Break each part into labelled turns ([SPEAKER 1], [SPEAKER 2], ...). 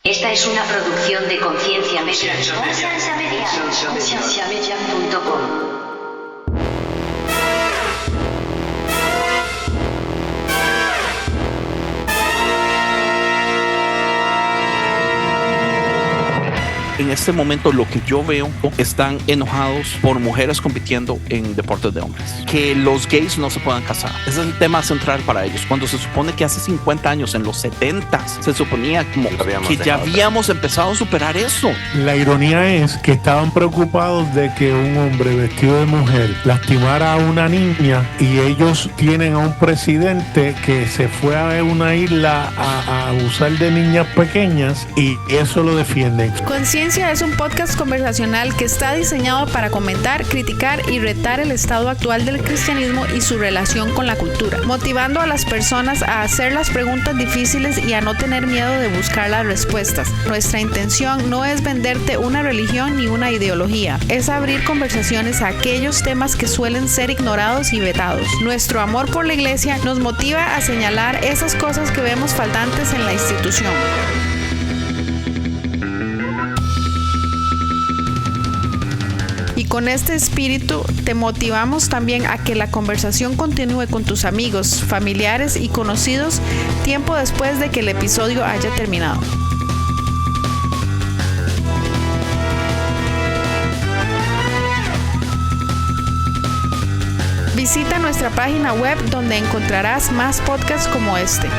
[SPEAKER 1] Esta es una producción de Conciencia Media. Concienciamedia.com.
[SPEAKER 2] En este momento lo que yo veo, están enojados por mujeres compitiendo en deportes de hombres, que los gays no se puedan casar. Ese es el tema central para ellos, cuando se supone que hace 50 años, en los 70, se suponía como que ya habíamos empezado a superar eso.
[SPEAKER 3] La ironía es que estaban preocupados de que un hombre vestido de mujer lastimara a una niña, y ellos tienen a un presidente que se fue a una isla a abusar de niñas pequeñas, y eso lo defienden.
[SPEAKER 4] Conciencia es un podcast conversacional que está diseñado para comentar, criticar y retar el estado actual del cristianismo y su relación con la cultura, motivando a las personas a hacer las preguntas difíciles y a no tener miedo de buscar las respuestas. Nuestra intención no es venderte una religión ni una ideología, es abrir conversaciones a aquellos temas que suelen ser ignorados y vetados. Nuestro amor por la iglesia nos motiva a señalar esas cosas que vemos faltantes en la institución. Y con este espíritu te motivamos también a que la conversación continúe con tus amigos, familiares y conocidos tiempo después de que el episodio haya terminado. Visita nuestra página web donde encontrarás más podcasts como este.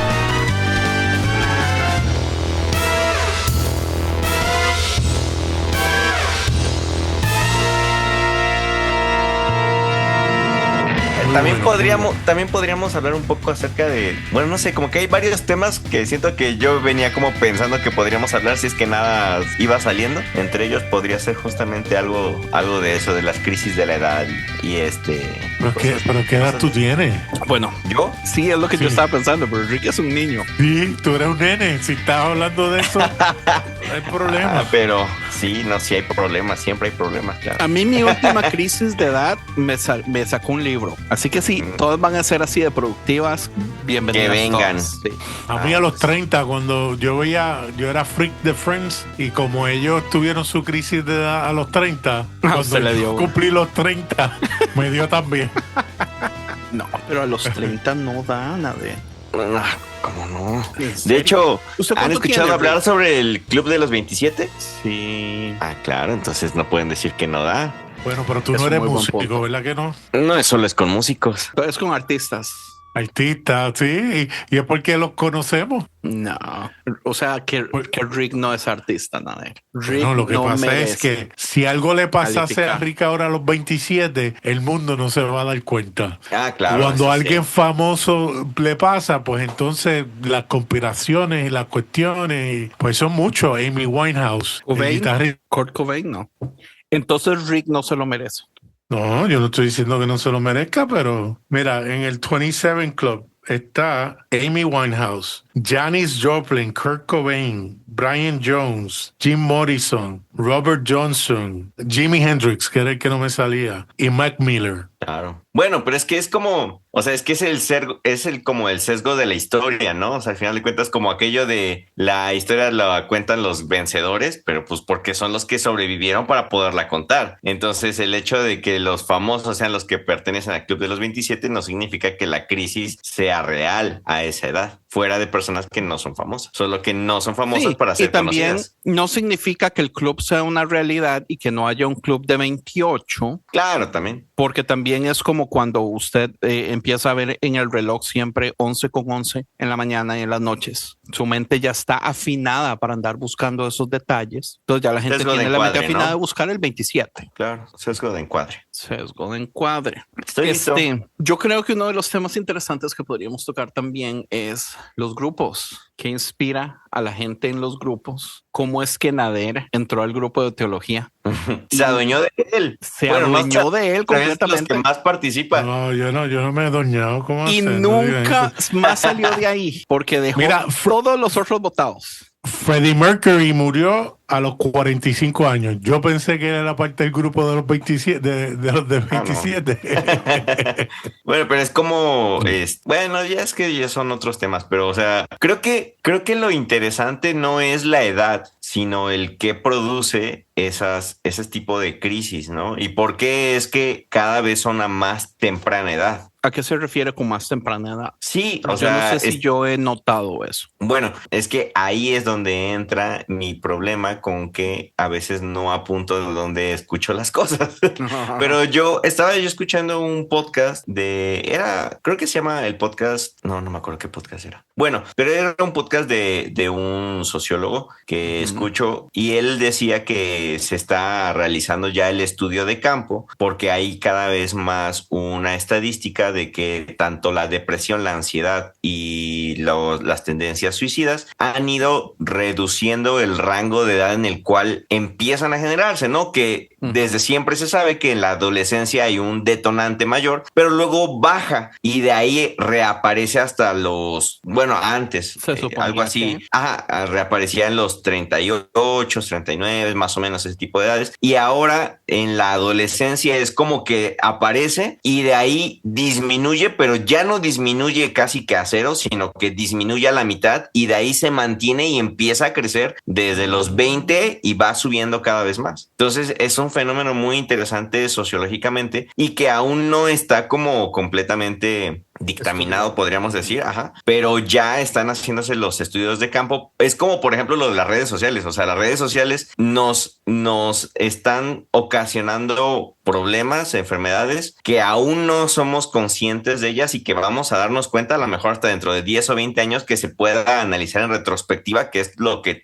[SPEAKER 5] También podríamos hablar un poco acerca de, bueno, no sé, como que hay varios temas que siento que yo venía como pensando que podríamos hablar si es que nada iba saliendo. Entre ellos podría ser justamente algo de eso, de las crisis de la edad y
[SPEAKER 3] ¿Pero qué edad tú tienes?
[SPEAKER 2] Bueno,
[SPEAKER 5] ¿yo?
[SPEAKER 2] Sí, es lo que yo estaba pensando, pero Rick es un niño.
[SPEAKER 3] Sí, tú eres un nene. Si estás hablando de eso, no hay problema.
[SPEAKER 5] Pero sí, no, sí hay problemas, siempre hay problemas, claro.
[SPEAKER 2] A mí mi última crisis de edad me sacó un libro. Así que sí, todas van a ser así de productivas. Bienvenidas.
[SPEAKER 5] Que vengan.
[SPEAKER 2] Todas, sí.
[SPEAKER 3] A mí a los 30, cuando yo era freak de Friends, y como ellos tuvieron su crisis de edad a los 30, cuando
[SPEAKER 2] se le dio.
[SPEAKER 3] Cumplí los 30, me dio también.
[SPEAKER 2] No, pero a los 30 no da nada.
[SPEAKER 5] ¿Cómo no? De hecho, ¿han escuchado hablar sobre el Club de los 27?
[SPEAKER 2] Sí.
[SPEAKER 5] Ah, claro, entonces no pueden decir que no da.
[SPEAKER 3] Bueno, pero tú no eres músico, ¿verdad que no?
[SPEAKER 5] No, es solo es con músicos.
[SPEAKER 2] Es con artistas.
[SPEAKER 3] Artistas, sí, y es porque los conocemos.
[SPEAKER 2] No, o sea que Rick no es artista, nada. Rick
[SPEAKER 3] no, lo que pasa es que si algo le pasase
[SPEAKER 2] calificar
[SPEAKER 3] a Rick ahora a los 27, el mundo no se va a dar cuenta.
[SPEAKER 5] Ah, claro.
[SPEAKER 3] Cuando a alguien famoso le pasa, pues entonces las conspiraciones y las cuestiones, pues son muchos. Amy Winehouse,
[SPEAKER 2] Kurt Cobain, no. Entonces Rick no se lo merece.
[SPEAKER 3] No, yo no estoy diciendo que no se lo merezca, pero mira, en el 27 Club está Amy Winehouse, Janis Joplin, Kurt Cobain, Brian Jones, Jim Morrison, Robert Johnson, Jimi Hendrix, que era el que no me salía, y Mac Miller.
[SPEAKER 5] Claro. Bueno, pero es que es como, o sea, es que es como el sesgo de la historia, ¿no? O sea, al final de cuentas, como aquello de la historia la cuentan los vencedores, pero pues porque son los que sobrevivieron para poderla contar. Entonces, el hecho de que los famosos sean los que pertenecen al Club de los 27 no significa que la crisis sea real a esa edad, fuera de personas que no son famosas, solo que no son famosas para ser
[SPEAKER 2] también
[SPEAKER 5] conocidas.
[SPEAKER 2] No significa que el club sea una realidad y que no haya un club de 28.
[SPEAKER 5] Claro, también.
[SPEAKER 2] Porque también es como cuando usted empieza a ver en el reloj siempre 11:11 en la mañana y en las noches. Su mente ya está afinada para andar buscando esos detalles. Entonces ya la gente tiene la mente afinada de buscar el 27.
[SPEAKER 5] Claro, sesgo de encuadre.
[SPEAKER 2] Sesgo de encuadre.
[SPEAKER 5] Estoy listo.
[SPEAKER 2] Yo creo que uno de los temas interesantes que podríamos tocar también es los grupos. ¿Qué inspira a la gente en los grupos? ¿Cómo es que Nader entró al grupo de teología?
[SPEAKER 5] Se adueñó de él.
[SPEAKER 2] Se adueñó de él completamente.
[SPEAKER 5] Los que más participan.
[SPEAKER 3] No, yo no me he doñado. ¿Cómo
[SPEAKER 2] y nunca más salió de ahí porque dejó todos los otros votados.
[SPEAKER 3] Freddie Mercury murió a los 45 años. Yo pensé que era parte del grupo de los 27, de los de 27.
[SPEAKER 5] Bueno, pero es como, bueno, ya es que ya son otros temas, pero o sea, creo que lo interesante no es la edad, sino el que produce ese tipo de crisis, ¿no? Y por qué es que cada vez son a más temprana edad.
[SPEAKER 2] ¿A qué se refiere con más temprana edad?
[SPEAKER 5] Sí, o
[SPEAKER 2] yo
[SPEAKER 5] sea,
[SPEAKER 2] no sé si yo he notado eso.
[SPEAKER 5] Bueno, es que ahí es donde entra mi problema con que a veces no apunto de donde escucho las cosas. Pero estaba escuchando un podcast creo que se llama el podcast, no me acuerdo qué podcast era. Bueno, pero era un podcast de un sociólogo que escucho y él decía que se está realizando ya el estudio de campo porque hay cada vez más una estadística de que tanto la depresión, la ansiedad y las tendencias suicidas han ido reduciendo el rango de edad en el cual empiezan a generarse, ¿no? Que desde siempre se sabe que en la adolescencia hay un detonante mayor, pero luego baja y de ahí reaparece hasta antes, algo así, reaparecía en los 38, 39, más o menos ese tipo de edades, y ahora en la adolescencia es como que aparece y de ahí disminuye, pero ya no disminuye casi que a cero, sino que disminuye a la mitad y de ahí se mantiene y empieza a crecer desde los 20 y va subiendo cada vez más. Entonces es un fenómeno muy interesante sociológicamente y que aún no está como completamente dictaminado, podríamos decir, pero ya están haciéndose los estudios de campo. Es como, por ejemplo, lo de las redes sociales. O sea, las redes sociales nos están ocasionando problemas, enfermedades que aún no somos conscientes de ellas y que vamos a darnos cuenta a lo mejor hasta dentro de 10 o 20 años que se pueda analizar en retrospectiva que es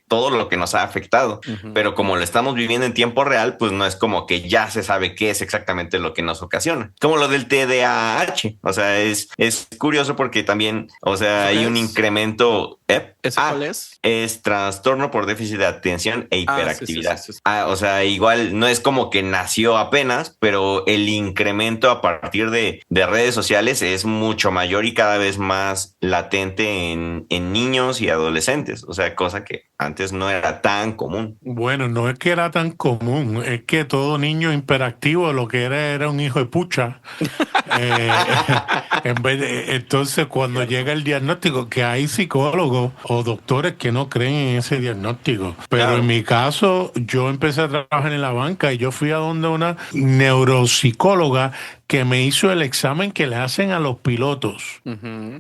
[SPEAKER 5] todo lo que nos ha afectado. Pero como lo estamos viviendo en tiempo real, pues no es como que ya se sabe qué es exactamente lo que nos ocasiona. Como lo del TDAH. O sea, es curioso porque también, o sea, hay un incremento.
[SPEAKER 2] ¿Eso cuál es?
[SPEAKER 5] Es trastorno por déficit de atención e hiperactividad.
[SPEAKER 2] Sí.
[SPEAKER 5] O sea, igual no es como que nació apenas, pero el incremento a partir de redes sociales es mucho mayor y cada vez más latente en niños y adolescentes. O sea, cosa que antes no era tan común.
[SPEAKER 3] Bueno, no es que era tan común, es que todo niño hiperactivo lo que era un hijo de pucha. Entonces, cuando llega el diagnóstico, que hay psicólogos o doctores que no creen en ese diagnóstico. Pero claro, en mi caso, yo empecé a trabajar en la banca y yo fui a donde una neuropsicóloga que me hizo el examen que le hacen a los pilotos.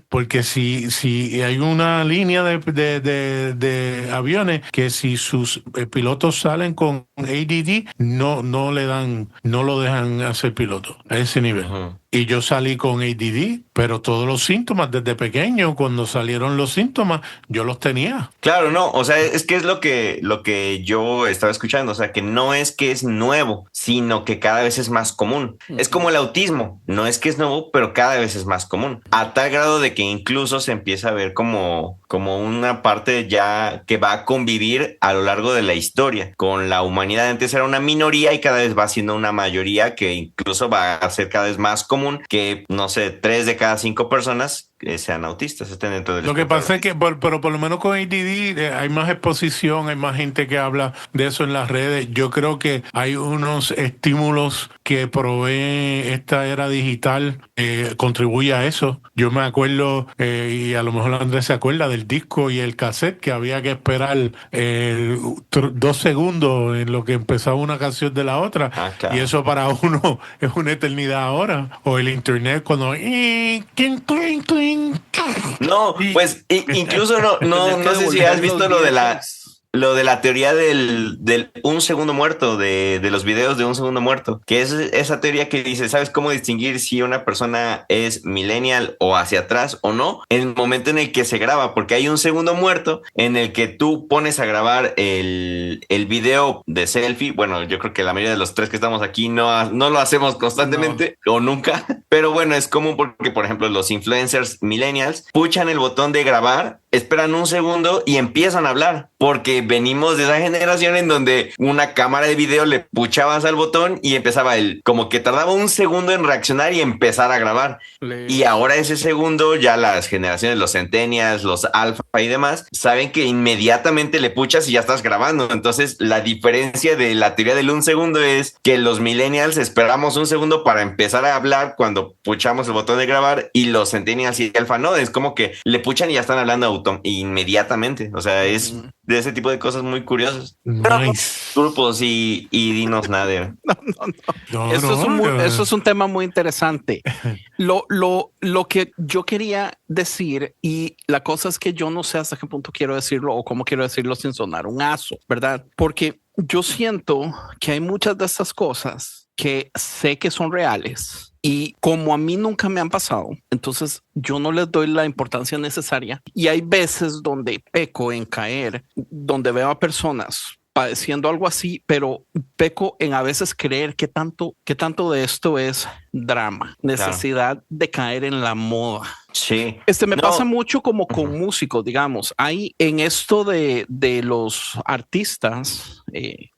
[SPEAKER 3] Porque si hay una línea de aviones que si sus pilotos salen con ADD, no lo dejan hacer piloto a ese nivel. Y yo salí con ADD, pero todos los síntomas desde pequeño, cuando salieron los síntomas, yo los tenía.
[SPEAKER 5] Claro, no, o sea, es que es lo que yo estaba escuchando, o sea, que no es que es nuevo, sino que cada vez es más común. Es como el autismo, no es que es nuevo, pero cada vez es más común. A tal grado de que incluso se empieza a ver como una parte ya que va a convivir a lo largo de la historia con la humanidad. Antes era una minoría y cada vez va siendo una mayoría que incluso va a ser cada vez más común que, no sé, 3 de cada 5 personas que sean autistas estén dentro del.
[SPEAKER 3] Lo que pasa es que, pero por lo menos con ADD hay más exposición, hay más gente que habla de eso en las redes. Yo creo que hay unos estímulos que provee esta era digital, contribuye a eso. Yo me acuerdo, y a lo mejor Andrés se acuerda del disco y el cassette, que había que esperar 2 segundos en lo que empezaba una canción de la otra. Claro. Y eso para uno es una eternidad ahora. O el internet cuando...
[SPEAKER 5] No, pues incluso no sé si has visto lo de la teoría del un segundo muerto, de los videos de un segundo muerto, que es esa teoría que dice, ¿sabes cómo distinguir si una persona es millennial o hacia atrás o no? En el momento en el que se graba, porque hay un segundo muerto en el que tú pones a grabar el video de selfie. Bueno, yo creo que la mayoría de los 3 que estamos aquí no lo hacemos constantemente o nunca, pero bueno, es común porque, por ejemplo, los influencers millennials puchan el botón de grabar esperan un segundo y empiezan a hablar, porque venimos de esa generación en donde una cámara de video le puchabas al botón y empezaba como que tardaba un segundo en reaccionar y empezar a grabar. Y ahora ese segundo ya las generaciones, los centennials, los alfa y demás, saben que inmediatamente le puchas y ya estás grabando. Entonces la diferencia de la teoría del un segundo es que los millennials esperamos un segundo para empezar a hablar cuando puchamos el botón de grabar, y los centennials y alfa no, es como que le puchan y ya están hablando inmediatamente. O sea, es de ese tipo de cosas muy curiosas.
[SPEAKER 3] Nice.
[SPEAKER 5] Grupos y dinos Nader.
[SPEAKER 2] Eso es un tema muy interesante. Lo que yo quería decir, y la cosa es que yo no sé hasta qué punto quiero decirlo o cómo quiero decirlo sin sonar un aso, ¿verdad? Porque yo siento que hay muchas de estas cosas que sé que son reales, y como a mí nunca me han pasado, entonces yo no les doy la importancia necesaria. Y hay veces donde peco en caer, donde veo a personas padeciendo algo así, pero peco en a veces creer que tanto de esto es drama, necesidad de caer en la moda.
[SPEAKER 5] Sí.
[SPEAKER 2] Me pasa mucho como con músicos, digamos. Hay en esto de los artistas,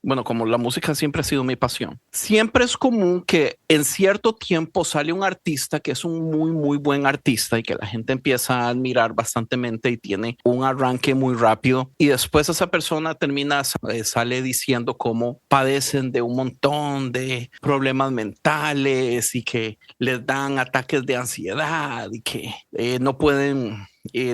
[SPEAKER 2] bueno, como la música siempre ha sido mi pasión, siempre es común que en cierto tiempo sale un artista que es un muy, muy buen artista y que la gente empieza a admirar bastantemente y tiene un arranque muy rápido, y después esa persona sale diciendo cómo padecen de un montón de problemas mentales y que les dan ataques de ansiedad y que no pueden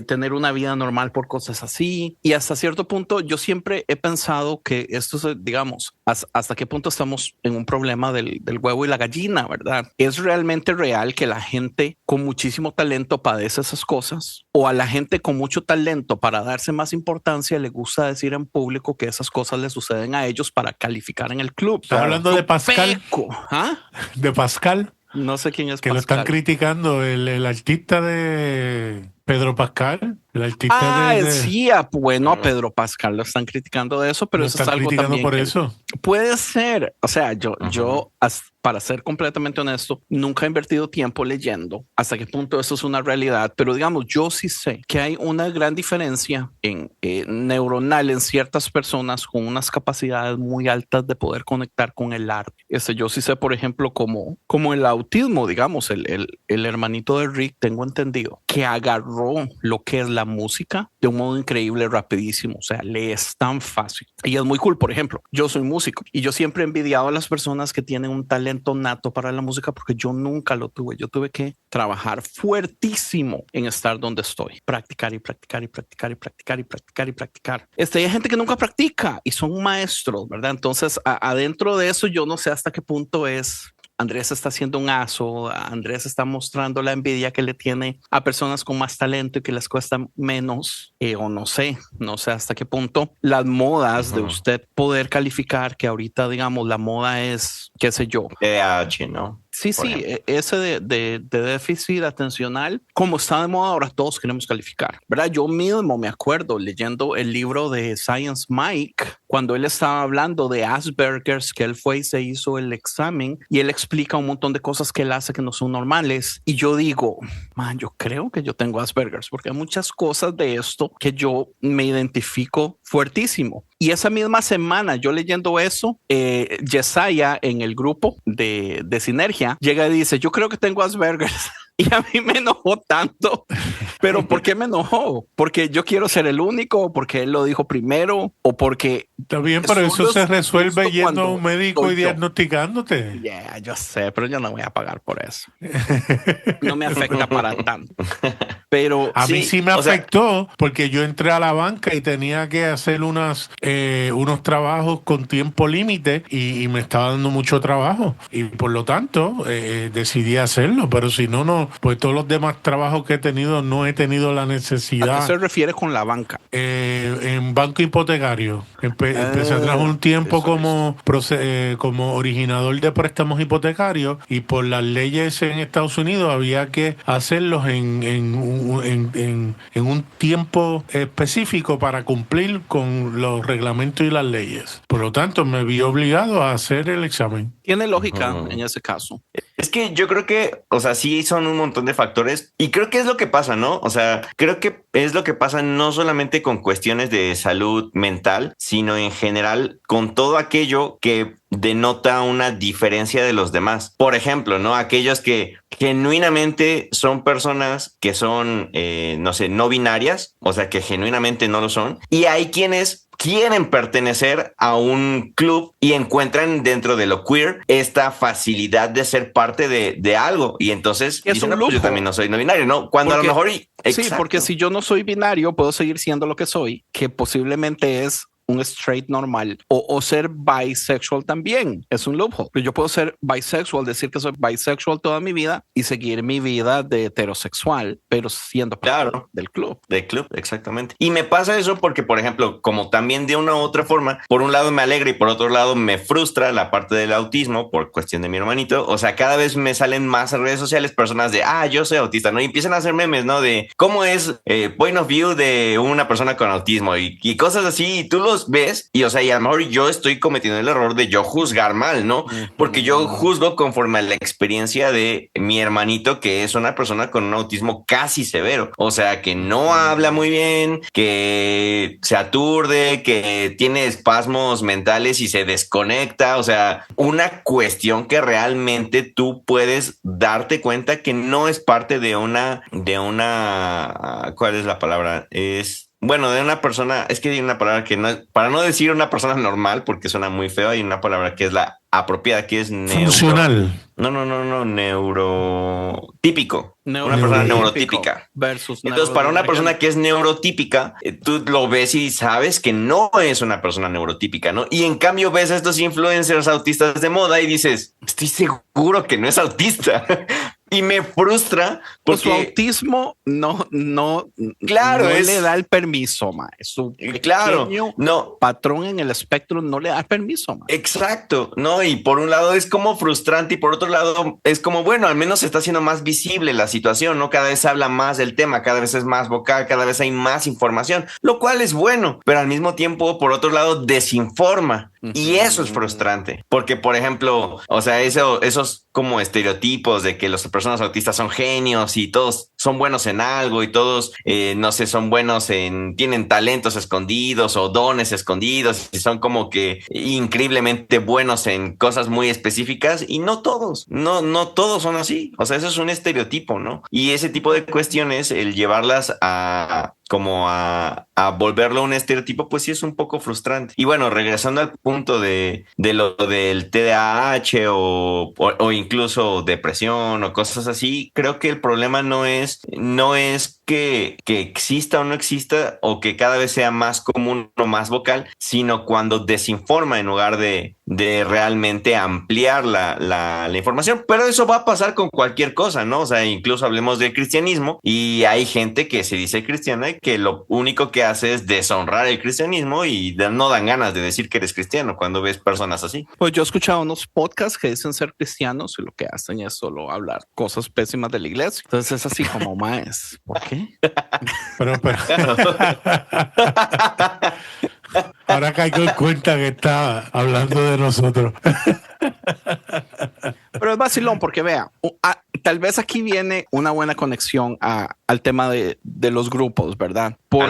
[SPEAKER 2] tener una vida normal por cosas así. Y hasta cierto punto yo siempre he pensado que esto es, digamos, hasta qué punto estamos en un problema del huevo y la gallina, ¿verdad? ¿Es realmente real que la gente con muchísimo talento padece esas cosas? ¿O a la gente con mucho talento, para darse más importancia, le gusta decir en público que esas cosas le suceden a ellos para calificar en el club?
[SPEAKER 3] ¿Estás hablando de Pascal?
[SPEAKER 2] ¿Ah?
[SPEAKER 3] ¿De Pascal?
[SPEAKER 2] No sé quién es
[SPEAKER 3] que
[SPEAKER 2] Pascal.
[SPEAKER 3] Lo están criticando, el artista de Pedro Pascal, el artista
[SPEAKER 2] sí, bueno, a Pedro Pascal lo están criticando de eso, pero eso es algo también
[SPEAKER 3] por eso.
[SPEAKER 2] Puede ser. O sea, yo para ser completamente honesto, nunca he invertido tiempo leyendo hasta qué punto eso es una realidad, pero digamos, yo sí sé que hay una gran diferencia en neuronal en ciertas personas con unas capacidades muy altas de poder conectar con el arte. Yo sí sé, por ejemplo, como el autismo, digamos, el hermanito de Rick, tengo entendido que agarró lo que es la música de un modo increíble, rapidísimo. O sea, le es tan fácil y es muy cool. Por ejemplo, yo soy músico y yo siempre he envidiado a las personas que tienen un talento nato para la música, porque yo nunca lo tuve. Yo tuve que trabajar fuertísimo en estar donde estoy, practicar y practicar y practicar y practicar y practicar y practicar. Hay gente que nunca practica y son maestros, ¿verdad? Entonces, adentro de eso, yo no sé hasta qué punto Andrés está haciendo un aso, Andrés está mostrando la envidia que le tiene a personas con más talento y que les cuesta menos, o no sé hasta qué punto las modas de usted poder calificar, que ahorita, digamos, la moda es, qué sé yo,
[SPEAKER 5] TDAH, ¿no?
[SPEAKER 2] Sí, ese de déficit atencional, como está de moda ahora, todos queremos calificar, ¿verdad? Yo mismo me acuerdo leyendo el libro de Science Mike, cuando él estaba hablando de Asperger's, que él fue y se hizo el examen y él explica un montón de cosas que él hace que no son normales. Y yo digo, man, yo creo que yo tengo Asperger's, porque hay muchas cosas de esto que yo me identifico fuertísimo. Y esa misma semana, yo leyendo eso, Yesaya en el grupo de Sinergia llega y dice, yo creo que tengo Asperger's. Y a mí me enojó tanto. ¿Pero por qué me enojó? ¿Porque yo quiero ser el único? ¿Porque él lo dijo primero? ¿O porque...?
[SPEAKER 3] Está bien, pero eso se resuelve yendo a un médico y diagnosticándote.
[SPEAKER 2] Yo sé, pero yo no voy a pagar por eso. No me afecta para tanto. Pero
[SPEAKER 3] a mí sí me afectó, porque yo entré a la banca y tenía que hacer unos trabajos con tiempo límite y me estaba dando mucho trabajo. Y por lo tanto, decidí hacerlo. Pero si no, pues todos los demás trabajos que he tenido no he tenido la necesidad.
[SPEAKER 2] ¿A qué se refiere con la banca?
[SPEAKER 3] En banco hipotecario. Empecé a trabajar un tiempo como originador de préstamos hipotecarios, y por las leyes en Estados Unidos había que hacerlos en un tiempo específico para cumplir con los reglamentos y las leyes. Por lo tanto, me vi obligado a hacer el examen.
[SPEAKER 2] Tiene lógica en ese caso.
[SPEAKER 5] Es que yo creo que, o sea, sí son un montón de factores y creo que es lo que pasa, ¿no? O sea, creo que es lo que pasa no solamente con cuestiones de salud mental, sino en general con todo aquello que denota una diferencia de los demás. Por ejemplo, ¿no? Aquellos que genuinamente son personas que son, no sé, no binarias, o sea, que genuinamente no lo son. Y hay quienes quieren pertenecer a un club y encuentran dentro de lo queer esta facilidad de ser parte de algo. Y entonces
[SPEAKER 2] es
[SPEAKER 5] dicen,
[SPEAKER 2] un
[SPEAKER 5] no, pues yo
[SPEAKER 2] lujo.
[SPEAKER 5] también no soy no binario, ¿no? Cuando
[SPEAKER 2] Porque,
[SPEAKER 5] a lo mejor...
[SPEAKER 2] sí,
[SPEAKER 5] Exacto.
[SPEAKER 2] porque si yo no soy binario, puedo seguir siendo lo que soy, que posiblemente es un straight normal o ser bisexual también es un loophole. Yo puedo ser bisexual, decir que soy bisexual toda mi vida y seguir mi vida de heterosexual, pero siendo parte del club.
[SPEAKER 5] Del club, exactamente. Y me pasa eso porque, por ejemplo, como también de una u otra forma, por un lado me alegra y por otro lado me frustra la parte del autismo por cuestión de mi hermanito. O sea, cada vez me salen más en redes sociales personas de, yo soy autista, ¿no? Y empiezan a hacer memes, ¿no? De cómo es point of view de una persona con autismo y cosas así. Y tú los ves y, o sea, y a lo mejor yo estoy cometiendo el error de yo juzgar mal, ¿no? Porque yo juzgo conforme a la experiencia de mi hermanito, que es una persona con un autismo casi severo. O sea, que no habla muy bien, que se aturde, que tiene espasmos mentales y se desconecta. O sea, una cuestión que realmente tú puedes darte cuenta que no es parte de una, ¿cuál es la palabra? Bueno, de una persona, es que hay una palabra que no es, para no decir una persona normal, porque suena muy feo, hay una palabra que es la apropiada, que es
[SPEAKER 3] funcional.
[SPEAKER 5] Neurotípico. Una persona neurotípica. Entonces, para una persona que es neurotípica, tú lo ves y sabes que no es una persona neurotípica, ¿no? Y en cambio ves a estos influencers autistas de moda y dices, estoy seguro que no es autista. Y me frustra porque
[SPEAKER 2] su autismo no le da el permiso, ma. Su pequeño patrón en el espectro no le da permiso, ma.
[SPEAKER 5] Exacto, ¿no? Y por un lado es como frustrante y por otro lado es como, bueno, al menos se está haciendo más visible la situación, ¿no? Cada vez se habla más del tema, cada vez es más vocal, cada vez hay más información, lo cual es bueno, pero al mismo tiempo, por otro lado, desinforma. Y eso es frustrante, porque, por ejemplo, o sea, esos como estereotipos de que las personas autistas son genios y todos son buenos en algo y todos, no sé, son buenos tienen talentos escondidos o dones escondidos y son como que increíblemente buenos en cosas muy específicas y no todos son así. O sea, eso es un estereotipo, ¿no? Y ese tipo de cuestiones, el llevarlas a volverlo un estereotipo, pues sí es un poco frustrante. Y bueno, regresando al punto de lo del TDAH o incluso depresión o cosas así, creo que el problema no es que exista o no exista o que cada vez sea más común o más vocal, sino cuando desinforma en lugar de realmente ampliar la información. Pero eso va a pasar con cualquier cosa, ¿no? O sea, incluso hablemos del cristianismo y hay gente que se dice cristiana y que lo único que hace es deshonrar el cristianismo y no dan ganas de decir que eres cristiano cuando ves personas así.
[SPEAKER 2] Pues yo he escuchado unos podcasts que dicen ser cristianos y lo que hacen es solo hablar cosas pésimas de la iglesia. Entonces es así como, más, ¿por qué?
[SPEAKER 3] Pero. Ahora caigo en cuenta que está hablando de nosotros.
[SPEAKER 2] Pero es vacilón porque vea, tal vez aquí viene una buena conexión al tema de los grupos, ¿verdad?
[SPEAKER 5] A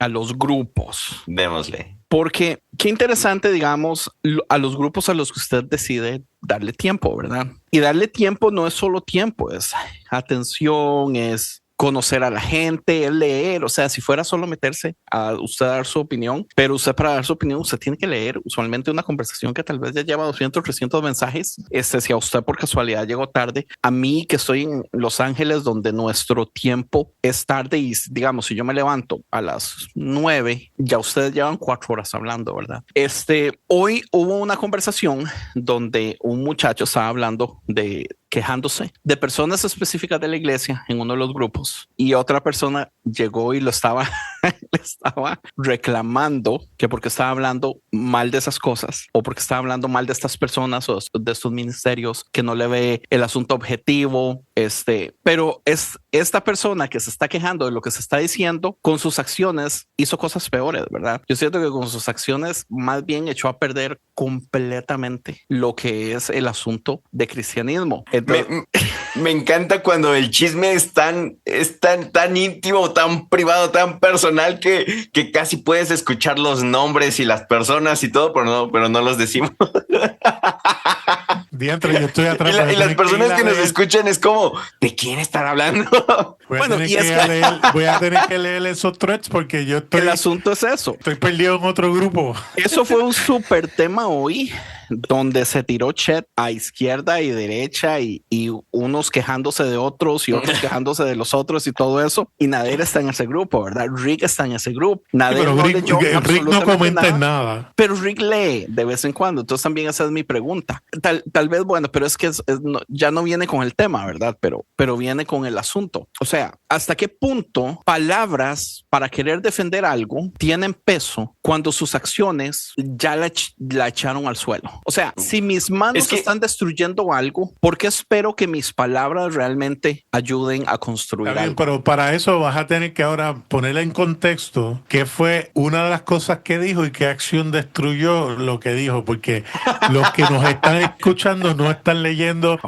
[SPEAKER 5] los grupos. Démosle.
[SPEAKER 2] Porque qué interesante, digamos, a los grupos a los que usted decide darle tiempo, ¿verdad? Y darle tiempo no es solo tiempo, es atención, es conocer a la gente, es leer. O sea, si fuera solo meterse a usted dar su opinión, pero usted para dar su opinión, usted tiene que leer usualmente una conversación que tal vez ya lleva 200, 300 mensajes. Si a usted por casualidad llegó tarde, a mí que estoy en Los Ángeles, donde nuestro tiempo es tarde y digamos, si yo me levanto a las 9, ya ustedes llevan 4 horas hablando, ¿verdad? Hoy hubo una conversación donde un muchacho estaba hablando quejándose de personas específicas de la iglesia en uno de los grupos y otra persona llegó y lo estaba le estaba reclamando que porque estaba hablando mal de esas cosas o porque estaba hablando mal de estas personas o de estos ministerios, que no le ve el asunto objetivo. Pero es esta persona que se está quejando de lo que se está diciendo, con sus acciones hizo cosas peores, ¿verdad? Yo siento que con sus acciones más bien echó a perder completamente lo que es el asunto de cristianismo. Entonces,
[SPEAKER 5] me encanta cuando el chisme es tan íntimo, tan privado, tan personal que casi puedes escuchar los nombres y las personas y todo, pero no los decimos.
[SPEAKER 3] Diantre, yo estoy atrás.
[SPEAKER 5] Y las personas que nos escuchan es como, ¿de quién están hablando?
[SPEAKER 3] Voy a tener que leer esos threads porque yo estoy...
[SPEAKER 2] El asunto es eso.
[SPEAKER 3] Estoy perdido en otro grupo.
[SPEAKER 2] Eso fue un súper tema hoy, donde se tiró chat a izquierda y derecha y unos quejándose de otros y otros quejándose de los otros y todo eso. Y Nader está en ese grupo, ¿verdad? Rick está en ese grupo. Nader
[SPEAKER 3] Pero
[SPEAKER 2] no
[SPEAKER 3] Rick,
[SPEAKER 2] leyó
[SPEAKER 3] Rick no comenta nada.
[SPEAKER 2] Pero Rick lee de vez en cuando. Entonces también esa es mi pregunta. Tal vez, bueno, pero es que ya no viene con el tema, ¿verdad? Pero viene con el asunto. O sea, ¿hasta qué punto palabras para querer defender algo tienen peso cuando sus acciones ya la echaron al suelo? O sea, si mis manos están destruyendo algo, ¿por qué espero que mis palabras realmente ayuden a construir
[SPEAKER 3] Está bien,
[SPEAKER 2] algo?
[SPEAKER 3] pero para eso vas a tener que ahora ponerla en contexto qué fue una de las cosas que dijo y qué acción destruyó lo que dijo, porque los que nos están escuchando no están leyendo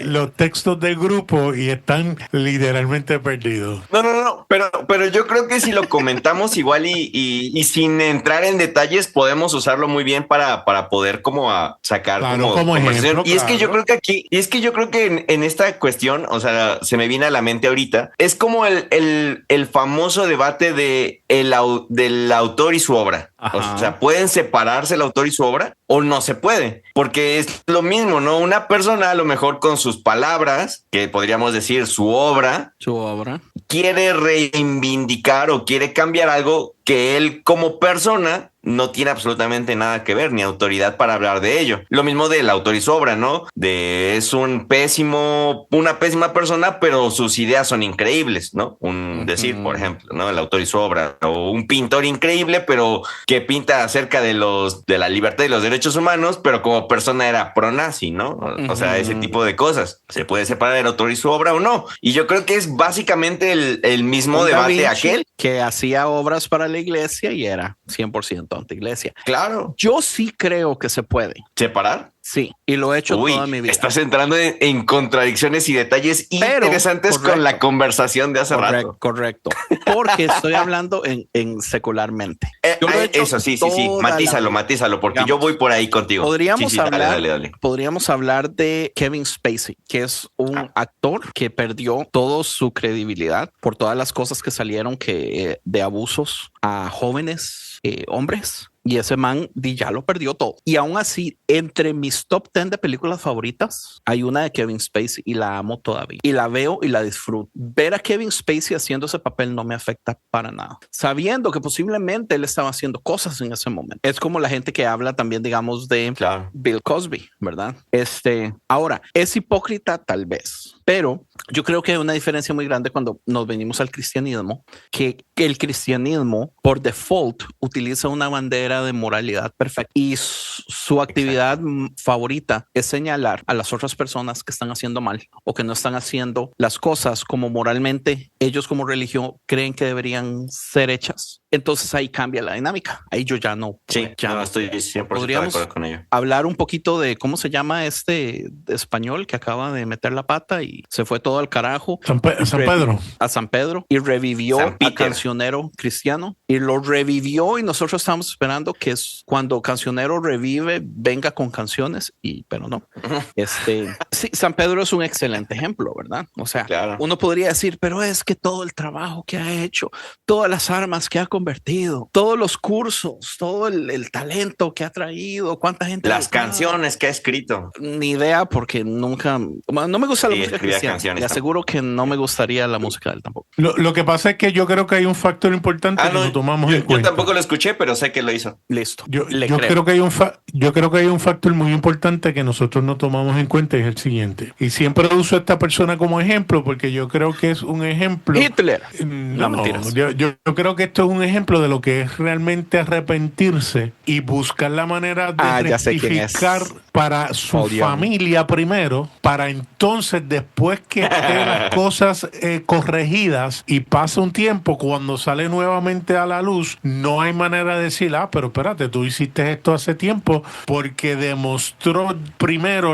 [SPEAKER 3] los textos del grupo y están literalmente perdidos.
[SPEAKER 5] No, pero yo creo que si lo comentamos igual y sin entrar en detalles podemos usarlo muy bien para poder como a sacar como conversación. Y es que yo creo que aquí, yo creo que en esta cuestión, o sea, se me viene a la mente ahorita, es como el famoso debate del autor y su obra. Ajá. O sea, ¿pueden separarse el autor y su obra o no se puede? Porque es lo mismo, ¿no? Una persona a lo mejor con sus palabras, que podríamos decir su obra, quiere reivindicar o quiere cambiar algo que él como persona no tiene absolutamente nada que ver, ni autoridad para hablar de ello. Lo mismo del autor y su obra, ¿no? Es una pésima persona, pero sus ideas son increíbles, ¿no? Decir, por ejemplo, ¿no? El autor y su obra, o un pintor increíble, pero que pinta acerca de la libertad y los derechos humanos, pero como persona era pro-nazi, ¿no? O sea, ese tipo de cosas. ¿Se puede separar el autor y su obra o no? Y yo creo que es básicamente el mismo debate aquel.
[SPEAKER 2] Que hacía obras para la iglesia y era 100% anti-iglesia.
[SPEAKER 5] Claro.
[SPEAKER 2] Yo sí creo que se puede.
[SPEAKER 5] ¿Separar?
[SPEAKER 2] Sí, y lo he hecho toda mi vida.
[SPEAKER 5] Estás entrando en contradicciones y detalles interesantes con la conversación de hace rato.
[SPEAKER 2] Correcto, porque estoy hablando en secularmente.
[SPEAKER 5] Eso sí. Matízalo, porque yo voy por ahí contigo.
[SPEAKER 2] Podríamos hablar de Kevin Spacey, que es un actor que perdió toda su credibilidad por todas las cosas que salieron de abusos a jóvenes hombres. Y ese man ya lo perdió todo. Y aún así, entre mis top 10 de películas favoritas, hay una de Kevin Spacey y la amo todavía. Y la veo y la disfruto. Ver a Kevin Spacey haciendo ese papel no me afecta para nada. Sabiendo que posiblemente él estaba haciendo cosas en ese momento. Es como la gente que habla también, digamos, de Bill Cosby, ¿verdad? Ahora, es hipócrita tal vez. Pero yo creo que hay una diferencia muy grande cuando nos venimos al cristianismo, que el cristianismo por default utiliza una bandera de moralidad perfecta y su actividad favorita es señalar a las otras personas que están haciendo mal o que no están haciendo las cosas como moralmente ellos como religión creen que deberían ser hechas. Entonces ahí cambia la dinámica. Ahí yo ya no.
[SPEAKER 5] Sí, no estoy 100% de acuerdo con ello.
[SPEAKER 2] Hablar un poquito de cómo se llama español que acaba de meter la pata y se fue todo al carajo.
[SPEAKER 3] San Pedro.
[SPEAKER 2] A San Pedro y revivió a Cancionero Cristiano y lo revivió y nosotros estamos esperando que es cuando Cancionero revive venga con canciones pero no. Sí, San Pedro es un excelente ejemplo, ¿verdad? O sea, uno podría decir, pero es que todo el trabajo que ha hecho, todas las armas que ha convertido, todos los cursos, todo el talento que ha traído, cuánta gente...
[SPEAKER 5] Las canciones que ha escrito.
[SPEAKER 2] Ni idea porque nunca... No me gusta la música cristiana. Le aseguro que no me gustaría la música de él tampoco.
[SPEAKER 3] Lo que pasa es que yo creo que hay un factor importante que no tomamos en cuenta.
[SPEAKER 5] Yo tampoco lo escuché, pero sé que lo hizo.
[SPEAKER 2] Listo.
[SPEAKER 3] Yo Yo creo que hay un factor muy importante que nosotros no tomamos en cuenta, y es el siguiente. Y siempre uso a esta persona como ejemplo porque yo creo que es un ejemplo.
[SPEAKER 2] Hitler.
[SPEAKER 3] No,
[SPEAKER 2] mentiras.
[SPEAKER 3] yo creo que esto es un ejemplo de lo que es realmente arrepentirse y buscar la manera de
[SPEAKER 2] ya sé quién es.
[SPEAKER 3] rectificar para su
[SPEAKER 2] Paul Young.
[SPEAKER 3] familia primero, para entonces después que esté las cosas corregidas y pasa un tiempo, cuando sale nuevamente a la luz, no hay manera de decir, pero espérate, tú hiciste esto hace tiempo, porque demostró primero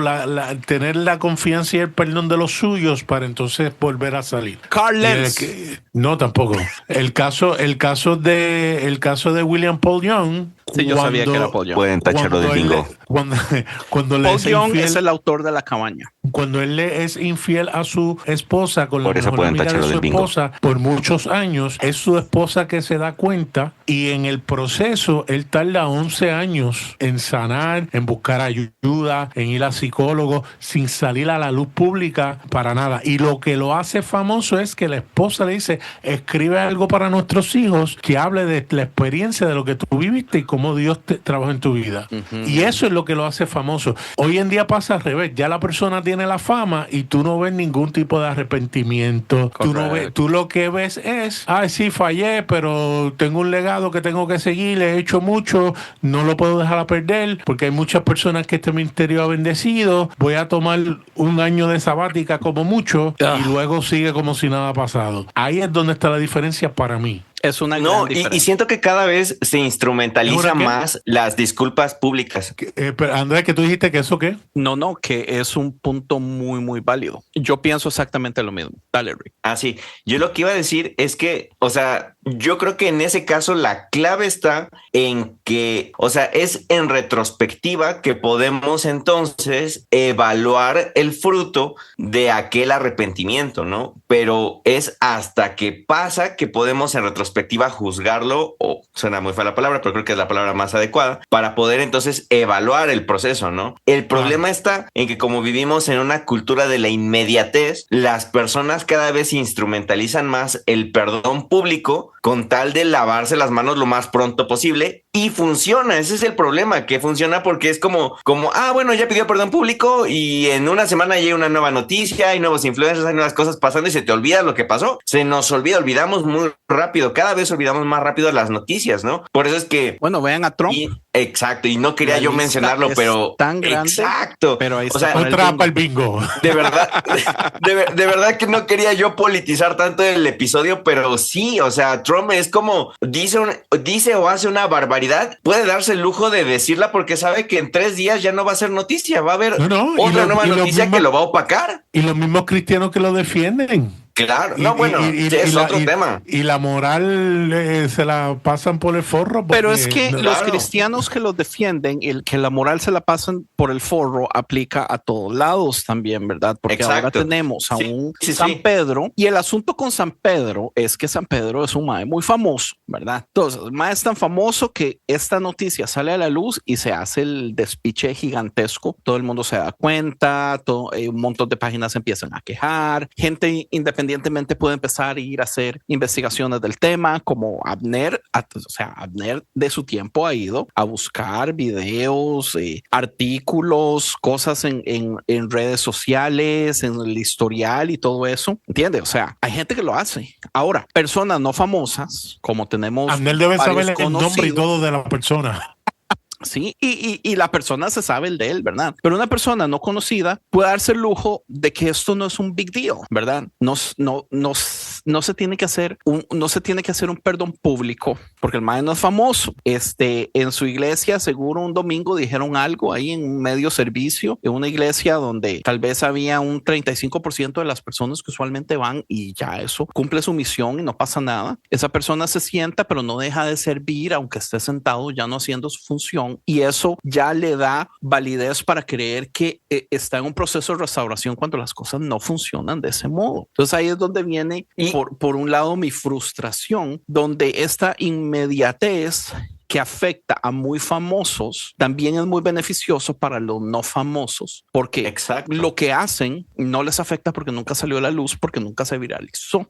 [SPEAKER 3] tener la confianza y el perdón de los suyos para entonces volver a salir.
[SPEAKER 2] Carl Lenz.
[SPEAKER 3] No, tampoco. El caso de William Paul Young.
[SPEAKER 2] Sí, yo sabía que era Paul Young.
[SPEAKER 5] Pueden tacharlo de bingo.
[SPEAKER 3] Cuando le
[SPEAKER 2] Paul
[SPEAKER 3] es
[SPEAKER 2] Young
[SPEAKER 3] infiel,
[SPEAKER 2] es el autor de La Cabaña.
[SPEAKER 3] cuando él le es infiel a su esposa con la
[SPEAKER 5] Por eso
[SPEAKER 3] mejor
[SPEAKER 5] pueden
[SPEAKER 3] amiga de
[SPEAKER 5] tacharlo
[SPEAKER 3] su
[SPEAKER 5] del bingo.
[SPEAKER 3] esposa por muchos años, es su esposa que se da cuenta, y en el proceso él tarda 11 años en sanar, en buscar ayuda, en ir a psicólogo, sin salir a la luz pública para nada. Y lo que lo hace famoso es que la esposa le dice, escribe algo para nuestros hijos que hable de la experiencia de lo que tú viviste y cómo Dios te trabajó en tu vida. Y eso es lo que lo hace famoso. Hoy en día pasa al revés, ya la persona tiene la fama y tú no ves ningún tipo de arrepentimiento. Tú lo que ves es, sí, fallé, pero tengo un legado que tengo que seguir, he hecho mucho, no lo puedo dejar a perder, porque hay muchas personas que este ministerio ha bendecido, voy a tomar un año de sabática como mucho, y luego sigue como si nada ha pasado. Ahí es donde está la diferencia para mí.
[SPEAKER 2] Es una
[SPEAKER 5] No,
[SPEAKER 2] gran
[SPEAKER 5] y
[SPEAKER 2] diferencia.
[SPEAKER 5] siento que cada vez se instrumentaliza
[SPEAKER 3] ¿Ahora qué?
[SPEAKER 5] más las disculpas públicas.
[SPEAKER 3] Pero Andrés, que tú dijiste que eso qué.
[SPEAKER 2] No, que es un punto muy, muy válido. Yo pienso exactamente lo mismo. Dale, Rick.
[SPEAKER 5] Ah, sí. Yo lo que iba a decir es que, o sea, yo creo que en ese caso la clave está en que, o sea, es en retrospectiva que podemos entonces evaluar el fruto de aquel arrepentimiento, ¿no? Pero es hasta que pasa que podemos en retrospectiva juzgarlo, o suena muy fea la palabra, pero creo que es la palabra más adecuada, para poder entonces evaluar el proceso, ¿no? El problema está en que como vivimos en una cultura de la inmediatez, las personas cada vez instrumentalizan más el perdón público con tal de lavarse las manos lo más pronto posible, y funciona. Ese es el problema, que funciona porque es como, bueno, ya pidió perdón público y en una semana llega una nueva noticia, hay nuevos influencers, hay nuevas cosas pasando y se te olvida lo que pasó. Se nos olvidamos muy rápido, cada vez olvidamos más rápido las noticias, ¿no? Por eso es que...
[SPEAKER 2] Bueno, vean a Trump.
[SPEAKER 5] Exacto, y no quería
[SPEAKER 2] La
[SPEAKER 5] yo
[SPEAKER 2] lista
[SPEAKER 5] mencionarlo,
[SPEAKER 2] es
[SPEAKER 5] pero...
[SPEAKER 2] tan grande,
[SPEAKER 5] exacto.
[SPEAKER 2] pero ahí
[SPEAKER 5] o sea,
[SPEAKER 2] está
[SPEAKER 3] Otra para el bingo.
[SPEAKER 5] de verdad, de verdad que no quería yo politizar tanto el episodio, pero sí, o sea, Trump es como dice o hace una barbaridad, puede darse el lujo de decirla porque sabe que en 3 días ya no va a ser noticia, va a haber otra nueva noticia que lo va a opacar.
[SPEAKER 3] Y los mismos cristianos que lo defienden.
[SPEAKER 5] Claro, no, bueno, es otro tema.
[SPEAKER 3] Y la moral se la pasan por el forro.
[SPEAKER 2] Pero es que
[SPEAKER 3] no,
[SPEAKER 2] los
[SPEAKER 5] claro.
[SPEAKER 2] cristianos que los defienden, el que la moral se la pasan por el forro, aplica a todos lados también, ¿verdad? Porque
[SPEAKER 5] Exacto.
[SPEAKER 2] ahora tenemos a un
[SPEAKER 5] Sí,
[SPEAKER 2] San
[SPEAKER 5] sí.
[SPEAKER 2] Pedro, y el asunto con San Pedro es que San Pedro es un mae muy famoso, ¿verdad? Entonces, el mae es tan famoso que esta noticia sale a la luz y se hace el despiche gigantesco. Todo el mundo se da cuenta, un montón de páginas empiezan a quejar, gente independientemente puede empezar a ir a hacer investigaciones del tema, como Abner. O sea, Abner de su tiempo ha ido a buscar videos, artículos, cosas en redes sociales, en el historial y todo eso, ¿entiendes? O sea, hay gente que lo hace. Ahora, personas no famosas, como tenemos
[SPEAKER 3] Abner debe
[SPEAKER 2] varios
[SPEAKER 3] saber el nombre y
[SPEAKER 2] conocidos.
[SPEAKER 3] todo de la persona.
[SPEAKER 2] Sí, y la persona se sabe el de él, ¿verdad? Pero una persona no conocida puede darse el lujo de que esto no es un big deal, ¿verdad? No se tiene que hacer un perdón público porque el maestro no es famoso. En su iglesia, seguro un domingo dijeron algo ahí en un medio servicio, en una iglesia donde tal vez había un 35% de las personas que usualmente van, y ya eso cumple su misión y no pasa nada. Esa persona se sienta, pero no deja de servir, aunque esté sentado, ya no haciendo su función. Y eso ya le da validez para creer que está en un proceso de restauración cuando las cosas no funcionan de ese modo. Entonces ahí es donde viene, por un lado, mi frustración, donde esta inmediatez que afecta a muy famosos también es muy beneficioso para los no famosos, porque
[SPEAKER 5] Exacto.
[SPEAKER 2] lo que hacen no les afecta porque nunca salió a la luz, porque nunca se viralizó.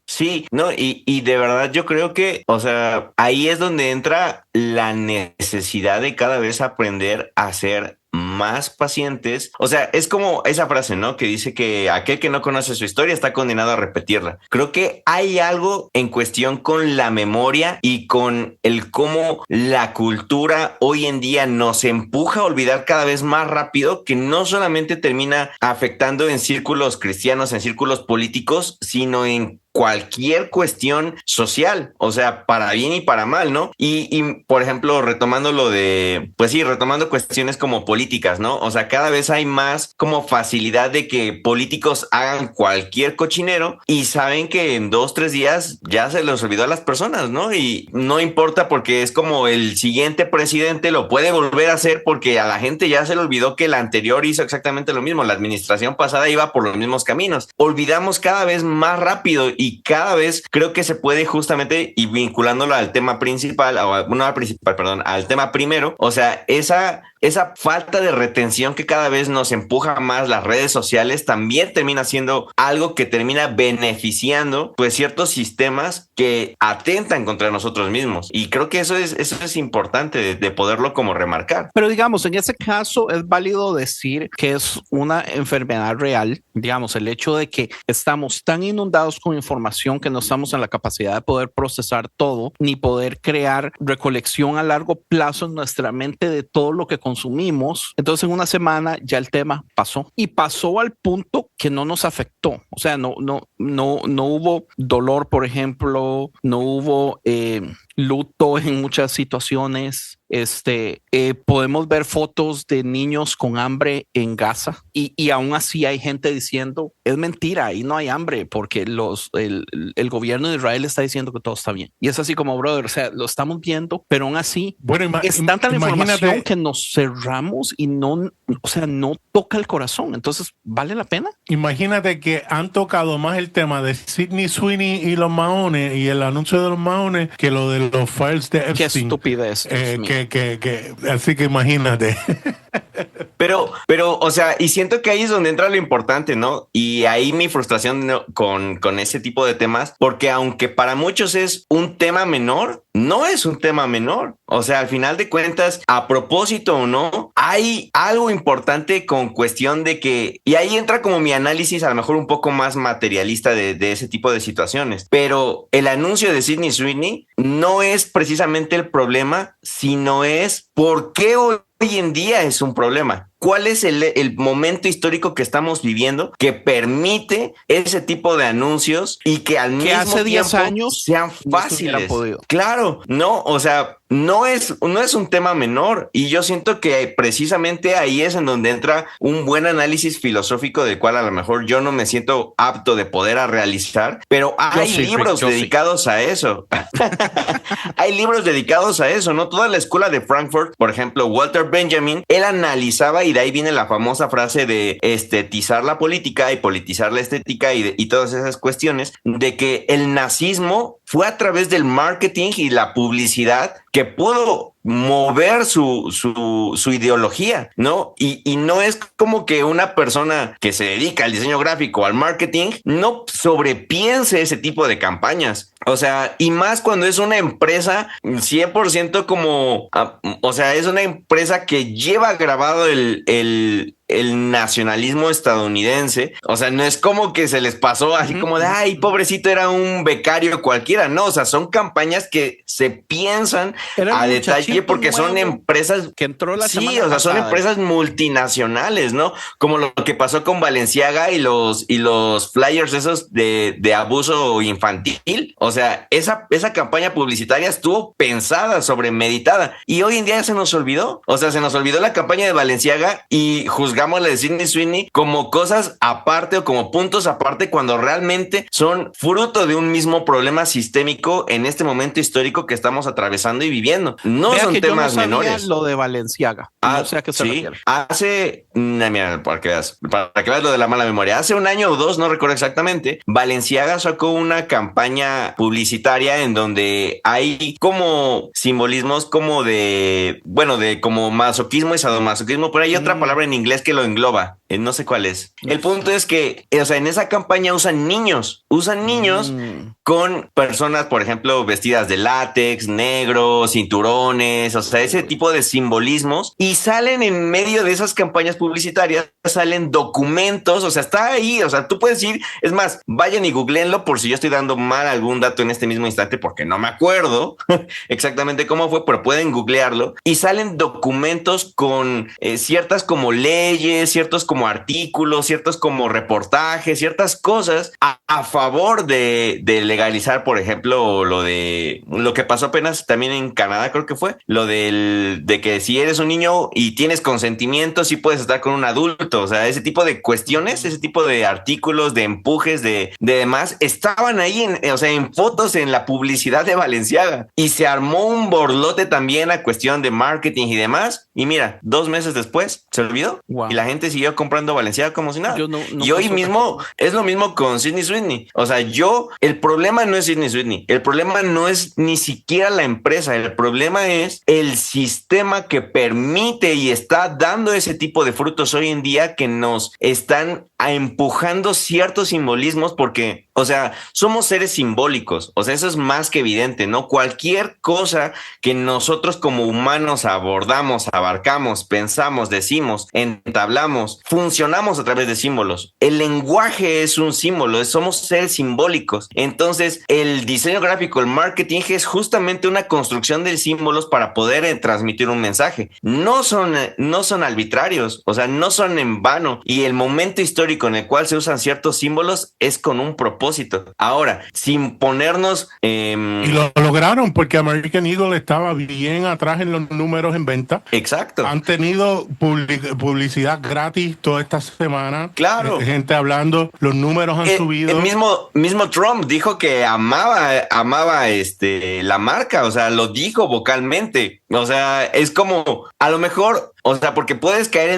[SPEAKER 5] Sí, no, y de verdad yo creo que, o sea, ahí es donde entra la necesidad de cada vez aprender a ser más pacientes. O sea, es como esa frase, ¿no? Que dice que aquel que no conoce su historia está condenado a repetirla. Creo que hay algo en cuestión con la memoria y con el cómo la cultura hoy en día nos empuja a olvidar cada vez más rápido, que no solamente termina afectando en círculos cristianos, en círculos políticos, sino en cualquier cuestión social, o sea, para bien y para mal, ¿no? Y por ejemplo, retomando lo de, pues sí, retomando cuestiones como políticas, ¿no? O sea, cada vez hay más como facilidad de que políticos hagan cualquier cochinero y saben que en 2-3 días ya se les olvidó a las personas, ¿no? Y no importa porque es como el siguiente presidente lo puede volver a hacer porque a la gente ya se le olvidó que el anterior hizo exactamente lo mismo, la administración pasada iba por los mismos caminos. Olvidamos cada vez más rápido y cada vez creo que se puede justamente, y vinculándolo al tema principal, no al principal, perdón, al tema primero, o sea, esa falta de retención que cada vez nos empuja más las redes sociales también termina siendo algo que termina beneficiando pues ciertos sistemas que atentan contra nosotros mismos. Y creo que eso es importante de poderlo como remarcar.
[SPEAKER 2] Pero digamos, en ese caso es válido decir que es una enfermedad real. Digamos, el hecho de que estamos tan inundados con información que no estamos en la capacidad de poder procesar todo, ni poder crear recolección a largo plazo en nuestra mente de todo lo que consumimos. Entonces en una semana ya el tema pasó y pasó al punto que no nos afectó. O sea, no hubo dolor, por ejemplo, no hubo luto en muchas situaciones. Podemos ver fotos de niños con hambre en Gaza y aún así hay gente diciendo es mentira, ahí no hay hambre porque el gobierno de Israel está diciendo que todo está bien. Y es así como, brother, o sea, lo estamos viendo, pero aún así es tanta la información que nos cerramos y no toca el corazón. Entonces, ¿vale la pena?
[SPEAKER 3] Imagínate que han tocado más el tema de Sydney Sweeney y los maones y el anuncio de los maones que lo de los files de Epstein.
[SPEAKER 2] Qué estupidez.
[SPEAKER 3] Así que imagínate.
[SPEAKER 5] Pero, o sea, y siento que ahí es donde entra lo importante, ¿no? Y ahí mi frustración, ¿no? con ese tipo de temas, porque aunque para muchos es un tema menor, no es un tema menor. O sea, al final de cuentas, a propósito o no, hay algo importante con cuestión de que, y ahí entra como mi análisis a lo mejor un poco más materialista de ese tipo de situaciones, pero el anuncio de Sydney Sweeney no es precisamente el problema, sino es por qué hoy en día es un problema. ¿Cuál es el momento histórico que estamos viviendo que permite ese tipo de anuncios y que al mismo
[SPEAKER 2] hace 10
[SPEAKER 5] tiempo
[SPEAKER 2] años
[SPEAKER 5] sean fáciles? Claro, no, o sea, no es un tema menor y yo siento que precisamente ahí es en donde entra un buen análisis filosófico del cual a lo mejor yo no me siento apto de poder realizar, pero hay libros dedicados a eso. Hay libros dedicados a eso, ¿no? Toda la escuela de Frankfurt, por ejemplo, Walter Benjamin, él analizaba y de ahí viene la famosa frase de estetizar la política y politizar la estética y todas esas cuestiones de que el nazismo fue a través del marketing y la publicidad que pudo mover su ideología, ¿no? Y no es como que una persona que se dedica al diseño gráfico, al marketing, no sobrepiense ese tipo de campañas. O sea, y más cuando es una empresa 100% como, o sea, es una empresa que lleva grabado el nacionalismo estadounidense. O sea, no es como que se les pasó así como de, ay, pobrecito, era un becario cualquiera. No, o sea, son campañas que se piensan a detalle porque son empresas
[SPEAKER 2] que entró la semana
[SPEAKER 5] sí, o sea, son empresas multinacionales, ¿no? Como lo que pasó con Balenciaga y los flyers esos de abuso infantil. O sea, esa campaña publicitaria estuvo pensada, sobremeditada y hoy en día ya se nos olvidó. O sea, se nos olvidó la campaña de Balenciaga y juzgamos juzgamos la de Sydney Sweeney como cosas aparte o como puntos aparte cuando realmente son fruto de un mismo problema sistémico en este momento histórico que estamos atravesando y viviendo. No
[SPEAKER 2] Vea
[SPEAKER 5] son
[SPEAKER 2] que
[SPEAKER 5] temas
[SPEAKER 2] yo no sabía
[SPEAKER 5] menores.
[SPEAKER 2] lo de Balenciaga. No sé a qué se
[SPEAKER 5] sí,
[SPEAKER 2] refiere.
[SPEAKER 5] mira, para que veas lo de la mala memoria, hace un año o dos, no recuerdo exactamente, Balenciaga sacó una campaña publicitaria en donde hay como simbolismos como de como masoquismo y sadomasoquismo, pero hay otra palabra en inglés que lo engloba, no sé cuál es. El punto es que, o sea, en esa campaña usan niños con personas, por ejemplo, vestidas de látex, negro, cinturones, o sea, ese tipo de simbolismos, y salen en medio de esas campañas publicitarias, salen documentos, o sea, está ahí, o sea, tú puedes ir, es más, vayan y googleenlo por si yo estoy dando mal algún dato en este mismo instante, porque no me acuerdo exactamente cómo fue, pero pueden googlearlo, y salen documentos con ciertas como leyes, ciertos como artículos, ciertos como reportajes, ciertas cosas a favor de legalizar, por ejemplo, lo que pasó apenas también en Canadá, creo que fue, lo de que si eres un niño y tienes consentimiento, sí puedes estar con un adulto, o sea, ese tipo de cuestiones, ese tipo de artículos, de empujes, de demás, estaban ahí, en fotos en la publicidad de Balenciaga, y se armó un borlote también a cuestión de marketing y demás, y mira, 2 meses después se olvidó, y la gente siguió comprando Balenciaga como si nada. Y hoy mismo es lo mismo con Sydney Sweeney, o sea, el problema no es Sydney Sweeney, el problema no es ni siquiera la empresa, el problema es el sistema que permite y está dando ese tipo de frutos hoy en día, que nos están empujando ciertos simbolismos, porque, o sea, somos seres simbólicos, o sea, eso es más que evidente, ¿no? Cualquier cosa que nosotros como humanos abordamos, abarcamos, pensamos, decimos, entablamos, funcionamos a través de símbolos. El lenguaje es un símbolo, somos seres simbólicos. Entonces, el diseño gráfico, el marketing es justamente una construcción de símbolos para poder transmitir un mensaje. No son arbitrarios, o sea, no son en vano, y el momento histórico en el cual se usan ciertos símbolos es con un propósito. Ahora, sin ponernos...
[SPEAKER 3] Y lo lograron porque American Eagle estaba bien atrás en los números en venta.
[SPEAKER 5] Exacto.
[SPEAKER 3] Han tenido publicidad gratis toda esta semana.
[SPEAKER 5] Claro.
[SPEAKER 3] Gente hablando, los números han subido.
[SPEAKER 5] El mismo Trump dijo que amaba la marca, o sea, lo dijo vocalmente. O sea, es como, a lo mejor, o sea, porque puedes caer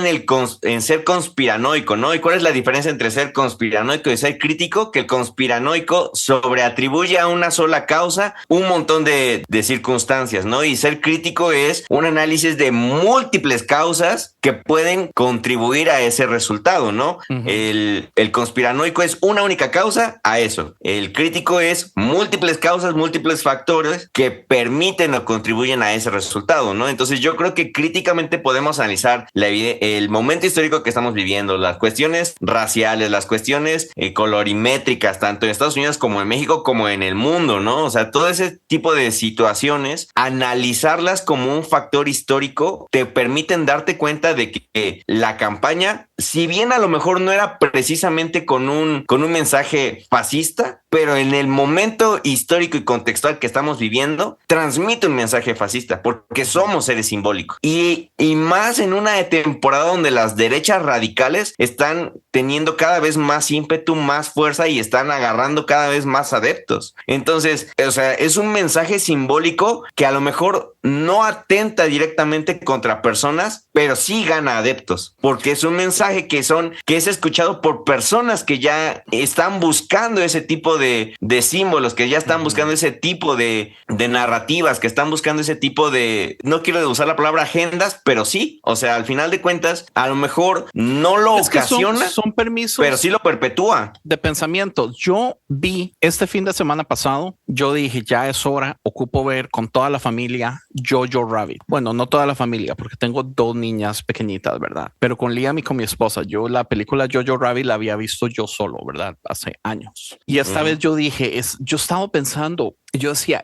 [SPEAKER 5] en ser conspiranoico, ¿no? ¿Y cuál es la diferencia entre ser conspiranoico y ser crítico? Que el conspiranoico sobreatribuye a una sola causa un montón de circunstancias, ¿no? Y ser crítico es un análisis de múltiples causas que pueden contribuir a ese resultado, ¿no? Uh-huh. El conspiranoico es una única causa a eso. El crítico es múltiples causas, múltiples factores que permiten o contribuyen a ese resultado, ¿no? Entonces yo creo que críticamente podemos analizar el momento histórico que estamos viviendo, las cuestiones raciales, las cuestiones colorimétricas, tanto en Estados Unidos como en México, como en el mundo, ¿no? O sea, todo ese tipo de situaciones, analizarlas como un factor histórico, te permiten darte cuenta de que la campaña, si bien a lo mejor no era precisamente con un mensaje fascista, pero en el momento histórico y contextual que estamos viviendo, transmite un mensaje fascista, porque somos seres simbólicos. Y más en una temporada donde las derechas radicales están teniendo cada vez más ímpetu, más fuerza, y están agarrando cada vez más adeptos. Entonces, o sea, es un mensaje simbólico que a lo mejor no atenta directamente contra personas, pero sí gana adeptos, porque es un mensaje que es escuchado por personas que ya están buscando ese tipo de símbolos, que ya están buscando ese tipo de narrativas, que están buscando ese tipo de, no quiero usar la palabra agendas, pero sí, o sea, al final de cuentas, a lo mejor no lo ocasiona,
[SPEAKER 2] son permisos,
[SPEAKER 5] pero sí lo perpetúa.
[SPEAKER 2] De pensamiento. Yo vi este fin de semana pasado, yo dije, ya es hora, ocupo ver con toda la familia Jojo Rabbit. Bueno, no toda la familia, porque tengo 2 niñas pequeñitas, ¿verdad? Pero con Liam y con mi esposa, yo la película Jojo Rabbit la había visto yo solo, ¿verdad? Hace años. Y esta vez yo dije, yo estaba pensando, yo decía,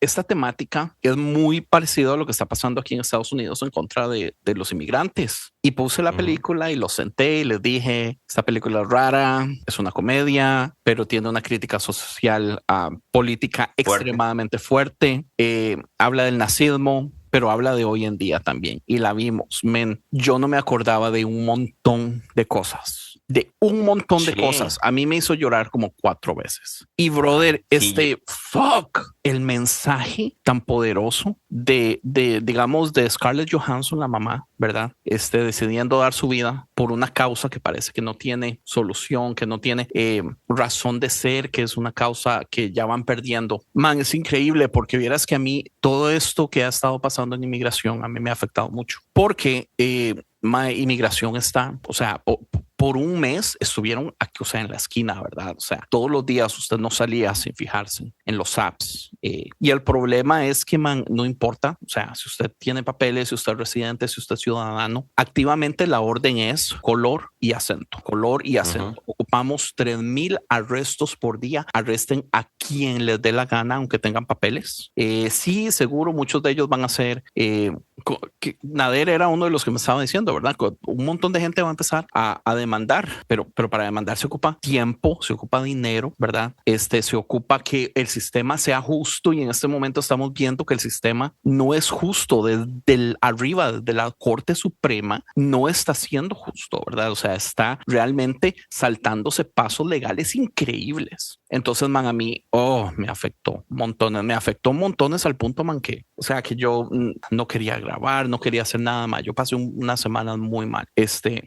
[SPEAKER 2] esta temática es muy parecida a lo que está pasando aquí en Estados Unidos en contra de los inmigrantes. Y puse la película y los senté y les dije, esta película es rara, es una comedia, pero tiene una crítica social, política extremadamente fuerte. Habla del nazismo, pero habla de hoy en día también. Y la vimos, men. Yo no me acordaba de un montón de cosas. De un montón de cosas. A mí me hizo llorar como 4 veces. Y brother, el mensaje tan poderoso digamos, de Scarlett Johansson, la mamá, ¿verdad? Decidiendo dar su vida por una causa que parece que no tiene solución, que no tiene razón de ser, que es una causa que ya van perdiendo. Man, es increíble porque vieras que a mí todo esto que ha estado pasando en inmigración a mí me ha afectado mucho porque inmigración está, o sea, por un mes estuvieron aquí, o sea, en la esquina, ¿verdad? O sea, todos los días usted no salía sin fijarse en los apps. Y el problema es que, man, no importa, o sea, si usted tiene papeles, si usted es residente, si usted es ciudadano, activamente la orden es color y acento, color y acento. Ocupamos 3,000 arrestos por día. Arresten a quien les dé la gana, aunque tengan papeles. Sí, seguro muchos de ellos van a ser... Nader era uno de los que me estaba diciendo, ¿verdad? Un montón de gente va a empezar a demandar, pero para demandar se ocupa tiempo, se ocupa dinero, ¿verdad? Se ocupa que el sistema sea justo y en este momento estamos viendo que el sistema no es justo desde arriba, desde la Corte Suprema, no está siendo justo, ¿verdad? O sea, está realmente saltándose pasos legales increíbles. Entonces, man, a mí, me afectó montones al punto, man, que, o sea, que yo no quería grabar, no quería hacer nada más. Yo pasé unas semanas muy mal,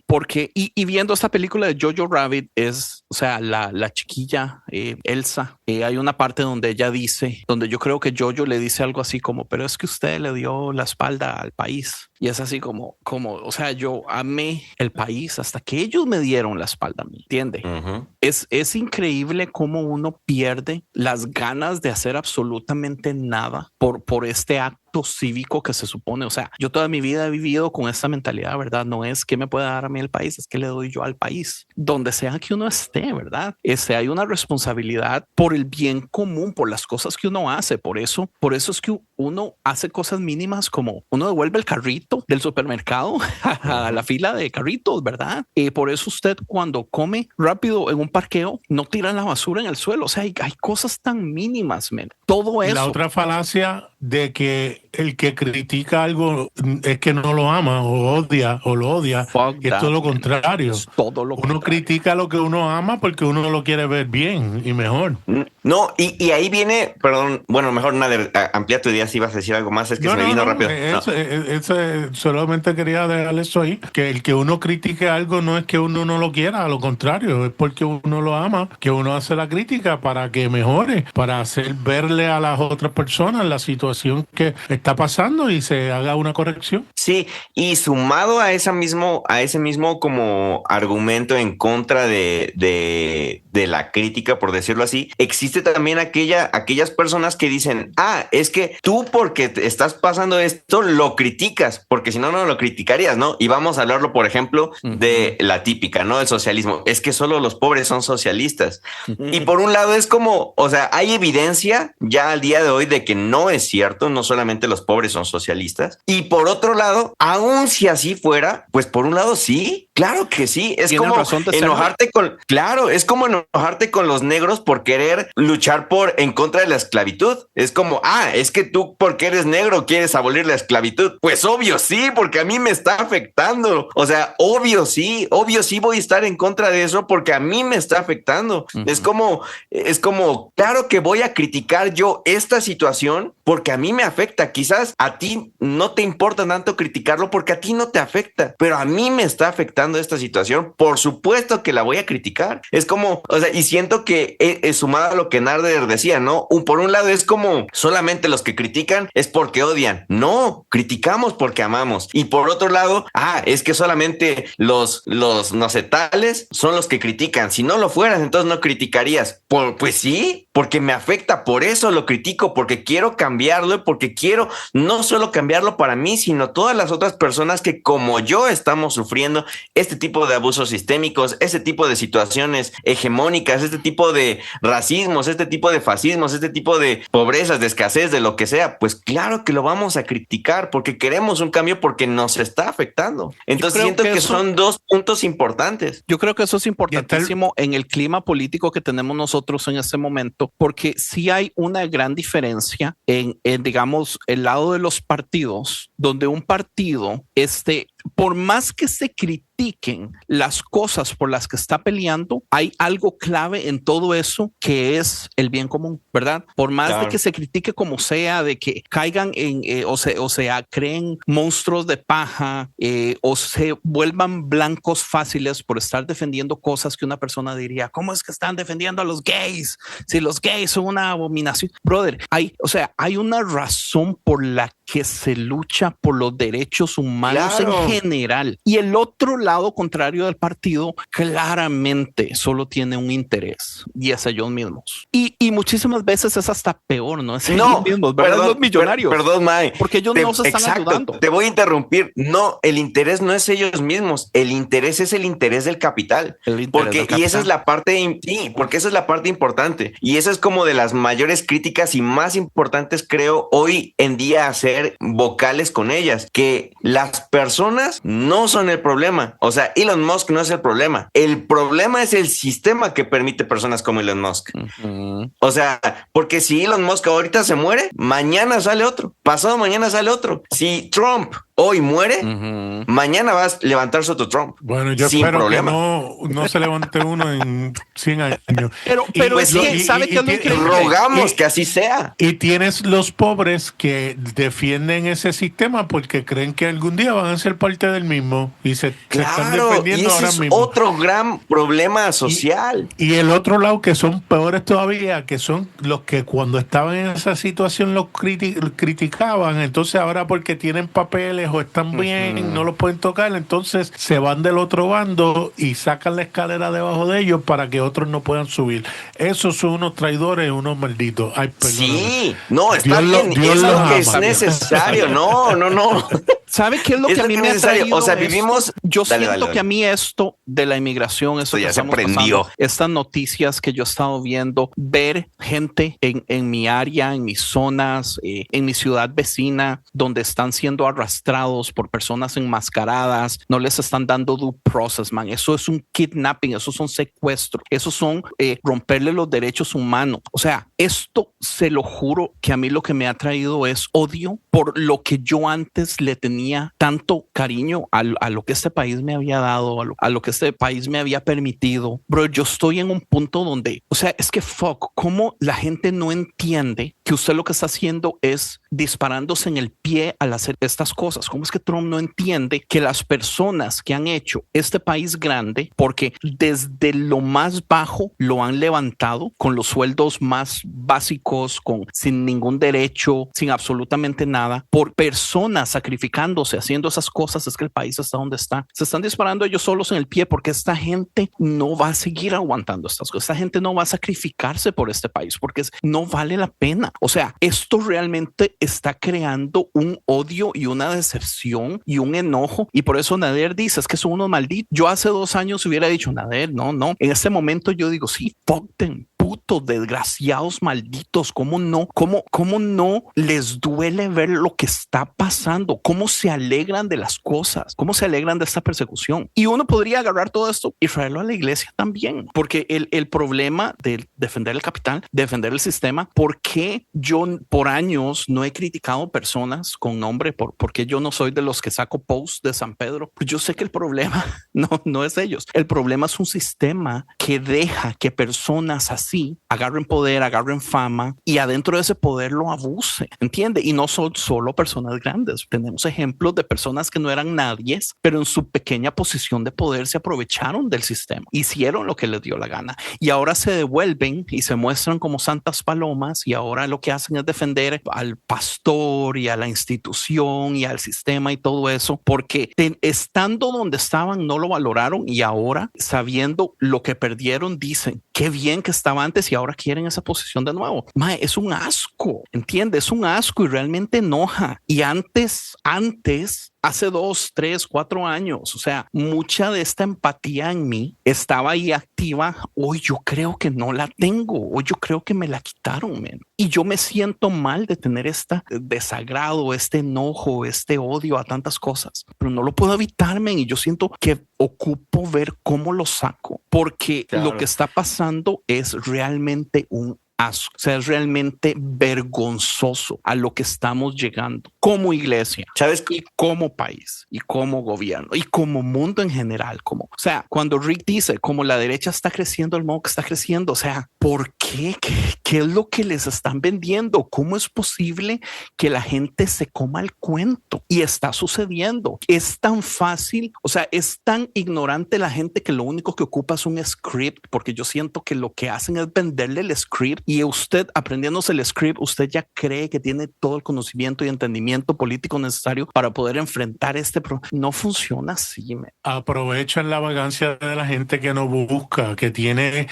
[SPEAKER 2] porque, y viendo esta película de Jojo Rabbit es, o sea, la chiquilla, Elsa, hay una parte donde ella dice, donde yo creo que Jojo le dice algo así como, pero es que usted le dio la espalda al país. Y es así como, o sea, yo amé el país hasta que ellos me dieron la espalda a mí, ¿entiende? Es increíble cómo uno pierde las ganas de hacer absolutamente nada por este acto cívico que se supone. O sea, yo toda mi vida he vivido con esta mentalidad, ¿verdad? No es que me pueda dar a mí el país, es que le doy yo al país, donde sea que uno esté, ¿verdad? Hay una responsabilidad por el bien común, por las cosas que uno hace. Por eso es que uno hace cosas mínimas como uno devuelve el carrito del supermercado a la fila de carritos, ¿verdad? Por eso usted cuando come rápido en un parqueo no tira la basura en el suelo. O sea, hay cosas tan mínimas, man. Todo eso.
[SPEAKER 3] La otra falacia de que el que critica algo es que no lo ama o odia o lo odia. Es todo lo contrario.
[SPEAKER 2] Es todo lo
[SPEAKER 3] uno
[SPEAKER 2] contrario.
[SPEAKER 3] critica lo que uno ama porque uno lo quiere ver bien y mejor.
[SPEAKER 5] No, y ahí viene, perdón, bueno, mejor Nader, amplía tu idea si ibas a decir algo más, es que se me vino rápido.
[SPEAKER 3] Solamente quería dejarle eso ahí, que el que uno critique algo no es que uno no lo quiera, a lo contrario, es porque uno lo ama, que uno hace la crítica para que mejore, para hacer verle a las otras personas la situación que está pasando y se haga una corrección.
[SPEAKER 5] Sí, y sumado a ese mismo como argumento en contra de la crítica, por decirlo así, existe también aquellas personas que dicen, es que tú porque te estás pasando esto lo criticas, porque si no, no lo criticarías, ¿no? Y vamos a hablarlo, por ejemplo, de la típica, ¿no? El socialismo. Es que solo los pobres son socialistas. Y por un lado es como, o sea, hay evidencia ya al día de hoy de que no es cierto, no solamente los pobres son socialistas. Y por otro lado, aun si así fuera, pues por un lado sí, claro que sí. Es como enojarte con los negros por querer luchar en contra de la esclavitud. Es como, es que tú porque eres negro quieres abolir la esclavitud. Pues obvio sí, porque a mí me está afectando. O sea, obvio sí voy a estar en contra de eso porque a mí me está afectando. Es como, claro que voy a criticar yo esta situación porque a mí me afecta. Quizás a ti no te importa tanto criticarlo porque a ti no te afecta, pero a mí me está afectando esta situación. Por supuesto que la voy a criticar. Es como, o sea, y siento que sumado a lo que Narder decía, ¿no? Por un lado es como solamente los que critican es porque odian. No, criticamos porque amamos. Y por otro lado, es que solamente los no sé, tales son los que critican. Si no lo fueras, entonces no criticarías. Pues sí, porque me afecta, por eso lo critico, porque quiero cambiarlo y porque quiero no solo cambiarlo para mí, sino todas las otras personas que como yo estamos sufriendo este tipo de abusos sistémicos, este tipo de situaciones hegemónicas, este tipo de racismos, este tipo de fascismos, este tipo de pobrezas, de escasez, de lo que sea. Pues claro que lo vamos a criticar porque queremos un cambio, porque nos está afectando. Entonces siento que son dos puntos importantes.
[SPEAKER 2] Yo creo que eso es importantísimo en el clima político que tenemos nosotros en este momento, respecto, porque sí hay una gran diferencia en, digamos, el lado de los partidos, donde un partido, por más que se critiquen las cosas por las que está peleando, hay algo clave en todo eso que es el bien común, ¿verdad? Por más de que se critique como sea, de que caigan o sea, creen monstruos de paja o se vuelvan blancos fáciles por estar defendiendo cosas que una persona diría, ¿cómo es que están defendiendo a los gays? Si los gays son una abominación. Brother, hay una razón por la que se lucha por los derechos humanos en general. Y el otro lado contrario del partido claramente solo tiene un interés y es ellos mismos. Y muchísimas veces es hasta peor, ¿no? Es ellos mismos, ¿verdad? Los millonarios.
[SPEAKER 5] Perdón, Mae.
[SPEAKER 2] Porque ellos no se están ayudando.
[SPEAKER 5] Te voy a interrumpir. No, el interés no es ellos mismos. El interés es el interés del capital. Y esa es la parte, porque esa es la parte importante. Y esa es como de las mayores críticas y más importantes, creo, hoy en día hacer vocales con ellas, que las personas no son el problema. O sea, Elon Musk no es el problema. El problema es el sistema que permite personas como Elon Musk. O sea, porque si Elon Musk ahorita se muere, mañana sale otro, pasado mañana sale otro. Si Trump hoy muere, mañana vas a levantarse otro Trump.
[SPEAKER 3] Bueno, yo espero problema. Que no se levante uno en 100 años.
[SPEAKER 2] Pero es que, ¿sabe qué es lo increíble?
[SPEAKER 5] Rogamos que así sea.
[SPEAKER 3] Y tienes los pobres que defienden ese sistema porque creen que algún día van a ser parte del mismo y se están defendiendo ahora mismo.
[SPEAKER 5] Es otro gran problema social.
[SPEAKER 3] Y el otro lado, que son peores todavía, que son los que cuando estaban en esa situación los criticaban, entonces ahora porque tienen papeles o están bien, no los pueden tocar, entonces se van del otro bando y sacan la escalera debajo de ellos para que otros no puedan subir. Esos son unos traidores, unos malditos. Ay,
[SPEAKER 5] sí, no, está bien, es lo que es necesario. No.
[SPEAKER 2] ¿Sabe qué es lo que a mí me ha traído?
[SPEAKER 5] O sea, vivimos...
[SPEAKER 2] Yo siento que a mí esto de la inmigración, eso
[SPEAKER 5] ya se aprendió.
[SPEAKER 2] Estas noticias que yo he estado viendo, ver gente en mi área, en mis zonas, en mi ciudad vecina, donde están siendo arrastrados por personas enmascaradas, no les están dando due process, man. Eso es un kidnapping, eso son secuestros, eso son romperle los derechos humanos. O sea, esto se lo juro que a mí lo que me ha traído es odio por lo que yo antes le tenía tanto cariño a lo que este país me había dado, a lo que este país me había permitido. Bro, yo estoy en un punto donde, o sea, es que cómo la gente no entiende que usted lo que está haciendo es disparándose en el pie al hacer estas cosas. ¿Cómo es que Trump no entiende que las personas que han hecho este país grande, porque desde lo más bajo lo han levantado con los sueldos más básicos, sin ningún derecho, sin absolutamente nada, por personas sacrificándose, haciendo esas cosas, es que el país está donde está? Se están disparando ellos solos en el pie porque esta gente no va a seguir aguantando estas cosas. Esta gente no va a sacrificarse por este país porque no vale la pena. O sea, esto realmente está creando un odio y una decepción y un enojo, y por eso Nader dice, es que son unos malditos. Yo hace 2 años hubiera dicho, Nader, no. En este momento yo digo, sí, fuck them, putos, desgraciados, malditos. ¿Cómo no les duele ver lo que está pasando? ¿Cómo se alegran de las cosas? ¿Cómo se alegran de esta persecución? Y uno podría agarrar todo esto y traerlo a la iglesia también, porque el problema de defender el capital, defender el sistema, ¿por qué yo por años no he criticado personas con nombre? Porque yo no soy de los que saco posts de San Pedro. Pues yo sé que el problema no es ellos. El problema es un sistema que deja que personas así agarren poder, agarren fama, y adentro de ese poder lo abuse, ¿entiende? Y no son solo personas grandes. Tenemos ejemplos de personas que no eran nadies, pero en su pequeña posición de poder se aprovecharon del sistema, hicieron lo que les dio la gana, y ahora se devuelven y se muestran como santas palomas, y ahora lo que hacen es defender al pastor y a la institución y al sistema y todo eso, porque estando donde estaban no lo valoraron, y ahora, sabiendo lo que perdieron, dicen, qué bien que estaba antes, y ahora quieren esa posición de nuevo. Mae, es un asco, ¿entiende? Es un asco y realmente enoja. Y antes, hace 2, 3, 4 años, o sea, mucha de esta empatía en mí estaba ahí activa. Hoy yo creo que no la tengo. Hoy yo creo que me la quitaron, man. Y yo me siento mal de tener este desagrado, este enojo, este odio a tantas cosas, pero no lo puedo evitar, man. Y yo siento que ocupo ver cómo lo saco, porque lo que está pasando es realmente un asco. O sea, es realmente vergonzoso a lo que estamos llegando como iglesia,
[SPEAKER 5] ¿Sabes?
[SPEAKER 2] y como país, y como gobierno, y como mundo en general. O sea, cuando Rick dice como la derecha está creciendo al modo que está creciendo, o sea, ¿por qué? ¿Qué es lo que les están vendiendo? ¿Cómo es posible que la gente se coma el cuento? Y está sucediendo. Es tan fácil, o sea, es tan ignorante la gente que lo único que ocupa es un script, porque yo siento que lo que hacen es venderle el script, y usted aprendiéndose el script, usted ya cree que tiene todo el conocimiento y entendimiento político necesario para poder enfrentar este problema. No funciona así.
[SPEAKER 3] Aprovechan la vagancia de la gente que no busca, que tiene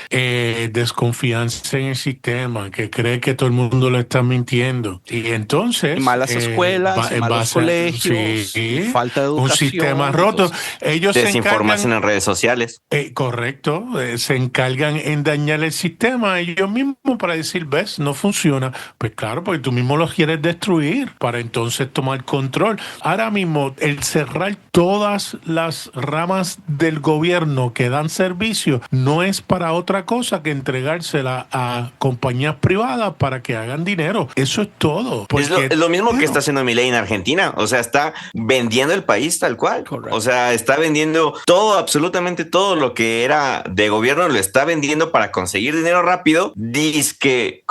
[SPEAKER 3] desconfianza en el sistema, que cree que todo el mundo le está mintiendo. Y entonces...
[SPEAKER 2] malas escuelas, malos colegios, falta de educación.
[SPEAKER 3] Un sistema roto. Ellos
[SPEAKER 5] desinformación en redes sociales.
[SPEAKER 3] Correcto. Se encargan en dañar el sistema ellos mismos para decir, ves, no funciona. Pues claro, porque tú mismo los quieres destruir para entonces tomar control. Ahora mismo, el cerrar todas las ramas del gobierno que dan servicio no es para otra cosa que entregársela a compañías privadas para que hagan dinero. Eso es todo.
[SPEAKER 5] Es lo mismo que está haciendo Milei en Argentina. O sea, está vendiendo el país tal cual.
[SPEAKER 2] Correcto.
[SPEAKER 5] O sea, está vendiendo todo, absolutamente todo lo que era de gobierno, lo está vendiendo para conseguir dinero rápido. Dizque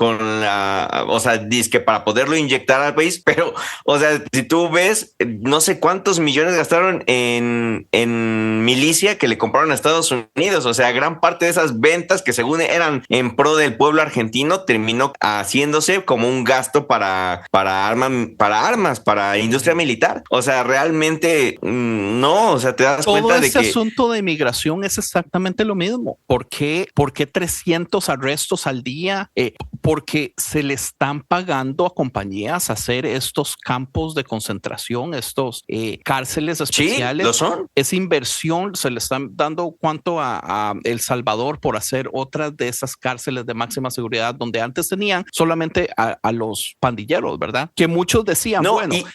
[SPEAKER 5] para poderlo inyectar al país. Pero, o sea, si tú ves, no sé cuántos millones gastaron en milicia que le compraron a Estados Unidos. O sea, gran parte de esas ventas que según eran en pro del pueblo argentino terminó haciéndose como un gasto para armas, para industria militar. O sea, realmente no, o sea, te das
[SPEAKER 2] todo
[SPEAKER 5] cuenta de
[SPEAKER 2] ese
[SPEAKER 5] que
[SPEAKER 2] asunto de migración es exactamente lo mismo. ¿Por qué 300 arrestos al día? Porque se le están pagando a compañías hacer estos campos de concentración, estos cárceles especiales.
[SPEAKER 5] Sí, lo son.
[SPEAKER 2] Esa inversión se le están dando cuánto a El Salvador por hacer otras de esas cárceles de máxima seguridad donde antes tenían solamente a los pandilleros, ¿verdad? Que muchos decían,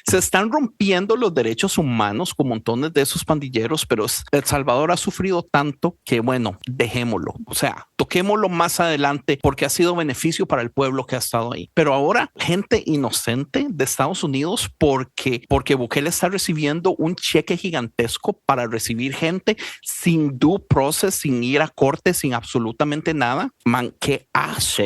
[SPEAKER 2] se están rompiendo los derechos humanos con montones de esos pandilleros, pero El Salvador ha sufrido tanto que dejémoslo. O sea, toquémoslo más adelante porque ha sido beneficio para el pueblo que ha estado ahí. Pero ahora gente inocente de Estados Unidos porque Bukele está recibiendo un cheque gigantesco para recibir gente sin due process, sin ir a corte, sin absolutamente nada. Man, qué asco.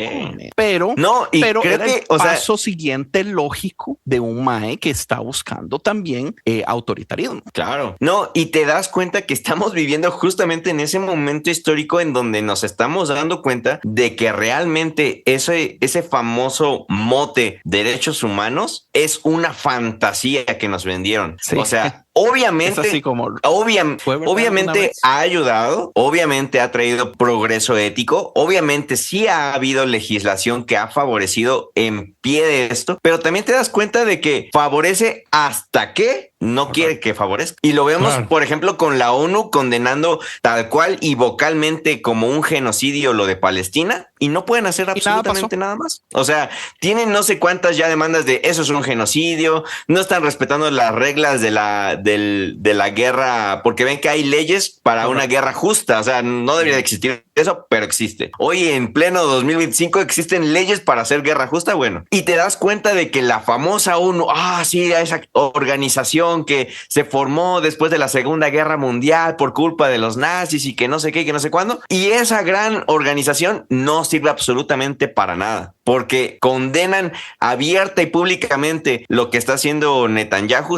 [SPEAKER 2] Pero creo
[SPEAKER 5] era
[SPEAKER 2] que, el paso siguiente lógico de un mae que está buscando también autoritarismo.
[SPEAKER 5] Claro. No, y te das cuenta que estamos viviendo justamente en ese momento histórico en donde nos estamos dando cuenta de que realmente ese famoso mote derechos humanos es una fantasía que nos vendieron. Sí. O sea, obviamente, obviamente ha ayudado, obviamente ha traído progreso ético, obviamente sí ha habido legislación que ha favorecido en pie de esto, pero también te das cuenta de que favorece hasta que no quiere que favorezca. Y lo vemos, por ejemplo, con la ONU condenando tal cual y vocalmente como un genocidio lo de Palestina y no pueden hacer absolutamente nada más. O sea, tienen no sé cuántas ya demandas de eso es un genocidio, no están respetando las reglas de la guerra, porque ven que hay leyes para una guerra justa. O sea, no debería existir eso, pero existe. Hoy en pleno 2025 existen leyes para hacer guerra justa. Bueno, y te das cuenta de que la famosa ONU, esa organización que se formó después de la Segunda Guerra Mundial por culpa de los nazis y que no sé qué, que no sé cuándo, y esa gran organización no sirve absolutamente para nada, porque condenan abierta y públicamente lo que está haciendo Netanyahu,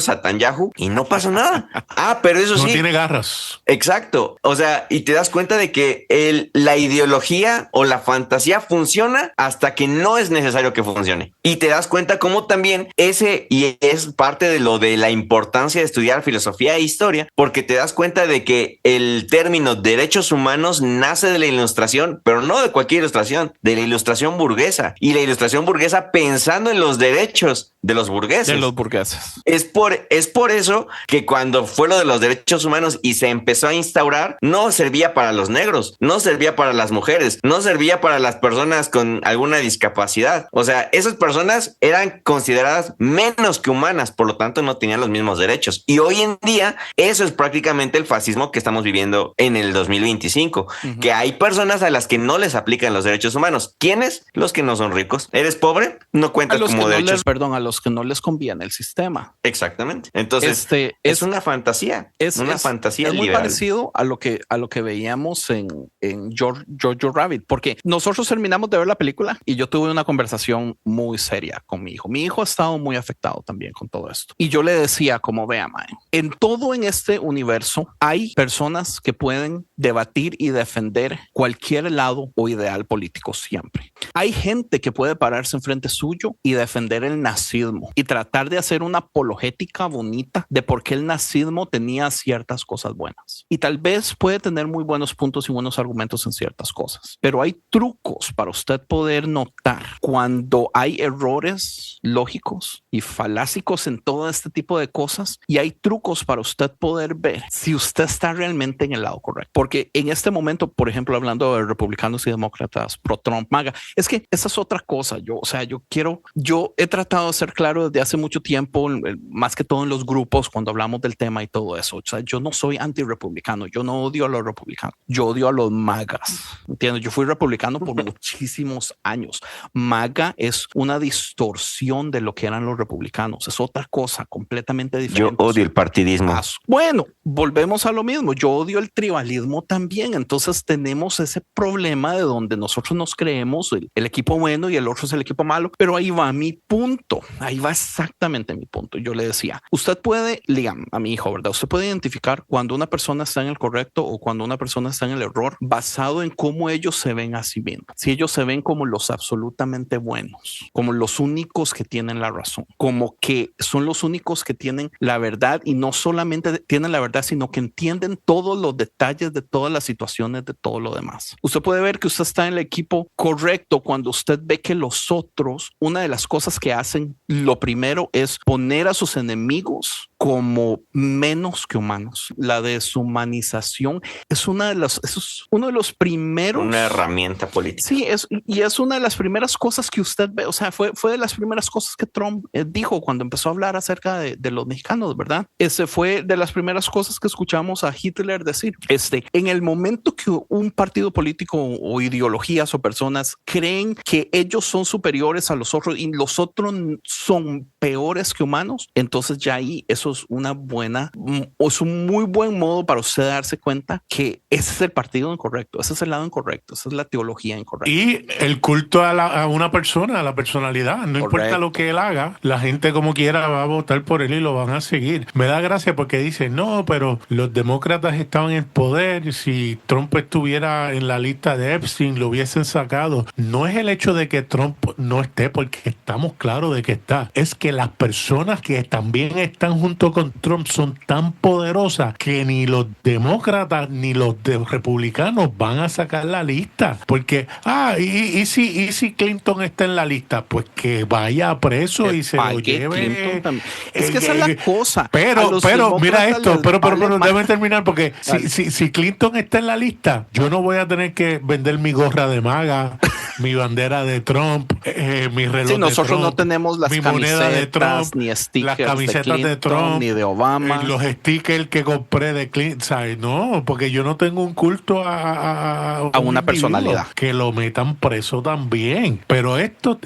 [SPEAKER 5] y no pasa nada. Pero eso sí.
[SPEAKER 3] No tiene garras.
[SPEAKER 5] Exacto. O sea, y te das cuenta de que la ideología o la fantasía funciona hasta que no es necesario que funcione. Y te das cuenta cómo también y es parte de lo de la importancia de estudiar filosofía e historia, porque te das cuenta de que el término derechos humanos nace de la ilustración, pero no de cualquier ilustración, de la ilustración burguesa. Y la ilustración burguesa pensando en los derechos de los burgueses.
[SPEAKER 2] De los burgueses.
[SPEAKER 5] Es por eso que cuando fue lo de los derechos humanos y se empezó a instaurar, no servía para los negros, no servía servía para las mujeres, no servía para las personas con alguna discapacidad. O sea, esas personas eran consideradas menos que humanas, por lo tanto no tenían los mismos derechos. Y hoy en día eso es prácticamente el fascismo que estamos viviendo en el 2025, que hay personas a las que no les aplican los derechos humanos. ¿Quiénes? Los que no son ricos. ¿Eres pobre? No cuentas como derechos.
[SPEAKER 2] A los que no les conviene el sistema.
[SPEAKER 5] Exactamente. Entonces es una fantasía. Es una fantasía
[SPEAKER 2] liberal.
[SPEAKER 5] Es muy
[SPEAKER 2] parecido a lo que veíamos en Jojo Rabbit, porque nosotros terminamos de ver la película y yo tuve una conversación muy seria con mi hijo. Mi hijo ha estado muy afectado también con todo esto. Y yo le decía, como vea, man, en este universo hay personas que pueden debatir y defender cualquier lado o ideal político siempre. Hay gente que puede pararse enfrente suyo y defender el nazismo y tratar de hacer una apologética bonita de por qué el nazismo tenía ciertas cosas buenas. Y tal vez puede tener muy buenos puntos y buenos argumentos en ciertas cosas, pero hay trucos para usted poder notar cuando hay errores lógicos y falácicos en todo este tipo de cosas, y hay trucos para usted poder ver si usted está realmente en el lado correcto. Porque en este momento, por ejemplo, hablando de republicanos y demócratas, pro Trump, MAGA, es que esa es otra cosa. Yo he tratado de ser claro desde hace mucho tiempo, más que todo en los grupos, cuando hablamos del tema y todo eso. O sea, yo no soy anti-republicano, yo no odio a los republicanos, yo odio a los MAGAs. ¿Entiendes? Yo fui republicano por muchísimos años. MAGA es una distorsión de lo que eran los republicanos, es otra cosa completamente diferente.
[SPEAKER 5] Yo odio el partidismo.
[SPEAKER 2] Bueno, volvemos a lo mismo. Yo odio el tribalismo también. Entonces tenemos ese problema de donde nosotros nos creemos el equipo bueno y el otro es el equipo malo. Pero ahí va mi punto. Ahí va exactamente mi punto. Yo le decía, usted puede, Liam, a mi hijo, ¿verdad? Usted puede identificar cuando una persona está en el correcto o cuando una persona está en el error basado en cómo ellos se ven a sí mismos. Si ellos se ven como los absolutamente buenos, como los únicos que tienen la razón, como que son los únicos que tienen la verdad, y no solamente tienen la verdad, sino que entienden todos los detalles de todas las situaciones, de todo lo demás. Usted puede ver que usted está en el equipo correcto cuando usted ve que los otros, una de las cosas que hacen, lo primero es poner a sus enemigos como menos que humanos. La deshumanización es uno de los primeros.
[SPEAKER 5] Una herramienta política.
[SPEAKER 2] Sí, es una de las primeras cosas que usted ve. O sea, fue de las primeras cosas que Trump dijo cuando empezó a hablar acerca de los mexicanos, ¿verdad? Ese fue de las primeras cosas que escuchamos a Hitler decir. En el momento que un partido político o ideologías o personas creen que ellos son superiores a los otros y los otros son peores que humanos, entonces ya ahí eso es es un muy buen modo para usted darse cuenta que ese es el partido incorrecto, ese es el lado incorrecto, esa es la teología incorrecta.
[SPEAKER 3] Y el culto a una persona, a la personalidad, no importa lo que él haga, la gente como quiera va a votar por él y lo van a seguir. Me da gracia porque dicen, no, pero los demócratas estaban en poder, si Trump estuviera en la lista de Epstein lo hubiesen sacado. No es el hecho de que Trump no esté, porque estamos claros de que está, es que las personas que también están junto con Trump son tan poderosas que ni los demócratas ni los republicanos van a sacar la lista, porque y si Clinton está en la lista, pues que vaya preso y se lo lleve.
[SPEAKER 2] Es que esa es la cosa.
[SPEAKER 3] Pero mira esto, pero déjame terminar, porque si Clinton está en la lista, yo no voy a tener que vender mi gorra de MAGA, mi bandera de Trump, mi reloj de Trump.
[SPEAKER 2] Nosotros no tenemos las camisetas de Trump, ni stickers, las
[SPEAKER 3] camisetas de Trump,
[SPEAKER 2] ni de Obama,
[SPEAKER 3] los stickers que compré de Clinton, ¿sabes? No, porque yo no tengo un culto a
[SPEAKER 2] una personalidad.
[SPEAKER 3] Que lo metan preso también. Pero estos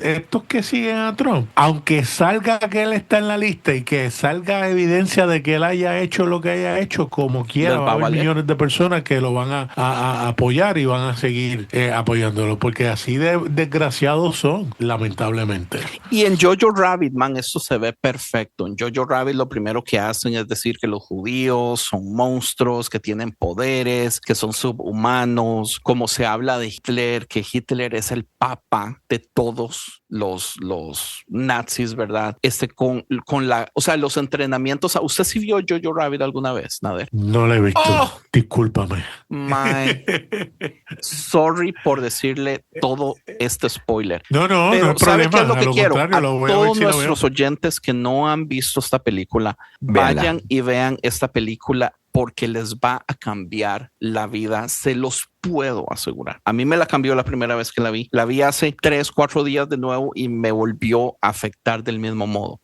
[SPEAKER 3] que siguen a Trump, aunque salga que él está en la lista y que salga evidencia de que él haya hecho lo que haya hecho, como quiera, va a haber millones de personas que lo van a apoyar y van a seguir apoyándolo, porque así de desgraciados son, lamentablemente.
[SPEAKER 2] Y en Jojo Rabbit, man, esto se ve perfecto. En Jojo Rabbit lo primero que hacen es decir que los judíos son monstruos, que tienen poderes, que son subhumanos, como se habla de Hitler, que Hitler es el papa de todos los nazis, ¿verdad? Los entrenamientos. ¿Usted sí vio Jojo Rabbit alguna vez, Nader?
[SPEAKER 3] No lo he visto. Discúlpame.
[SPEAKER 2] Sorry por decirle todo este spoiler.
[SPEAKER 3] No hay
[SPEAKER 2] ¿sabe
[SPEAKER 3] problema.
[SPEAKER 2] qué es lo que quiero? A todos nuestros
[SPEAKER 3] si
[SPEAKER 2] oyentes que no han visto esta película, vayan y vean esta película, porque les va a cambiar la vida. Se los puedo asegurar. A mí me la cambió la primera vez que la vi. La vi hace 3, 4 días de nuevo y me volvió a afectar del mismo modo.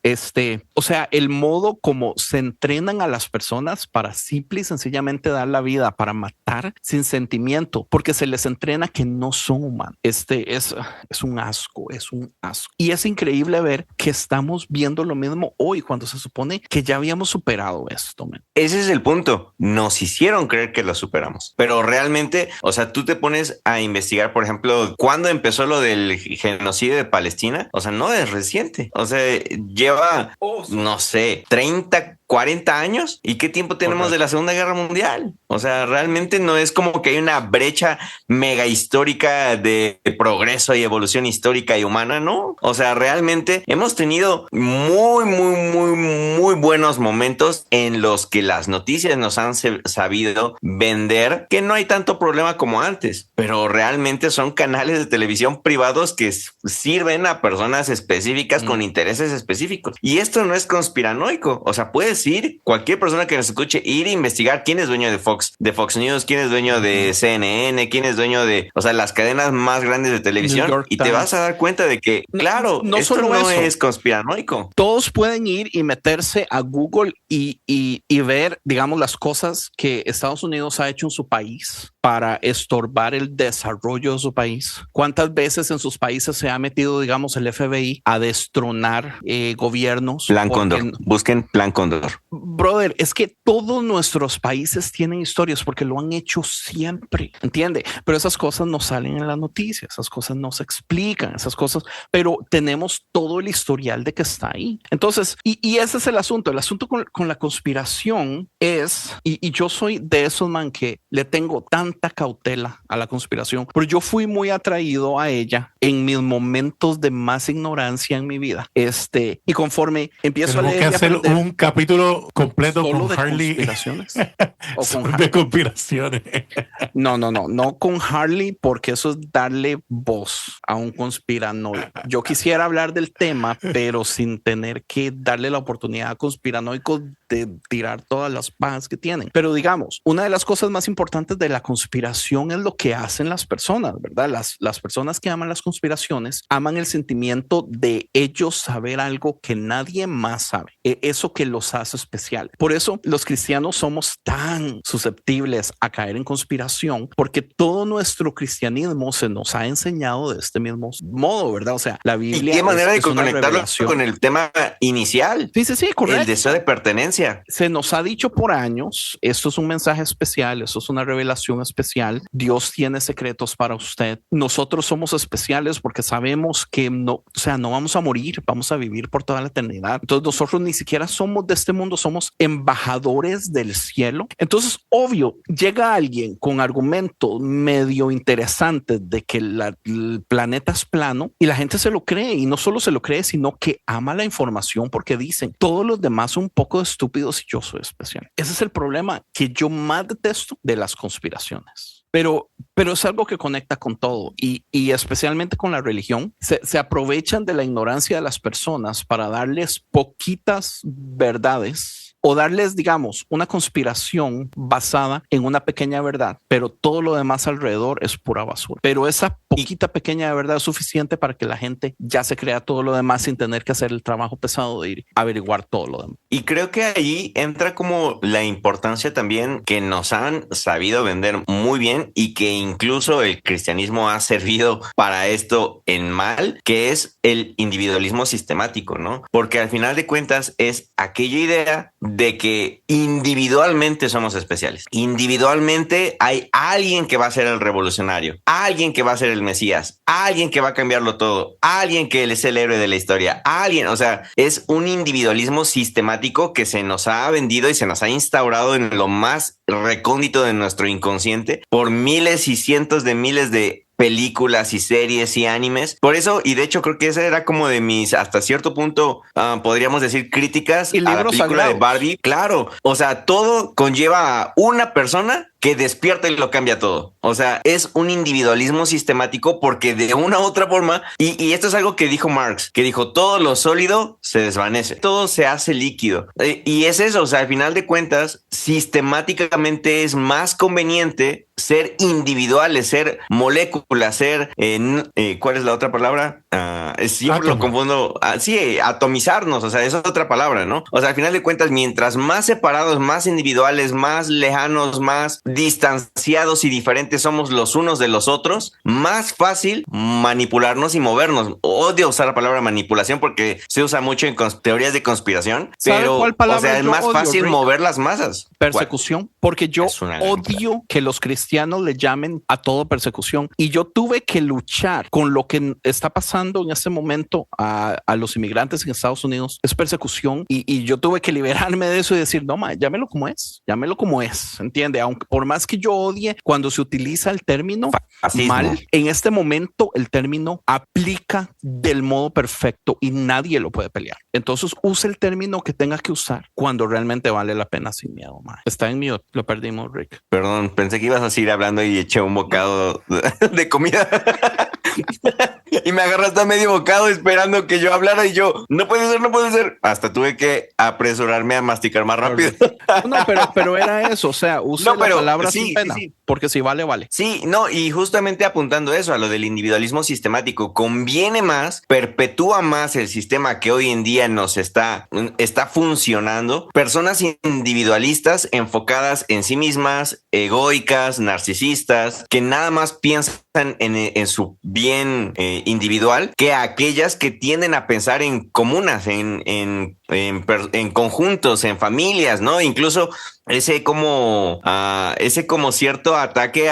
[SPEAKER 2] O sea, el modo como se entrenan a las personas para simple y sencillamente dar la vida, para matar sin sentimiento, porque se les entrena que no son humanos. Es un asco, es un asco. Y es increíble ver que estamos viendo lo mismo hoy cuando se supone que ya habíamos superado esto. Man.
[SPEAKER 5] Ese es el punto. Nos hicieron creer que lo superamos, pero realmente, o sea, tú te pones a investigar, por ejemplo, cuándo empezó lo del genocidio de Palestina. O sea, no es reciente. O sea, lleva, no sé, 30, 40 años. ¿Y qué tiempo tenemos de la Segunda Guerra Mundial? O sea, realmente no es como que hay una brecha mega histórica de progreso y evolución histórica y humana, ¿no? O sea, realmente hemos tenido muy buenos momentos en los que las noticias nos han sabido vender que no hay tanto problema como antes, pero realmente son canales de televisión privados que sirven a personas específicas con intereses específicos. Y esto no es conspiranoico. O sea, puedes ir, cualquier persona que nos escuche, ir a investigar quién es dueño de Fox News, quién es dueño de CNN, quién es dueño de, o sea, las cadenas más grandes de televisión, y te vas a dar cuenta de que, claro, esto no es conspiranoico.
[SPEAKER 2] Todos pueden ir y meterse a Google y ver, digamos, las cosas que Estados Unidos ha hecho en su país para estorbar el desarrollo de su país. ¿Cuántas veces en sus países se ha metido, digamos, el FBI a destronar gobiernos?
[SPEAKER 5] Plan Cóndor. Busquen Plan Cóndor.
[SPEAKER 2] Brother, es que todos nuestros países tienen historias porque lo han hecho siempre, ¿entiende? Pero esas cosas no salen en las noticias, esas cosas no se explican, esas cosas, pero tenemos todo el historial de que está ahí. Entonces, y ese es el asunto con la conspiración es, y yo soy de esos man que le tengo tanta cautela a la conspiración, pero yo fui muy atraído a ella en mis momentos de más ignorancia en mi vida. Y conforme empiezo a leer
[SPEAKER 3] que hacer un capítulo completo
[SPEAKER 2] solo
[SPEAKER 3] con
[SPEAKER 2] de
[SPEAKER 3] Harley.
[SPEAKER 2] Conspiraciones. O con
[SPEAKER 3] de
[SPEAKER 2] Harley.
[SPEAKER 3] conspiraciones.
[SPEAKER 2] No con Harley, porque eso es darle voz a un conspiranoico. Yo quisiera hablar del tema, pero sin tener que darle la oportunidad a conspiranoicos de tirar todas las pajas que tienen. Pero digamos, una de las cosas más importantes de la conspiración es lo que hacen las personas, ¿verdad? Las personas que aman las conspiraciones aman el sentimiento de ellos saber algo que nadie más sabe. Eso que los hace especial. Por eso los cristianos somos tan susceptibles a caer en conspiración, porque todo nuestro cristianismo se nos ha enseñado de este mismo modo, ¿verdad? O sea, la Biblia.
[SPEAKER 5] ¿Y qué manera de conectarlo con el tema inicial?
[SPEAKER 2] Sí, correcto.
[SPEAKER 5] El deseo de pertenencia.
[SPEAKER 2] Se nos ha dicho por años, esto es un mensaje especial, esto es una revelación especial. Dios tiene secretos para usted. Nosotros somos especiales porque sabemos que no vamos a morir, vamos a vivir por toda la eternidad. Entonces nosotros ni siquiera somos de este mundo, somos embajadores del cielo. Entonces, obvio, llega alguien con argumentos medio interesantes de que el planeta es plano y la gente se lo cree, y no solo se lo cree, sino que ama la información porque dicen todos los demás son un poco estúpidos y yo soy especial. Ese es el problema que yo más detesto de las conspiraciones. Pero es algo que conecta con todo y especialmente con la religión. Se aprovechan de la ignorancia de las personas para darles poquitas verdades o darles, digamos, una conspiración basada en una pequeña verdad, pero todo lo demás alrededor es pura basura. Pero esa poquita pequeña verdad es suficiente para que la gente ya se crea todo lo demás sin tener que hacer el trabajo pesado de ir a averiguar todo lo demás.
[SPEAKER 5] Y creo que ahí entra como la importancia también que nos han sabido vender muy bien y que incluso el cristianismo ha servido para esto en mal, que es el individualismo sistemático, ¿no? Porque al final de cuentas es aquella idea de que individualmente somos especiales. Individualmente hay alguien que va a ser el revolucionario, alguien que va a ser el Mesías, alguien que va a cambiarlo todo, alguien que es el héroe de la historia, alguien, o sea, es un individualismo sistemático que se nos ha vendido y se nos ha instaurado en lo más recóndito de nuestro inconsciente por miles y cientos de miles de películas y series y animes. Por eso, y de hecho creo que esa era como de mis, hasta cierto punto, podríamos decir, críticas
[SPEAKER 2] y
[SPEAKER 5] a la película sagrados de Barbie. Claro, o sea, todo conlleva a una persona que despierta y lo cambia todo. O sea, es un individualismo sistemático porque de una u otra forma, y esto es algo que dijo Marx, que dijo, todo lo sólido se desvanece, todo se hace líquido. Y es eso, o sea, al final de cuentas, sistemáticamente es más conveniente ser individuales, ser moléculas, ser, ¿cuál es la otra palabra? Siempre lo confundo. Sí, atomizarnos, o sea, esa es otra palabra, ¿no? O sea, al final de cuentas, mientras más separados, más individuales, más lejanos, más distanciados y diferentes somos los unos de los otros, más fácil manipularnos y movernos. Odio usar la palabra manipulación porque se usa mucho en teorías de conspiración, pero, o sea, es más fácil mover las masas.
[SPEAKER 2] Persecución, porque yo odio que los cristianos le llamen a todo persecución, y yo tuve que luchar con lo que está pasando en este momento a los inmigrantes en Estados Unidos. Es persecución, y yo tuve que liberarme de eso y decir, no, llámelo como es, ¿entiende? Aunque por más que yo odie cuando se utiliza el término fascismo mal, en este momento el término aplica del modo perfecto y nadie lo puede pelear. Entonces use el término que tenga que usar cuando realmente vale la pena, sin miedo. Está en mute, lo perdimos, Rick.
[SPEAKER 5] Perdón, pensé que ibas a seguir hablando y eché un bocado de comida. Y me agarraste a medio bocado esperando que yo hablara y yo, no puede ser. Hasta tuve que apresurarme a masticar más rápido.
[SPEAKER 2] No, pero era eso, o sea, use la palabra sin pena, porque si vale.
[SPEAKER 5] Sí, no, y justamente apuntando eso, a lo del individualismo sistemático, conviene más, perpetúa más el sistema que hoy en día nos está funcionando. Personas individualistas enfocadas en sí mismas, egoicas, narcisistas, que nada más piensan en su bien individual, que aquellas que tienden a pensar en comunas, en conjuntos, en familias, ¿no? Incluso ese como cierto ataque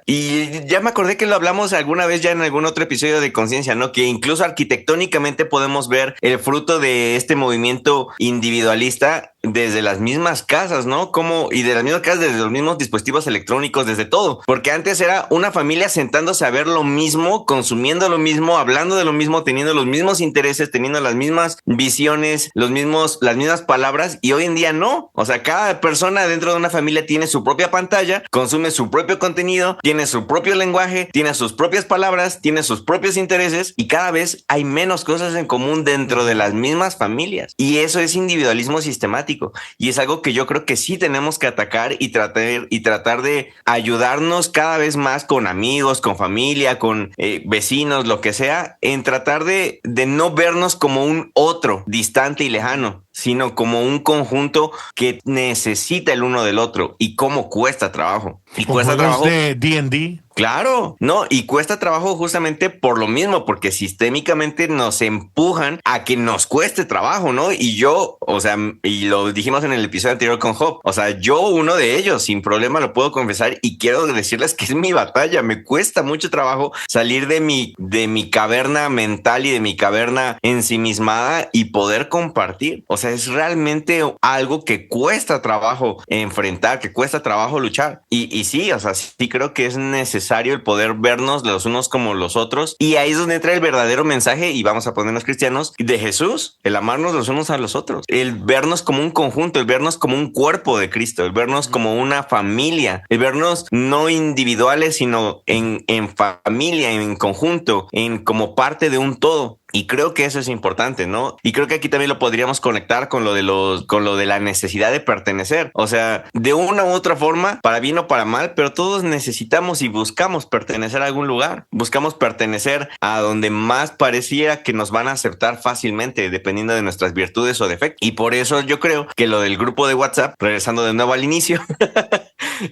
[SPEAKER 5] y ya me acordé que lo hablamos alguna vez ya en algún otro episodio de Conciencia, ¿no? Que incluso arquitectónicamente podemos ver el fruto de este movimiento individualista desde las mismas casas, ¿no? Y de las mismas casas, desde los mismos dispositivos electrónicos, desde todo. Porque antes era una familia sentándose a ver lo mismo, consumiendo lo mismo, hablando de lo mismo, teniendo los mismos intereses, teniendo las mismas visiones, las mismas palabras, y hoy en día no. O sea, cada persona dentro de una familia tiene su propia pantalla, consume su propio contenido, tiene su propio lenguaje, tiene sus propias palabras, tiene sus propios intereses, y cada vez hay menos cosas en común dentro de las mismas familias. Y eso es individualismo sistemático. Y es algo que yo creo que sí tenemos que atacar y tratar de ayudarnos cada vez más con amigos, con familia, con vecinos, lo que sea, en tratar de no vernos como un otro distante y lejano, sino como un conjunto que necesita el uno del otro. Y cómo cuesta trabajo. Y cuesta trabajo
[SPEAKER 3] de D&D.
[SPEAKER 5] Claro, no, y cuesta trabajo justamente por lo mismo, porque sistémicamente nos empujan a que nos cueste trabajo, ¿no? Y yo, o sea, y lo dijimos en el episodio anterior con Job, o sea, yo uno de ellos, sin problema lo puedo confesar, y quiero decirles que es mi batalla. Me cuesta mucho trabajo salir de mi caverna mental y de mi caverna ensimismada y poder compartir. O sea, es realmente algo que cuesta trabajo enfrentar, que cuesta trabajo luchar. Y sí, o sea, sí creo que es necesario el poder vernos los unos como los otros, y ahí es donde entra el verdadero mensaje, y vamos a ponernos cristianos, de Jesús, el amarnos los unos a los otros, el vernos como un conjunto, el vernos como un cuerpo de Cristo, el vernos como una familia, el vernos no individuales, sino en familia, en conjunto, como parte de un todo. Y creo que eso es importante, ¿no? Y creo que aquí también lo podríamos conectar con lo de la necesidad de pertenecer. O sea, de una u otra forma, para bien o para mal, pero todos necesitamos y buscamos pertenecer a algún lugar. Buscamos pertenecer a donde más pareciera que nos van a aceptar fácilmente, dependiendo de nuestras virtudes o defectos. Y por eso yo creo que lo del grupo de WhatsApp, regresando de nuevo al inicio,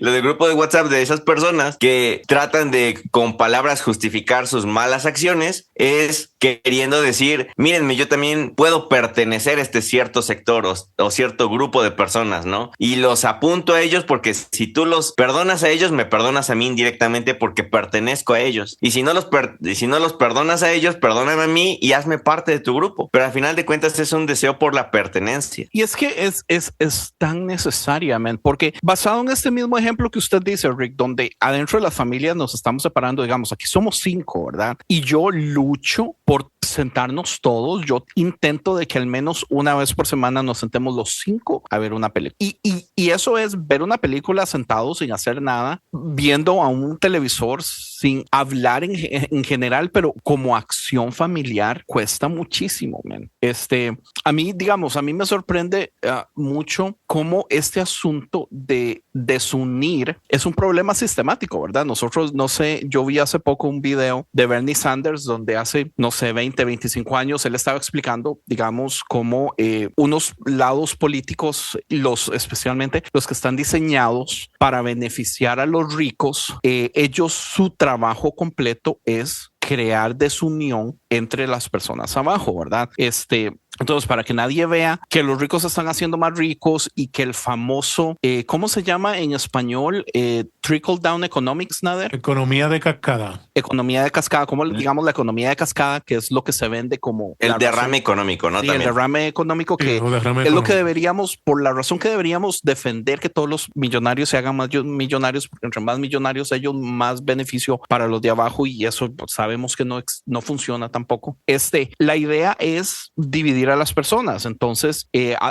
[SPEAKER 5] lo del grupo de WhatsApp de esas personas que tratan de con palabras justificar sus malas acciones, es queriendo decir, mírenme, yo también puedo pertenecer a este cierto sector o cierto grupo de personas, ¿no? Y los apunto a ellos porque si tú los perdonas a ellos, me perdonas a mí indirectamente porque pertenezco a ellos. Y si no los perdonas a ellos, perdóname a mí y hazme parte de tu grupo. Pero al final de cuentas es un deseo por la pertenencia.
[SPEAKER 2] Y es que es tan necesaria, man, porque basado en este mismo ejemplo que usted dice, Rick, donde adentro de las familias nos estamos separando, digamos, aquí somos 5, ¿verdad? Y yo lucho por por sentarnos todos. Yo intento de que al menos una vez por semana nos sentemos los 5 a ver una película. Y eso es ver una película sentados sin hacer nada, viendo a un televisor sin hablar en general, pero como acción familiar cuesta muchísimo, man. A mí, digamos, a mí me sorprende mucho cómo este asunto de desunir es un problema sistemático, ¿verdad? Nosotros, no sé, yo vi hace poco un video de Bernie Sanders donde hace, no sé, 20, 25 años, él estaba explicando, digamos, cómo unos lados políticos, especialmente los que están diseñados para beneficiar a los ricos, ellos, su trabajo completo es crear desunión entre las personas abajo, ¿verdad? Entonces, para que nadie vea que los ricos se están haciendo más ricos y que el famoso, ¿cómo se llama en español? Trickle down economics, Nader.
[SPEAKER 3] Economía de cascada.
[SPEAKER 2] Economía de cascada, como digamos la economía de cascada, que es lo que se vende como
[SPEAKER 5] el derrame económico, ¿no?
[SPEAKER 2] Sí,
[SPEAKER 5] también.
[SPEAKER 2] el derrame económico, que es lo que deberíamos, por la razón que deberíamos defender, que todos los millonarios se hagan más millonarios, porque entre más millonarios ellos, más beneficio para los de abajo, y eso pues, sabemos que no funciona tampoco. La idea es dividir a las personas, entonces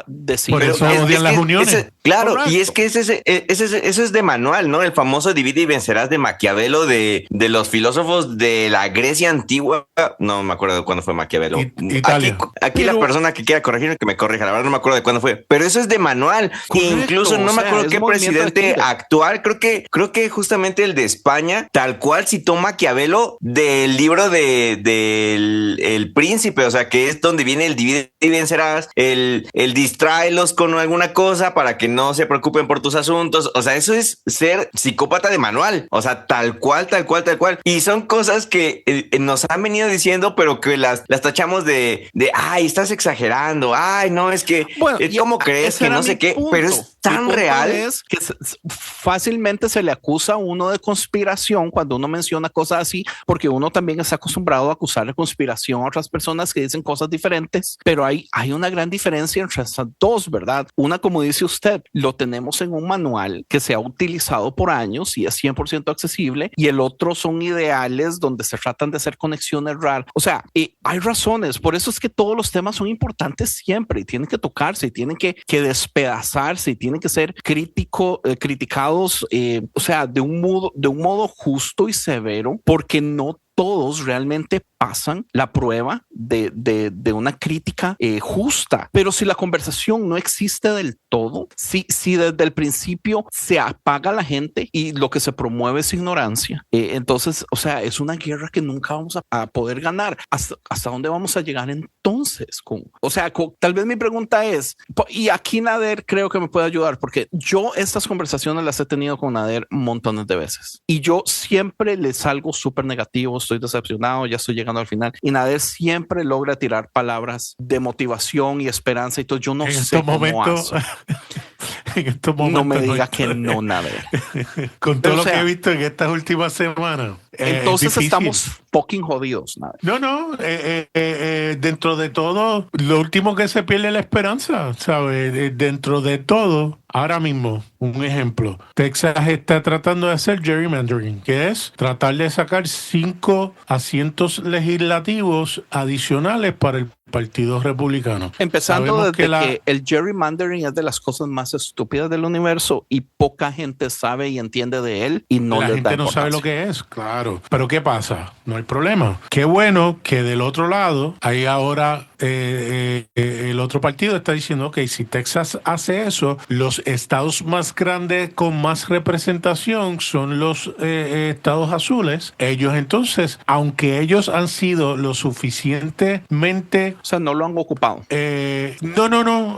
[SPEAKER 2] decir,
[SPEAKER 3] por eso odian las uniones.
[SPEAKER 5] Claro,
[SPEAKER 3] correcto.
[SPEAKER 5] Y es que eso es de manual, ¿no? El famoso divide y vencerás de Maquiavelo, de los filósofos de la Grecia antigua. No me acuerdo de cuándo fue Maquiavelo.
[SPEAKER 3] Italia.
[SPEAKER 5] Aquí la persona que quiera corregirme, que me corrija. La verdad no me acuerdo de cuándo fue, pero eso es de manual.
[SPEAKER 2] Correcto,
[SPEAKER 5] Incluso no me acuerdo qué presidente actual, creo que justamente el de España, tal cual citó Maquiavelo del libro del El Príncipe, o sea, que es donde viene el divide y vencerás, el distráelos con alguna cosa para que no se preocupen por tus asuntos. O sea, eso es ser psicópata de manual, o sea, tal cual. Y son cosas que nos han venido diciendo, pero que las tachamos de ay, estás exagerando, ay, no, es que bueno, ¿cómo crees que no sé qué?
[SPEAKER 2] Punto.
[SPEAKER 5] Pero es tan real.
[SPEAKER 2] Es que fácilmente se le acusa a uno de conspiración cuando uno menciona cosas así, porque uno también está acostumbrado a acusar de conspiración a otras personas que dicen cosas diferentes, pero hay una gran diferencia entre esas dos, ¿verdad? Una, como dice usted, lo tenemos en un manual que se ha utilizado por años y es 100% accesible, y el otro son ideales donde se tratan de hacer conexiones raras. O sea, hay razones, por eso es que todos los temas son importantes siempre y tienen que tocarse y tienen que despedazarse y tienen que ser criticados, o sea, de un modo justo y severo, porque no todos realmente pasan la prueba de una crítica justa. Pero si la conversación no existe del todo, si desde el principio se apaga la gente y lo que se promueve es ignorancia, entonces, o sea, es una guerra que nunca vamos a poder ganar. ¿Hasta dónde vamos a llegar entonces? Tal vez mi pregunta es, y aquí Nader creo que me puede ayudar, porque yo estas conversaciones las he tenido con Nader montones de veces y yo siempre le salgo súper negativo, estoy decepcionado, ya estoy llegando al final, y Nader siempre logra tirar palabras de motivación y esperanza y todo. Yo no sé cómo hace.
[SPEAKER 3] En estos momentos
[SPEAKER 2] no me diga que no, Nader.
[SPEAKER 3] Con todo lo que he visto en estas últimas semanas.
[SPEAKER 2] Entonces estamos fucking jodidos, Nader.
[SPEAKER 3] No. Dentro de todo, lo último que se pierde es la esperanza, ¿sabes? Dentro de todo, ahora mismo, un ejemplo. Texas está tratando de hacer gerrymandering, que es tratar de sacar 5 asientos legislativos adicionales para el Partido Republicano.
[SPEAKER 2] Empezando desde que el gerrymandering es de las cosas más estúpidas del universo y poca gente sabe y entiende de él y no
[SPEAKER 3] la
[SPEAKER 2] les
[SPEAKER 3] gente
[SPEAKER 2] da
[SPEAKER 3] no sabe lo que es, claro. Pero ¿qué pasa? No hay problema. Qué bueno que del otro lado hay ahora el otro partido está diciendo que si Texas hace eso, los estados más grandes con más representación son los estados azules. Ellos entonces, aunque ellos han sido lo suficientemente,
[SPEAKER 2] o sea, no lo han ocupado.
[SPEAKER 3] No.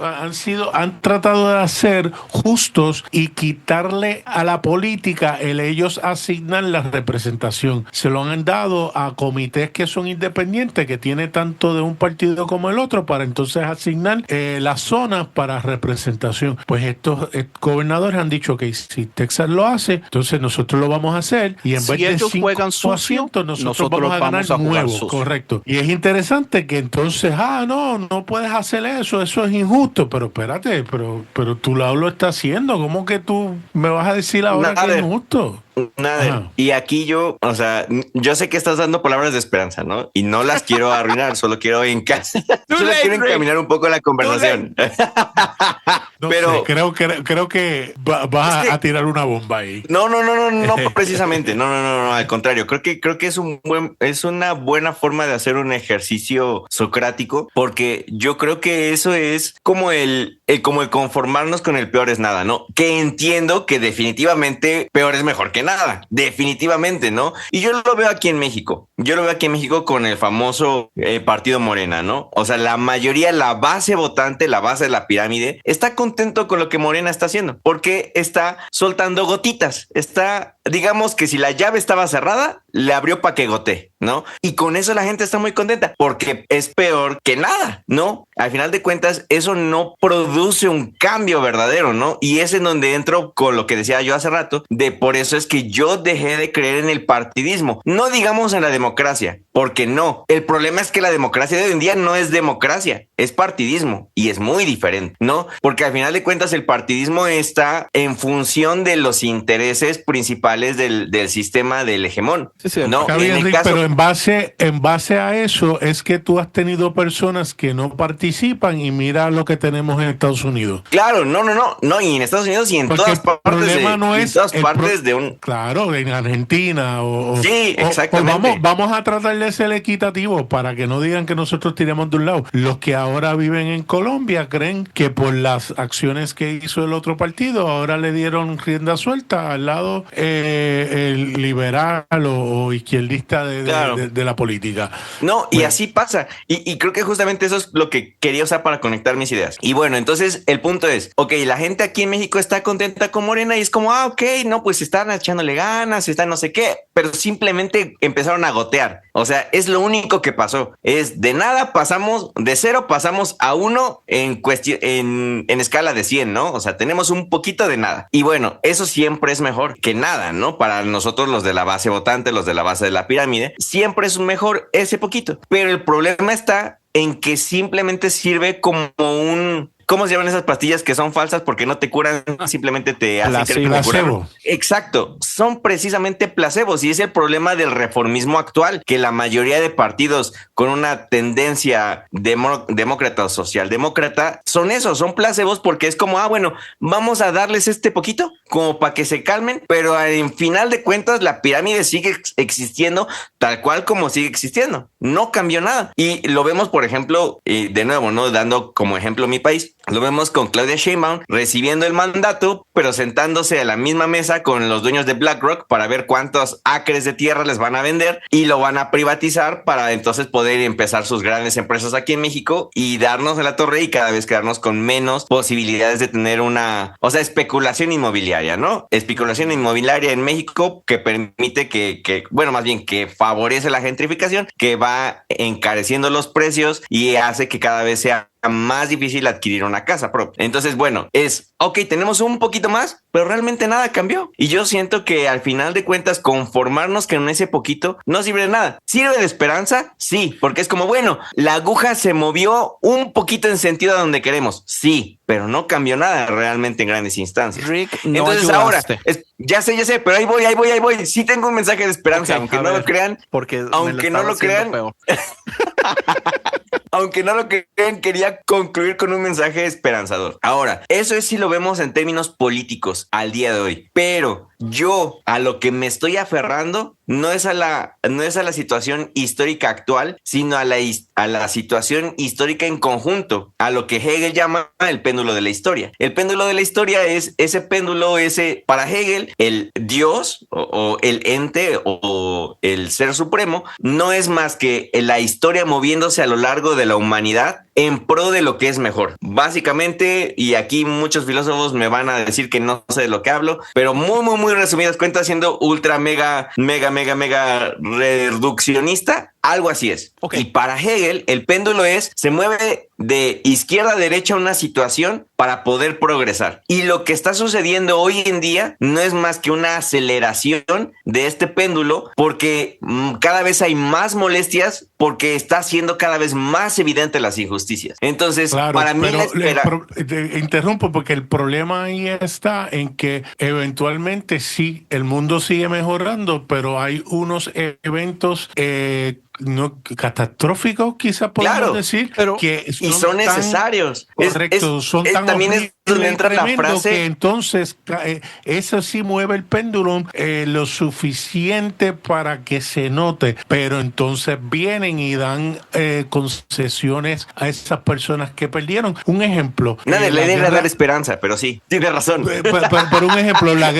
[SPEAKER 3] Han tratado de ser justos y quitarle a la política ellos asignan la representación. Se lo han dado a comités que son independientes, que tiene tanto de un partido como el otro, para entonces asignar las zonas para representación. Pues estos gobernadores han dicho que si Texas lo hace, entonces nosotros lo vamos a hacer, y en vez de
[SPEAKER 2] ellos
[SPEAKER 3] 5
[SPEAKER 2] juegan sucio,
[SPEAKER 3] nosotros vamos a ganar nuevos. Correcto. Y es interesante que entonces, no puedes hacer eso es injusto, pero espérate, pero tú lo estás haciendo, ¿cómo que tú me vas a decir ahora que es injusto?
[SPEAKER 5] Y aquí yo, o sea, yo sé que estás dando palabras de esperanza, ¿no? Y no las quiero arruinar, solo quiero solo quiero encaminar un poco la conversación.
[SPEAKER 3] No
[SPEAKER 5] Pero
[SPEAKER 3] sé, creo que vas a tirar una bomba ahí.
[SPEAKER 5] No, precisamente. No, al contrario. Creo que es una buena forma de hacer un ejercicio socrático, porque yo creo que eso es como el conformarnos con el peor es nada, ¿no? Que entiendo que definitivamente peor es mejor que nada. Definitivamente, ¿no? Y yo lo veo aquí en México. Con el famoso partido Morena, ¿no? O sea, la mayoría, la base votante, la base de la pirámide, está contento con lo que Morena está haciendo, porque está soltando gotitas. Digamos que si la llave estaba cerrada, le abrió para que gotee, ¿no? Y con eso la gente está muy contenta, porque es peor que nada, ¿no? Al final de cuentas, eso no produce un cambio verdadero, ¿no? Y es en donde entro con lo que decía yo hace rato, por eso es que yo dejé de creer en el partidismo, no digamos en la democracia, porque no. El problema es que la democracia de hoy en día no es democracia, es partidismo, y es muy diferente, ¿no? Porque al final de cuentas el partidismo está en función de los intereses principales del sistema del hegemón.
[SPEAKER 2] Sí,
[SPEAKER 5] no,
[SPEAKER 3] está bien, Rick, pero en base a eso es que tú has tenido personas que no participan, y mira lo que tenemos en Estados Unidos.
[SPEAKER 5] Claro, no, y en Estados Unidos y en
[SPEAKER 3] porque
[SPEAKER 5] todas partes,
[SPEAKER 3] claro, en Argentina
[SPEAKER 5] sí, exactamente.
[SPEAKER 3] Vamos a tratar de ser equitativos para que no digan que nosotros tiramos de un lado. Los que ahora viven en Colombia creen que por las acciones que hizo el otro partido ahora le dieron rienda suelta al lado el liberal o izquierdista de la política.
[SPEAKER 5] No, y así pasa. Y creo que justamente eso es lo que quería usar para conectar mis ideas. Y bueno, entonces el punto es, ok, la gente aquí en México está contenta con Morena y es como, ok, no, pues están echándole ganas, están no sé qué, pero simplemente empezaron a gotear. O sea, es lo único que pasó. Es de nada pasamos, de 0 pasamos a 1 en escala de 100, ¿no? O sea, tenemos un poquito de nada. Y bueno, eso siempre es mejor que nada, ¿no? Para nosotros los de la base votante, los de la base de la pirámide, siempre es mejor ese poquito. Pero el problema está en que simplemente sirve como ¿cómo se llaman esas pastillas que son falsas porque no te curan, simplemente te hacen creer que te curan? Exacto, son precisamente placebos, y es el problema del reformismo actual, que la mayoría de partidos con una tendencia demócrata o socialdemócrata son placebos, porque es como, bueno, vamos a darles este poquito como para que se calmen, pero en final de cuentas la pirámide sigue existiendo tal cual como sigue existiendo, no cambió nada. Y lo vemos, por ejemplo, de nuevo, ¿no? Dando como ejemplo mi país, lo vemos con Claudia Sheinbaum recibiendo el mandato, pero sentándose a la misma mesa con los dueños de BlackRock para ver cuántos acres de tierra les van a vender y lo van a privatizar para entonces poder empezar sus grandes empresas aquí en México y darnos en la torre, y cada vez quedarnos con menos posibilidades de tener especulación inmobiliaria, ¿no? Especulación inmobiliaria en México que permite que favorece la gentrificación, que va encareciendo los precios y hace que cada vez sea más difícil adquirir una casa propia. Entonces, bueno, tenemos un poquito más, pero realmente nada cambió. Y yo siento que al final de cuentas, conformarnos con ese poquito no sirve de nada. ¿Sirve de esperanza? Sí, porque es como, bueno, la aguja se movió un poquito en sentido a donde queremos. Sí, pero no cambió nada realmente en grandes instancias.
[SPEAKER 2] Rick, no
[SPEAKER 5] entonces
[SPEAKER 2] ayudaste.
[SPEAKER 5] Ahora, ya sé, pero ahí voy. Sí tengo un mensaje de esperanza, aunque no lo crean. Aunque no lo crean. Aunque no lo crean, quería concluir con un mensaje esperanzador. Ahora, eso es si lo vemos en términos políticos al día de hoy, pero yo a lo que me estoy aferrando no es a la situación histórica actual, sino a la situación histórica en conjunto, a lo que Hegel llama el péndulo de la historia. El péndulo de la historia es ese péndulo, para Hegel, el Dios o el ente o el ser supremo no es más que la historia moviéndose a lo largo de la humanidad en pro de lo que es mejor. Básicamente, y aquí muchos filósofos me van a decir que no sé de lo que hablo, pero muy resumidas cuentas, siendo ultra mega reduccionista, algo así es. Okay. Y para Hegel, el péndulo se mueve de izquierda a derecha una situación para poder progresar. Y lo que está sucediendo hoy en día no es más que una aceleración de este péndulo, porque cada vez hay más molestias, porque está siendo cada vez más evidente las injusticias. injusticias. Entonces,
[SPEAKER 3] Claro,
[SPEAKER 5] para mí
[SPEAKER 3] pero
[SPEAKER 5] la espera...
[SPEAKER 3] te interrumpo porque el problema ahí está en que eventualmente sí, el mundo sigue mejorando, pero hay unos eventos no catastróficos, quizás podemos
[SPEAKER 5] Claro,
[SPEAKER 3] decir,
[SPEAKER 2] pero-
[SPEAKER 3] que
[SPEAKER 5] y son
[SPEAKER 3] tan
[SPEAKER 5] necesarios.
[SPEAKER 3] correctos, son tan
[SPEAKER 5] también es donde
[SPEAKER 3] horribles y
[SPEAKER 5] entra la
[SPEAKER 3] tremendos
[SPEAKER 5] frase...
[SPEAKER 3] que entonces eso sí mueve el péndulo lo suficiente para que se note, pero entonces vienen y dan concesiones a esas personas que perdieron. Un ejemplo.
[SPEAKER 5] Nadie
[SPEAKER 3] la
[SPEAKER 5] le debe
[SPEAKER 3] guerra-
[SPEAKER 5] dar esperanza, pero sí, tiene razón.
[SPEAKER 3] por un ejemplo, la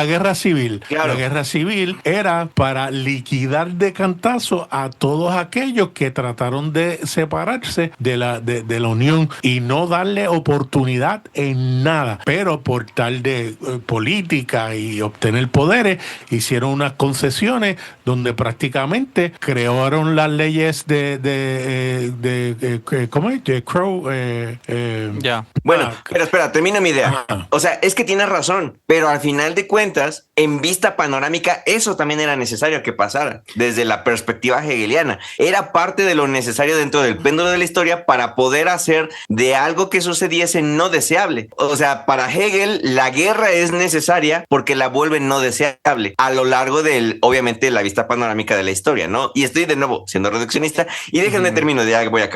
[SPEAKER 3] guerra civil.
[SPEAKER 5] Claro.
[SPEAKER 3] La guerra civil era para liquidar de cantazo a todos aquellos que trataron de separarse de la Unión y no darle oportunidad en nada. Pero por tal de política y obtener poderes, hicieron unas concesiones donde prácticamente crearon las leyes ¿cómo es? De Crow.
[SPEAKER 2] Ya.
[SPEAKER 5] Bueno, pero espera, termino mi idea.
[SPEAKER 3] Ajá.
[SPEAKER 5] O sea, es que tienes razón, pero al final de cuentas, en vista panorámica, eso también era necesario que pasara desde la perspectiva hegeliana. Era parte de lo necesario dentro del péndulo de la historia para poder hacer de algo que sucediese no deseable. O sea, para Hegel, la guerra es necesaria porque la vuelve no deseable a lo largo del, obviamente, la vista panorámica de la historia, ¿no? Y estoy de nuevo siendo reduccionista y déjenme termino, ya voy a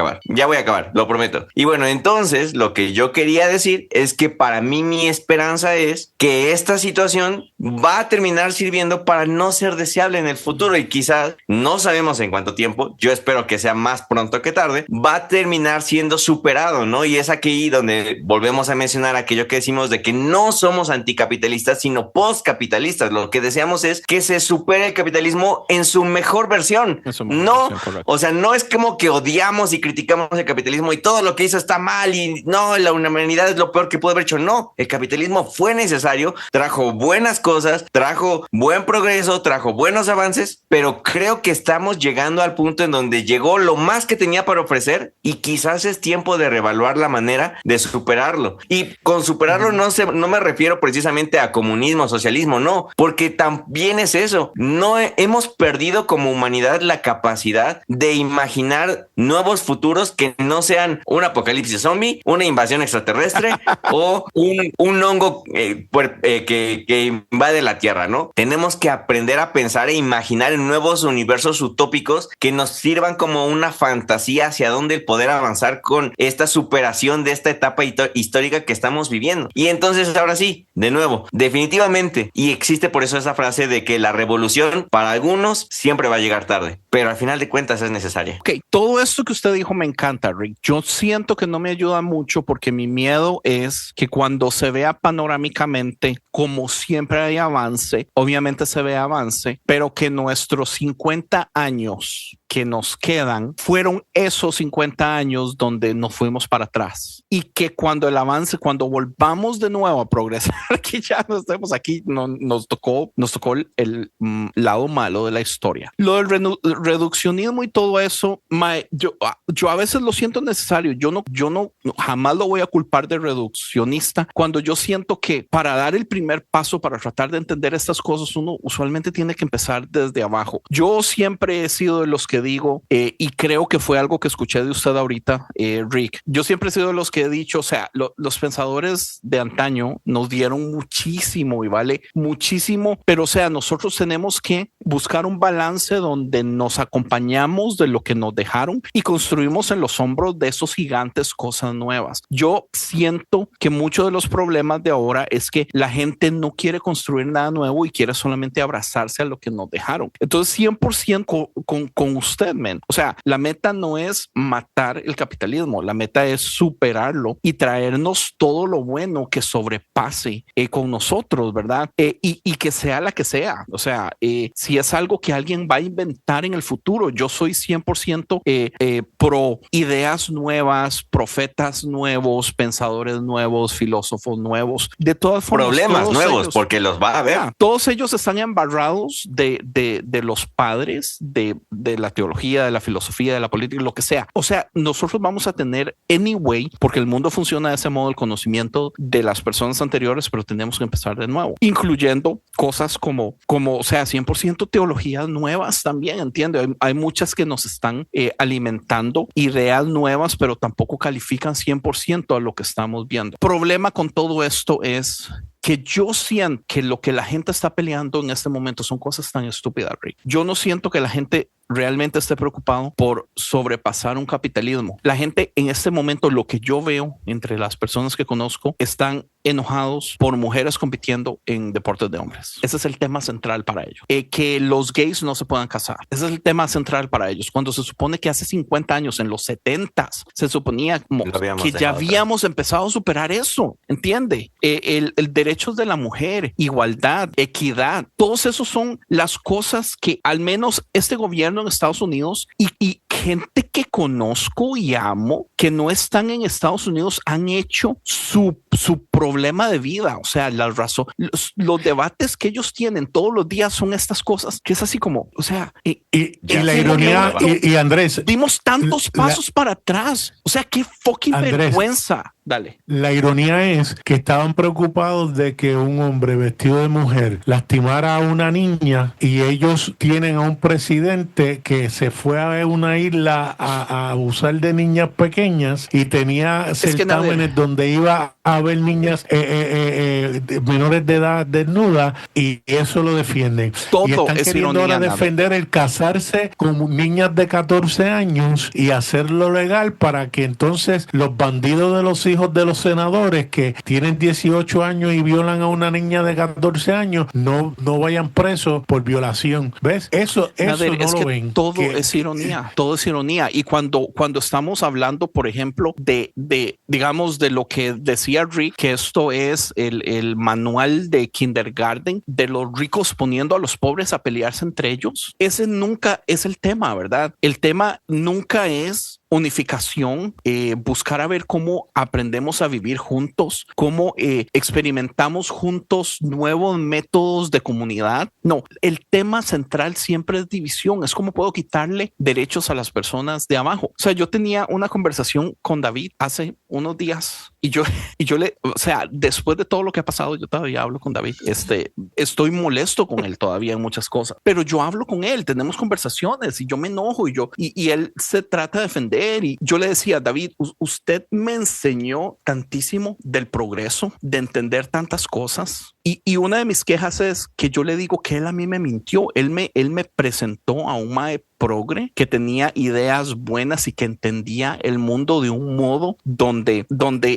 [SPEAKER 5] acabar, lo prometo. Y bueno, entonces lo que yo quería decir es que para mí mi esperanza es que esta situación va a terminar sirviendo para no ser deseable en el futuro y quizás, no sabemos en cuánto tiempo, yo espero que sea más pronto que tarde, va a terminar siendo superado, ¿no? Y es aquí donde volvemos a mencionar aquello que decimos de que no somos anticapitalistas, sino postcapitalistas. Lo que deseamos es que se supere el capitalismo en su mejor versión.
[SPEAKER 2] En su mejor
[SPEAKER 5] No,
[SPEAKER 2] versión, correcto.
[SPEAKER 5] o sea, no es como que odiamos y criticamos el capitalismo y todo lo que hizo está mal y no, la humanidad es lo peor que puede haber hecho. No, el capitalismo fue necesario, trajo buenas cosas, trajo buen progreso, trajo buenos avances, pero creo que estamos llegando al punto en donde llegó lo más que tenía para ofrecer y quizás es tiempo de reevaluar la manera de superarlo. Y con superarlo no me refiero precisamente a comunismo, socialismo, no, porque también es eso. No hemos perdido como humanidad la capacidad de imaginar nuevos futuros que no sean un apocalipsis zombie, una invasión extraterrestre o un hongo que invade la Tierra, ¿no? Tenemos que aprender a pensar e imaginar en nuevos universos utópicos que nos sirvan como una fantasía hacia dónde el poder avanzar con esta superación de esta etapa histórica que estamos viviendo. Y entonces, ahora sí, de nuevo, definitivamente, y existe por eso esa frase de que la revolución para algunos siempre va a llegar tarde, pero al final de cuentas es necesaria.
[SPEAKER 2] Ok, todo esto que usted dijo me encanta, Rick. Yo siento que no me ayuda mucho porque mi miedo es que cuando se vea panorámicamente, como siempre hay avance, obviamente se ve avance, pero que nuestros 50 años que nos quedan fueron esos 50 años donde nos fuimos para atrás y que cuando el avance, cuando volvamos de nuevo a progresar, que ya no estemos aquí, nos tocó el lado malo de la historia. Lo del reduccionismo y todo eso, yo a veces lo siento necesario. Yo no jamás lo voy a culpar de reduccionista cuando yo siento que para dar el primer paso para tratar de entender estas cosas uno usualmente tiene que empezar desde abajo. Yo siempre he sido de los que digo y creo que fue algo que escuché de usted ahorita, Rick. Yo siempre he sido de los que he dicho, o sea, los pensadores de antaño nos dieron muchísimo y vale muchísimo, pero o sea, nosotros tenemos que buscar un balance donde nos acompañamos de lo que nos dejaron y construimos en los hombros de esos gigantes cosas nuevas. Yo siento que muchos de los problemas de ahora es que la gente no quiere construir nada nuevo y quiere solamente abrazarse a lo que nos dejaron. Entonces 100% con usted, man. O sea, la meta no es matar el capitalismo, la meta es superarlo y traernos todo lo bueno que sobrepase con nosotros, ¿verdad? Y que sea la que sea. O sea, si es algo que alguien va a inventar en el futuro, yo soy 100% pro ideas nuevas, profetas nuevos, pensadores nuevos, filósofos nuevos, de todas formas.
[SPEAKER 5] Problemas nuevos,
[SPEAKER 2] ellos,
[SPEAKER 5] porque los va a haber.
[SPEAKER 2] Todos ellos están embarrados de los padres de la teología, de la filosofía, de la política, lo que sea. O sea, nosotros vamos a tener anyway, porque el mundo funciona de ese modo, el conocimiento de las personas anteriores, pero tenemos que empezar de nuevo, incluyendo cosas como o sea, 100% teologías nuevas también, entiendo. Hay muchas que nos están alimentando, ideas nuevas, pero tampoco califican 100% a lo que estamos viendo. Problema con todo esto es que yo siento que lo que la gente está peleando en este momento son cosas tan estúpidas, Rick. Yo no siento que la gente realmente esté preocupado por sobrepasar un capitalismo. La gente en este momento, lo que yo veo entre las personas que conozco, están enojados por mujeres compitiendo en deportes de hombres. Ese es el tema central para ellos. Que los gays no se puedan casar. Ese es el tema central para ellos. Cuando se supone que hace 50 años, en los 70s, se suponía como que ya habíamos empezado a superar eso. ¿Entiende? El derechos de la mujer, igualdad, equidad, todos esos son las cosas que al menos este gobierno en Estados Unidos y gente que conozco y amo que no están en Estados Unidos han hecho su problema de vida. O sea, la razón, los debates que ellos tienen todos los días son estas cosas que es así como, o sea,
[SPEAKER 3] y la ironía, y Andrés,
[SPEAKER 2] dimos tantos pasos para atrás. O sea, qué fucking
[SPEAKER 3] Andrés,
[SPEAKER 2] vergüenza. Dale.
[SPEAKER 3] La ironía es que estaban preocupados de que un hombre vestido de mujer lastimara a una niña y ellos tienen a un presidente que se fue a una isla a abusar de niñas pequeñas y tenía certámenes donde iba a ver niñas menores de edad desnudas y eso lo defienden.
[SPEAKER 2] Todo
[SPEAKER 3] y están
[SPEAKER 2] es
[SPEAKER 3] queriendo
[SPEAKER 2] ironía,
[SPEAKER 3] ahora defender el casarse con niñas de 14 años y hacerlo legal para que entonces los bandidos de los hijos de los senadores que tienen 18 años y violan a una niña de 14 años no vayan presos por violación. ¿Ves? Eso
[SPEAKER 2] Nader,
[SPEAKER 3] no
[SPEAKER 2] es
[SPEAKER 3] lo
[SPEAKER 2] que
[SPEAKER 3] ven.
[SPEAKER 2] Todo es ironía, todo es ironía. Y cuando estamos hablando, por ejemplo, digamos, de lo que decía Rick, que esto es el manual de kindergarten de los ricos poniendo a los pobres a pelearse entre ellos, ese nunca es el tema, ¿verdad? El tema nunca es unificación, buscar a ver cómo aprendemos a vivir juntos, cómo experimentamos juntos nuevos métodos de comunidad. No, el tema central siempre es división, es cómo puedo quitarle derechos a las personas de abajo. O sea, yo tenía una conversación con David hace unos días y yo o sea, después de todo lo que ha pasado, yo todavía hablo con David. Estoy molesto con él todavía en muchas cosas, pero yo hablo con él, tenemos conversaciones y yo me enojo y él se trata de defender. Y yo le decía, David, usted me enseñó tantísimo del progreso, de entender tantas cosas. Y una de mis quejas es que yo le digo que él a mí me mintió. Él me presentó a un mae progre que tenía ideas buenas y que entendía el mundo de un modo donde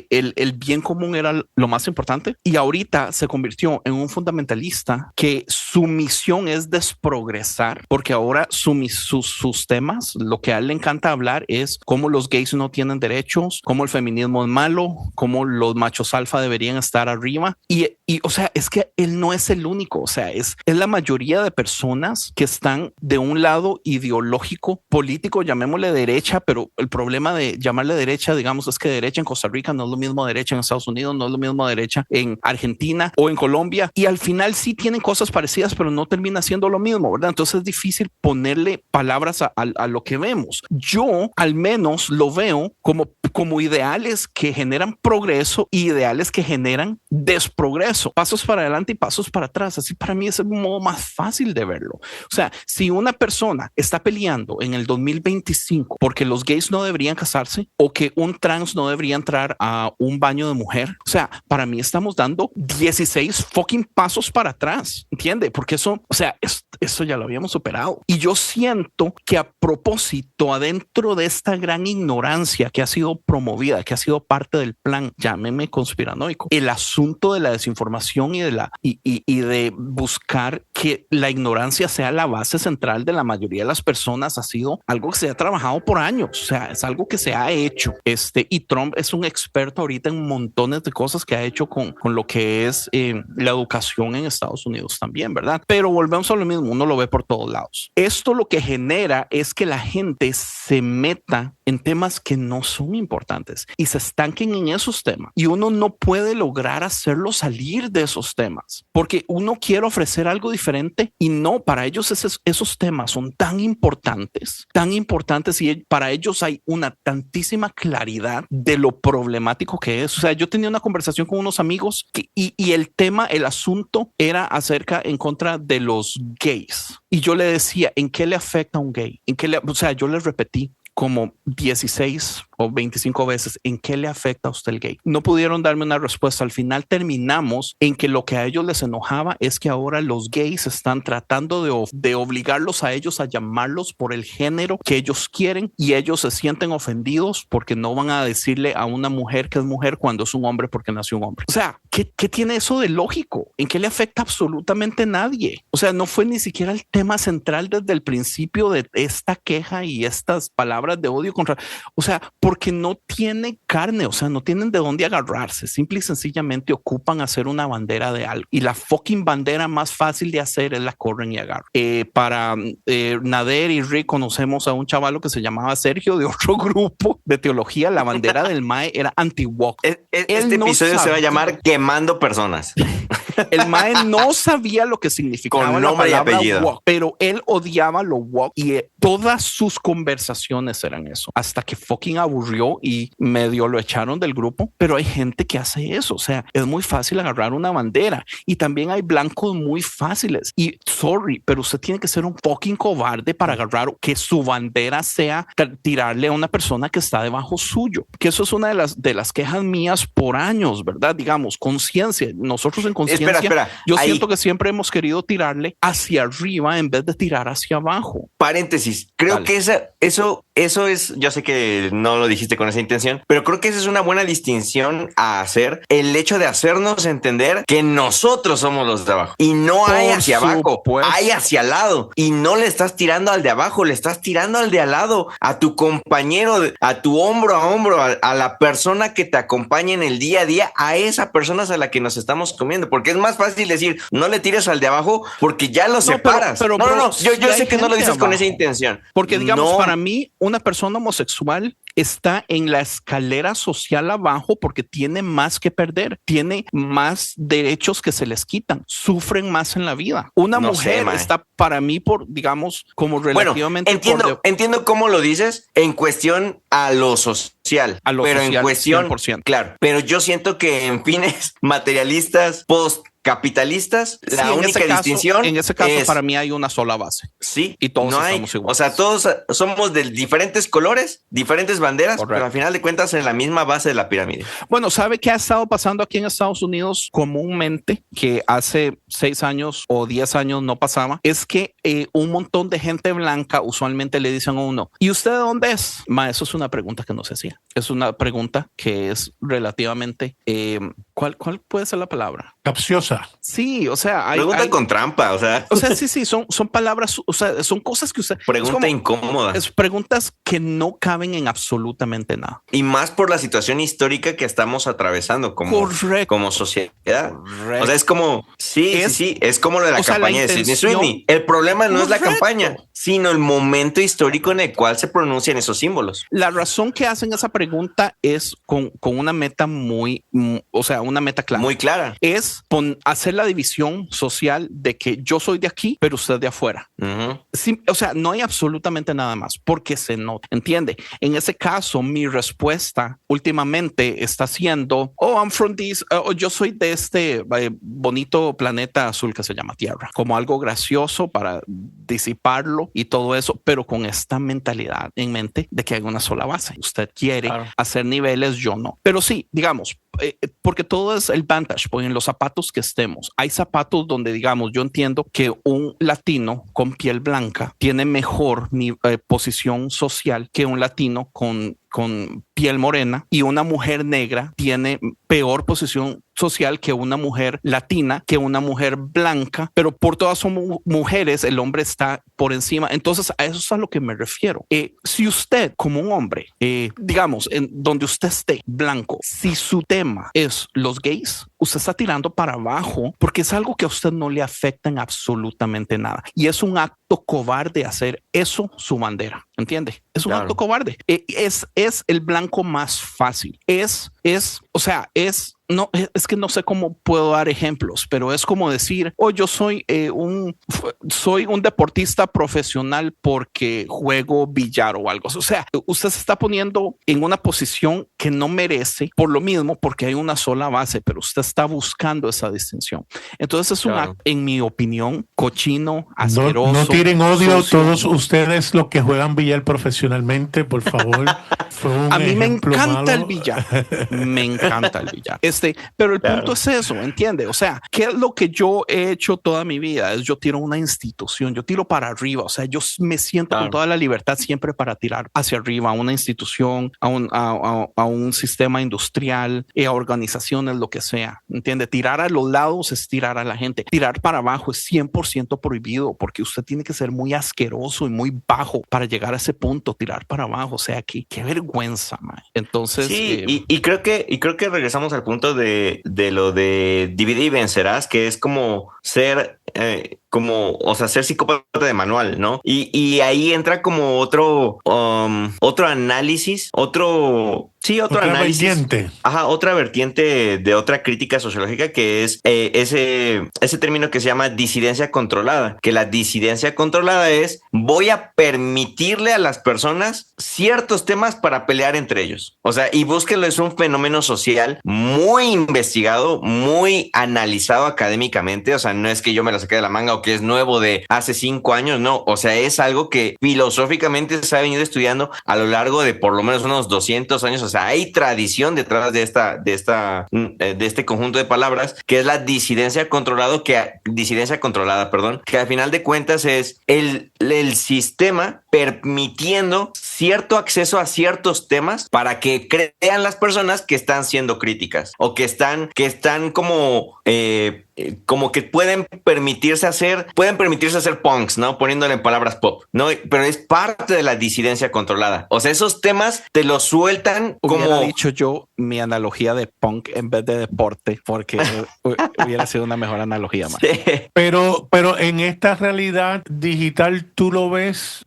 [SPEAKER 2] el bien común era lo más importante. Y ahorita se convirtió en un fundamentalista que su misión es desprogresar, porque ahora sus temas, lo que a él le encanta hablar es cómo los gays no tienen derechos, cómo el feminismo es malo, cómo los machos alfa deberían estar arriba. Y o sea, es que él no es el único. O sea, es la mayoría de personas que están de un lado ideológico, político, llamémosle derecha, pero el problema de llamarle derecha, digamos, es que derecha en Costa Rica no es lo mismo derecha en Estados Unidos, no es lo mismo derecha en Argentina o en Colombia. Y al final sí tienen cosas parecidas, pero no termina siendo lo mismo, ¿verdad? Entonces es difícil ponerle palabras a lo que vemos. Yo al menos lo veo como ideales que generan progreso y ideales que generan desprogreso, pasos para adelante y pasos para atrás. Así para mí es el modo más fácil de verlo. O sea, si una persona está peleando en el 2025 porque los gays no deberían casarse o que un trans no debería entrar a un baño de mujer, o sea, para mí estamos dando 16 fucking pasos para atrás, ¿entiende? Porque eso, o sea, eso ya lo habíamos superado. Y yo siento que a propósito, adentro de esta gran ignorancia que ha sido promovida, que ha sido parte del plan, llámeme conspiranoico, el asunto de la desinformación y de buscar que la ignorancia sea la base central de la mayoría de las personas ha sido algo que se ha trabajado por años. O sea, es algo que se ha hecho. Y Trump es un experto ahorita en montones de cosas que ha hecho con lo que es la educación en Estados Unidos también, ¿verdad? Pero volvemos a lo mismo, uno lo ve por todos lados. Esto lo que genera es que la gente se meta en temas que no son importantes y se estanquen en esos temas. Y uno no puede lograr hacerlo salir de esos temas porque uno quiere ofrecer algo diferente y no, para ellos esos temas son tan importantes y para ellos hay una tantísima claridad de lo problemático que es. O sea, yo tenía una conversación con unos amigos y el tema, el asunto era en contra de los gays. gays. Y yo le decía, ¿en qué le afecta a un gay? O sea, yo les repetí como 16 o 25 veces, ¿en qué le afecta a usted el gay? No pudieron darme una respuesta. Al final terminamos en que lo que a ellos les enojaba es que ahora los gays están tratando de obligarlos a ellos a llamarlos por el género que ellos quieren, y ellos se sienten ofendidos porque no van a decirle a una mujer que es mujer cuando es un hombre porque nació un hombre. O sea, ¿qué tiene eso de lógico? ¿En qué le afecta absolutamente a nadie? O sea, no fue ni siquiera el tema central desde el principio de esta queja y estas palabras de odio contra, o sea, porque no tiene carne, o sea, no tienen de dónde agarrarse, simple y sencillamente ocupan hacer una bandera de algo, y la fucking bandera más fácil de hacer es la corren y agarran. Para Nader y Rick conocemos a un chavalo que se llamaba Sergio de otro grupo de teología. La bandera del MAE era anti-woke.
[SPEAKER 5] Este episodio se va a llamar Quemando Personas.
[SPEAKER 2] El MAE no sabía lo que significaba
[SPEAKER 5] con
[SPEAKER 2] la
[SPEAKER 5] nombre y
[SPEAKER 2] palabra
[SPEAKER 5] apellido,
[SPEAKER 2] woke, pero él odiaba lo woke, y todas sus conversaciones eran eso, hasta que fucking aburrió y medio lo echaron del grupo. Pero hay gente que hace eso, o sea, es muy fácil agarrar una bandera, y también hay blancos muy fáciles, y sorry, pero usted tiene que ser un fucking cobarde para agarrar que su bandera sea tirarle a una persona que está debajo suyo, que eso es una de las quejas mías por años, ¿verdad? Digamos, conciencia, nosotros en conciencia,
[SPEAKER 5] espera,
[SPEAKER 2] yo
[SPEAKER 5] ahí
[SPEAKER 2] siento que siempre hemos querido tirarle hacia arriba en vez de tirar hacia abajo.
[SPEAKER 5] Paréntesis, creo
[SPEAKER 2] Dale.
[SPEAKER 5] que eso es, yo sé que no lo dijiste con esa intención, pero creo que esa es una buena distinción a hacer, el hecho de hacernos entender que nosotros somos los de abajo, y no hay
[SPEAKER 2] Por
[SPEAKER 5] hacia abajo,
[SPEAKER 2] supuesto.
[SPEAKER 5] hay hacia al lado, y no le estás tirando al de abajo, le estás tirando al de al lado, a tu compañero, a tu hombro a hombro, a la persona que te acompaña en el día a día, a esa persona a la que nos estamos comiendo, porque es más fácil decir, no le tires al de abajo porque ya lo separas.
[SPEAKER 2] Pero,
[SPEAKER 5] no, yo
[SPEAKER 2] si
[SPEAKER 5] sé
[SPEAKER 2] hay
[SPEAKER 5] que no lo dices
[SPEAKER 2] gente
[SPEAKER 5] con
[SPEAKER 2] abajo.
[SPEAKER 5] esa intención.
[SPEAKER 2] Porque digamos,
[SPEAKER 5] No.
[SPEAKER 2] para mí, una persona homosexual está en la escalera social abajo porque tiene más que perder, tiene más derechos que se les quitan, sufren más en la vida. Una
[SPEAKER 5] No
[SPEAKER 2] mujer
[SPEAKER 5] sé, mae.
[SPEAKER 2] está para mí por, digamos, como relativamente...
[SPEAKER 5] Entiendo cómo lo dices en cuestión a lo social,
[SPEAKER 2] A lo
[SPEAKER 5] pero
[SPEAKER 2] social,
[SPEAKER 5] en cuestión,
[SPEAKER 2] 100%.
[SPEAKER 5] claro, pero yo siento que en fines materialistas, capitalistas,
[SPEAKER 2] Sí,
[SPEAKER 5] la única distinción
[SPEAKER 2] en ese caso
[SPEAKER 5] es,
[SPEAKER 2] para mí hay una sola base.
[SPEAKER 5] sí,
[SPEAKER 2] y todos
[SPEAKER 5] no hay,
[SPEAKER 2] estamos iguales.
[SPEAKER 5] o sea, todos somos de diferentes colores, diferentes banderas,
[SPEAKER 2] Correcto.
[SPEAKER 5] pero al final de cuentas en la misma base de la pirámide.
[SPEAKER 2] Bueno, ¿sabe qué ha estado pasando aquí en Estados Unidos comúnmente, que hace 6 años o 10 años no pasaba? Es que un montón de gente blanca usualmente le dicen a uno, ¿y usted de dónde es? Eso es una pregunta que no se hacía. Es una pregunta que es relativamente, ¿cuál puede ser la palabra?
[SPEAKER 3] Capciosa.
[SPEAKER 2] Sí, o sea,
[SPEAKER 5] Pregunta con trampa, o sea,
[SPEAKER 2] sí, son palabras, o sea, son cosas que usted...
[SPEAKER 5] pregunta incómoda.
[SPEAKER 2] Es preguntas que no caben en absolutamente nada.
[SPEAKER 5] Y más por la situación histórica que estamos atravesando como sociedad.
[SPEAKER 2] Correcto.
[SPEAKER 5] O sea, es como, sí, es como lo de la
[SPEAKER 2] o sea,
[SPEAKER 5] campaña
[SPEAKER 2] la
[SPEAKER 5] de Sidney
[SPEAKER 2] intención-
[SPEAKER 5] Sweeney. El problema no es la
[SPEAKER 2] Correcto.
[SPEAKER 5] campaña, sino el momento histórico en el cual se pronuncian esos símbolos.
[SPEAKER 2] La razón que hacen esa pregunta es con una meta una meta clara.
[SPEAKER 5] Muy clara.
[SPEAKER 2] Es hacer la división social de que yo soy de aquí, pero usted de afuera.
[SPEAKER 5] Ujú.
[SPEAKER 2] Sí, o sea, no hay absolutamente nada más porque se nota, ¿entiende? En ese caso, mi respuesta últimamente está siendo, I'm from this, yo soy de este bonito planeta azul que se llama Tierra, como algo gracioso para disiparlo y todo eso, pero con esta mentalidad en mente de que hay una sola base. Usted quiere hacer niveles, yo no. Pero sí, digamos, porque todo es el vantage point en los zapatos que estemos. Hay zapatos donde, digamos, yo entiendo que un latino con piel blanca tiene mejor posición social que un latino con piel morena, y una mujer negra tiene peor posición social que una mujer latina, que una mujer blanca, pero por todas somos mujeres, el hombre está por encima. Entonces a eso es a lo que me refiero. Si usted como un hombre, digamos, en donde usted esté blanco, si su tema es los gays, usted está tirando para abajo porque es algo que a usted no le afecta en absolutamente nada, y es un acto cobarde hacer eso su bandera, ¿entiende? Es un acto cobarde. Es el blanco más fácil. No, es que no sé cómo puedo dar ejemplos, pero es como decir, yo soy un deportista profesional porque juego billar o algo. O sea, usted se está poniendo en una posición que no merece por lo mismo, porque hay una sola base, pero usted está buscando esa distinción. Entonces es un
[SPEAKER 5] Claro.
[SPEAKER 2] acto, en mi opinión, cochino, asqueroso.
[SPEAKER 3] No tiren odio
[SPEAKER 2] sucio.
[SPEAKER 3] todos ustedes los que juegan billar profesionalmente, por favor. Fue un
[SPEAKER 2] A mí me
[SPEAKER 3] ejemplo
[SPEAKER 2] encanta
[SPEAKER 3] malo.
[SPEAKER 2] el billar. Me encanta el billar. Pero el
[SPEAKER 5] Claro.
[SPEAKER 2] punto es eso, ¿entiende? O sea, ¿qué es lo que yo he hecho toda mi vida? Es yo tiro una institución, yo tiro para arriba. O sea, yo me siento
[SPEAKER 5] Claro.
[SPEAKER 2] con toda la libertad siempre para tirar hacia arriba a una institución, a un sistema industrial, a organizaciones, lo que sea. ¿Entiende? Tirar a los lados es tirar a la gente. Tirar para abajo es 100% prohibido porque usted tiene que ser muy asqueroso y muy bajo para llegar a ese punto, tirar para abajo. O sea, qué vergüenza, man. Entonces,
[SPEAKER 5] Sí, y creo que regresamos al punto de lo de divide y vencerás, que es como ser ser psicópata de manual, ¿no? Y ahí entra como otro análisis, otro análisis.
[SPEAKER 3] Vertiente.
[SPEAKER 5] Ajá, otra vertiente de otra crítica sociológica que es ese término que se llama disidencia controlada, que la disidencia controlada es voy a permitirle a las personas ciertos temas para pelear entre ellos. O sea, y búsquenlo, es un fenómeno social muy investigado, muy analizado académicamente. O sea, no es que yo me lo saqué de la manga o que es nuevo de hace 5 años, no. O sea, es algo que filosóficamente se ha venido estudiando a lo largo de por lo menos unos 200 años. O sea, hay tradición detrás de este conjunto de palabras que es la disidencia controlada, que al final de cuentas es el sistema permitiendo cierto acceso a ciertos temas para que crean las personas que están siendo críticas o que están como que pueden permitirse hacer punks, ¿no? Poniéndole en palabras pop, ¿no? Pero es parte de la disidencia controlada. O sea, esos temas te los sueltan
[SPEAKER 2] hubiera
[SPEAKER 5] como...
[SPEAKER 2] dicho yo mi analogía de punk en vez de deporte, porque hubiera sido una mejor analogía, man.
[SPEAKER 5] Sí.
[SPEAKER 3] Pero en esta realidad digital tú lo ves,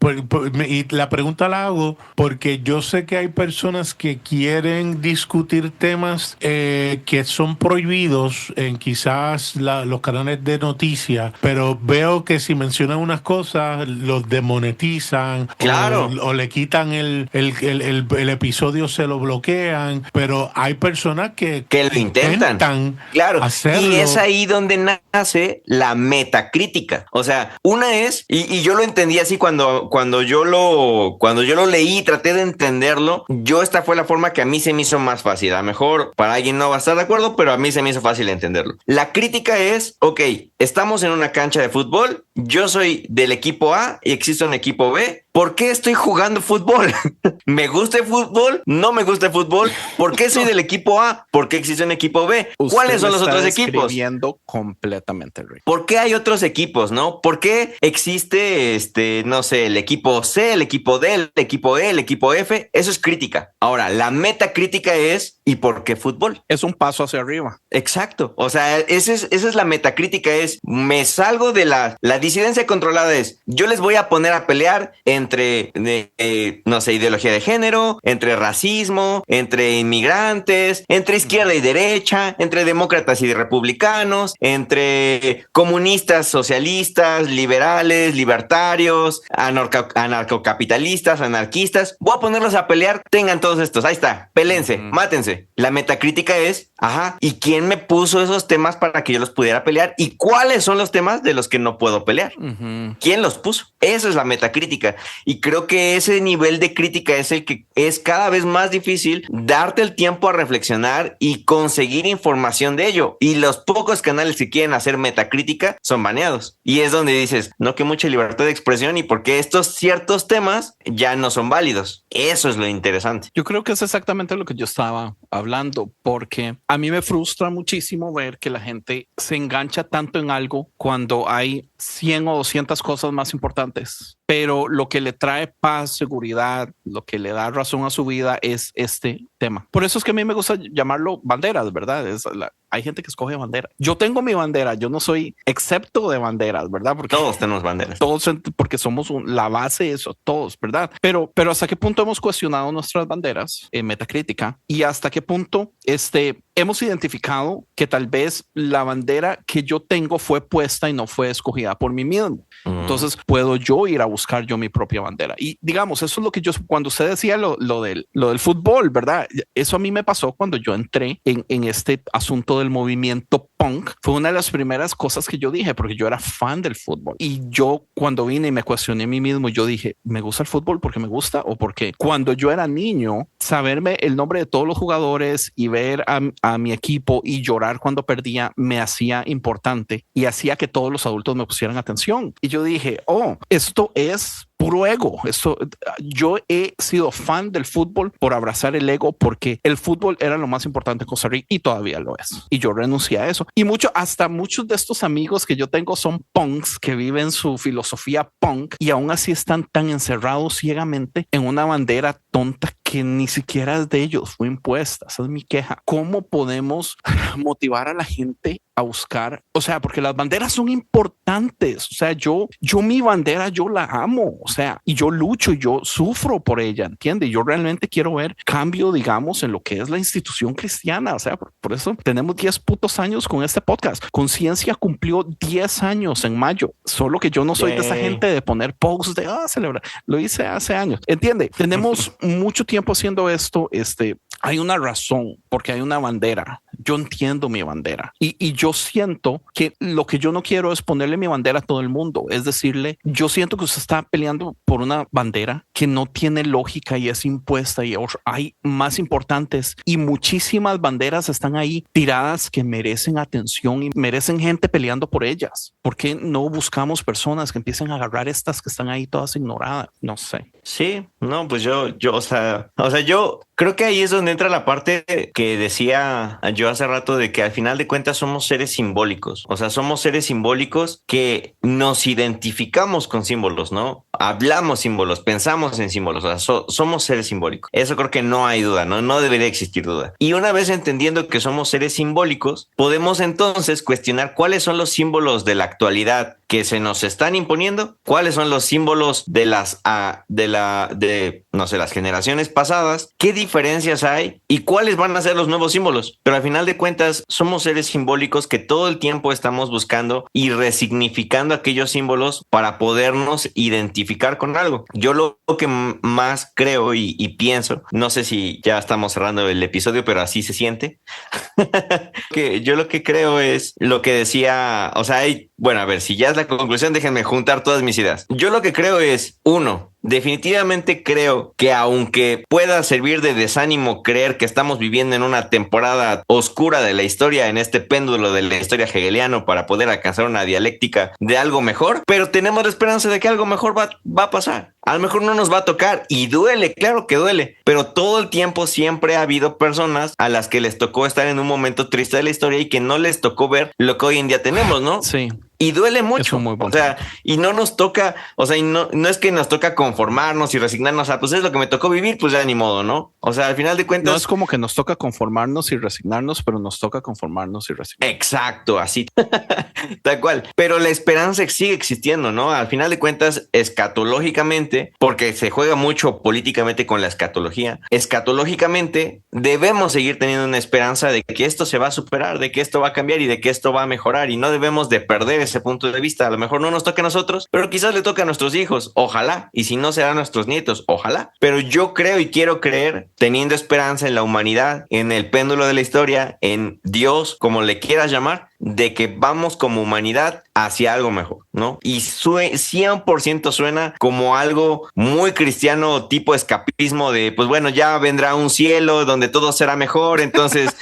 [SPEAKER 3] y la pregunta la hago porque yo sé que hay personas que quieren discutir temas que son prohibidos en quizás los canales de noticias, pero veo que si mencionan unas cosas los demonetizan,
[SPEAKER 5] Claro.
[SPEAKER 3] o le quitan el episodio, se lo bloquean, pero hay personas que
[SPEAKER 5] lo intentan. Claro.
[SPEAKER 3] hacerlo.
[SPEAKER 5] Y es ahí donde nace la metacrítica. O sea, una es, y yo lo entendí así cuando yo lo leí, traté de entenderlo. Esta fue la forma que a mí se me hizo más fácil. A lo mejor para alguien no va a estar de acuerdo, pero a mí se me hizo fácil entenderlo. La crítica es, ok, estamos en una cancha de fútbol, yo soy del equipo A y existe un equipo B. ¿Por qué estoy jugando fútbol? ¿Me gusta el fútbol? ¿No me gusta el fútbol? ¿Por qué soy del equipo A? ¿Por qué existe un equipo B? ¿Cuáles son los otros equipos?
[SPEAKER 2] Describiendo completamente, Rick.
[SPEAKER 5] ¿Por qué hay otros equipos, no? ¿Por qué existe, no sé, el equipo C, el equipo D, el equipo E, el equipo F? Eso es crítica. Ahora, la metacrítica es, ¿y por qué fútbol?
[SPEAKER 2] Es un paso hacia arriba.
[SPEAKER 5] Exacto. O sea, esa es la metacrítica, es me salgo de la disidencia controlada, es yo les voy a poner a pelear entre, no sé, ideología de género, entre racismo, entre inmigrantes, entre izquierda y derecha, entre demócratas y republicanos, entre comunistas, socialistas, liberales, libertarios, anarcocapitalistas, anarquistas. Voy a ponerlos a pelear, tengan todos estos, ahí está, pélense, mátense. La metacrítica es, ¿y quién me puso esos temas para que yo los pudiera pelear? ¿Y cuáles son los temas de los que no puedo pelear? ¿Quién los puso? Eso es la metacrítica. Y creo que ese nivel de crítica es el que es cada vez más difícil darte el tiempo a reflexionar y conseguir información de ello. Y los pocos canales que quieren hacer metacrítica son baneados. Y es donde dices, no, que mucha libertad de expresión y por qué estos ciertos temas ya no son válidos. Eso es lo interesante.
[SPEAKER 2] Yo creo que es exactamente lo que yo estaba hablando, porque a mí me frustra muchísimo ver que la gente se engancha tanto en algo cuando hay 100 o 200 cosas más importantes, pero lo que le trae paz, seguridad, lo que le da razón a su vida es este tema. Por eso es que a mí me gusta llamarlo banderas, ¿verdad? Hay gente que escoge bandera. Yo tengo mi bandera, yo no soy excepto de banderas, ¿verdad? Porque
[SPEAKER 5] todos tenemos banderas.
[SPEAKER 2] Todos, porque somos la base de eso, todos, ¿verdad? Pero hasta qué punto hemos cuestionado nuestras banderas en metacrítica y hasta qué punto hemos identificado que tal vez la bandera que yo tengo fue puesta y no fue escogida por mí mismo. Entonces puedo yo ir a buscar yo mi propia bandera. Y digamos, eso es lo que yo, cuando usted decía lo del fútbol, ¿verdad? Eso a mí me pasó cuando yo entré en este asunto del movimiento punk. Fue una de las primeras cosas que yo dije, porque yo era fan del fútbol. Y yo cuando vine y me cuestioné a mí mismo, yo dije, ¿me gusta el fútbol porque me gusta o porque cuando yo era niño, saberme el nombre de todos los jugadores y ver a mi equipo y llorar cuando perdía me hacía importante y hacía que todos los adultos me pusieran atención? Y yo dije, oh, esto es puro ego. Yo he sido fan del fútbol por abrazar el ego, porque el fútbol era lo más importante en Costa Rica y todavía lo es. Y yo renuncié a eso. Y hasta muchos de estos amigos que yo tengo son punks que viven su filosofía punk y aún así están tan encerrados ciegamente en una bandera tonta que ni siquiera es de ellos, fue impuesta. Esa es mi queja. ¿Cómo podemos motivar a la gente a buscar? O sea, porque las banderas son importantes. O sea, yo mi bandera, yo la amo. O sea, y yo lucho, yo sufro por ella, ¿entiende? Yo realmente quiero ver cambio, digamos, en lo que es la institución cristiana. O sea, por eso tenemos 10 putos años con este podcast. Conciencia cumplió 10 años en mayo. Solo que yo no soy de esa gente de poner posts de celebrar. Lo hice hace años. ¿Entiende? Tenemos mucho tiempo haciendo esto. Hay una razón porque hay una bandera. Yo entiendo mi bandera y yo siento que lo que yo no quiero es ponerle mi bandera a todo el mundo. Es decirle, yo siento que usted está peleando por una bandera que no tiene lógica y es impuesta y hay más importantes y muchísimas banderas están ahí tiradas que merecen atención y merecen gente peleando por ellas. ¿Por qué no buscamos personas que empiecen a agarrar estas que están ahí todas ignoradas? No sé.
[SPEAKER 5] Sí, no, pues yo, o sea, yo creo que ahí es donde entra la parte que decía yo hace rato de que al final de cuentas somos seres simbólicos. O sea, somos seres simbólicos que nos identificamos con símbolos, ¿no? Hablamos símbolos, pensamos en símbolos, o sea, somos seres simbólicos. Eso creo que no hay duda, no debería existir duda. Y una vez entendiendo que somos seres simbólicos, podemos entonces cuestionar cuáles son los símbolos de la actualidad que se nos están imponiendo, cuáles son los símbolos de las generaciones pasadas, qué diferencias hay y cuáles van a ser los nuevos símbolos. Pero al final de cuentas somos seres simbólicos que todo el tiempo estamos buscando y resignificando aquellos símbolos para podernos identificar con algo. Yo lo que más creo y pienso, no sé si ya estamos cerrando el episodio, pero así se siente, que yo lo que creo es lo que decía, o sea, bueno, a ver, si ya es la conclusión, déjenme juntar todas mis ideas. Yo lo que creo es, uno, definitivamente creo que aunque pueda servir de desánimo creer que estamos viviendo en una temporada oscura de la historia, en este péndulo de la historia hegeliano para poder alcanzar una dialéctica de algo mejor, pero tenemos la esperanza de que algo mejor va a pasar. A lo mejor no nos va a tocar y duele, claro que duele, pero todo el tiempo siempre ha habido personas a las que les tocó estar en un momento triste de la historia y que no les tocó ver lo que hoy en día tenemos, ¿no?
[SPEAKER 2] Sí.
[SPEAKER 5] Y duele mucho,
[SPEAKER 2] muy bueno.
[SPEAKER 5] O sea, y no nos toca, o sea, y no es que nos toca conformarnos y resignarnos, o sea, pues es lo que me tocó vivir, pues ya ni modo, ¿no? O sea, al final de cuentas...
[SPEAKER 2] No es como que nos toca conformarnos y resignarnos, pero nos toca conformarnos y resignarnos.
[SPEAKER 5] Exacto, así, tal cual. Pero la esperanza sigue existiendo, ¿no? Al final de cuentas, escatológicamente, porque se juega mucho políticamente con la escatología, escatológicamente debemos seguir teniendo una esperanza de que esto se va a superar, de que esto va a cambiar y de que esto va a mejorar y no debemos de perder ese punto de vista. A lo mejor no nos toca a nosotros, pero quizás le toque a nuestros hijos, ojalá, y si no será a nuestros nietos, ojalá. Pero yo creo y quiero creer, teniendo esperanza en la humanidad, en el péndulo de la historia, en Dios, como le quieras llamar, de que vamos como humanidad hacia algo mejor, ¿no? Y 100% suena como algo muy cristiano, tipo escapismo de, pues bueno, ya vendrá un cielo donde todo será mejor, entonces,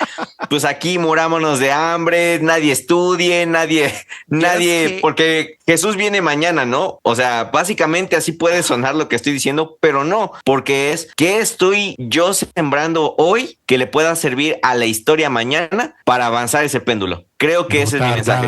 [SPEAKER 5] pues aquí murámonos de hambre, nadie estudie, nadie, porque Jesús viene mañana, ¿no? O sea, básicamente así puede sonar lo que estoy diciendo, pero no, porque es que estoy yo sembrando hoy que le pueda servir a la historia mañana para avanzar ese péndulo. Creo que ese es mi mensaje.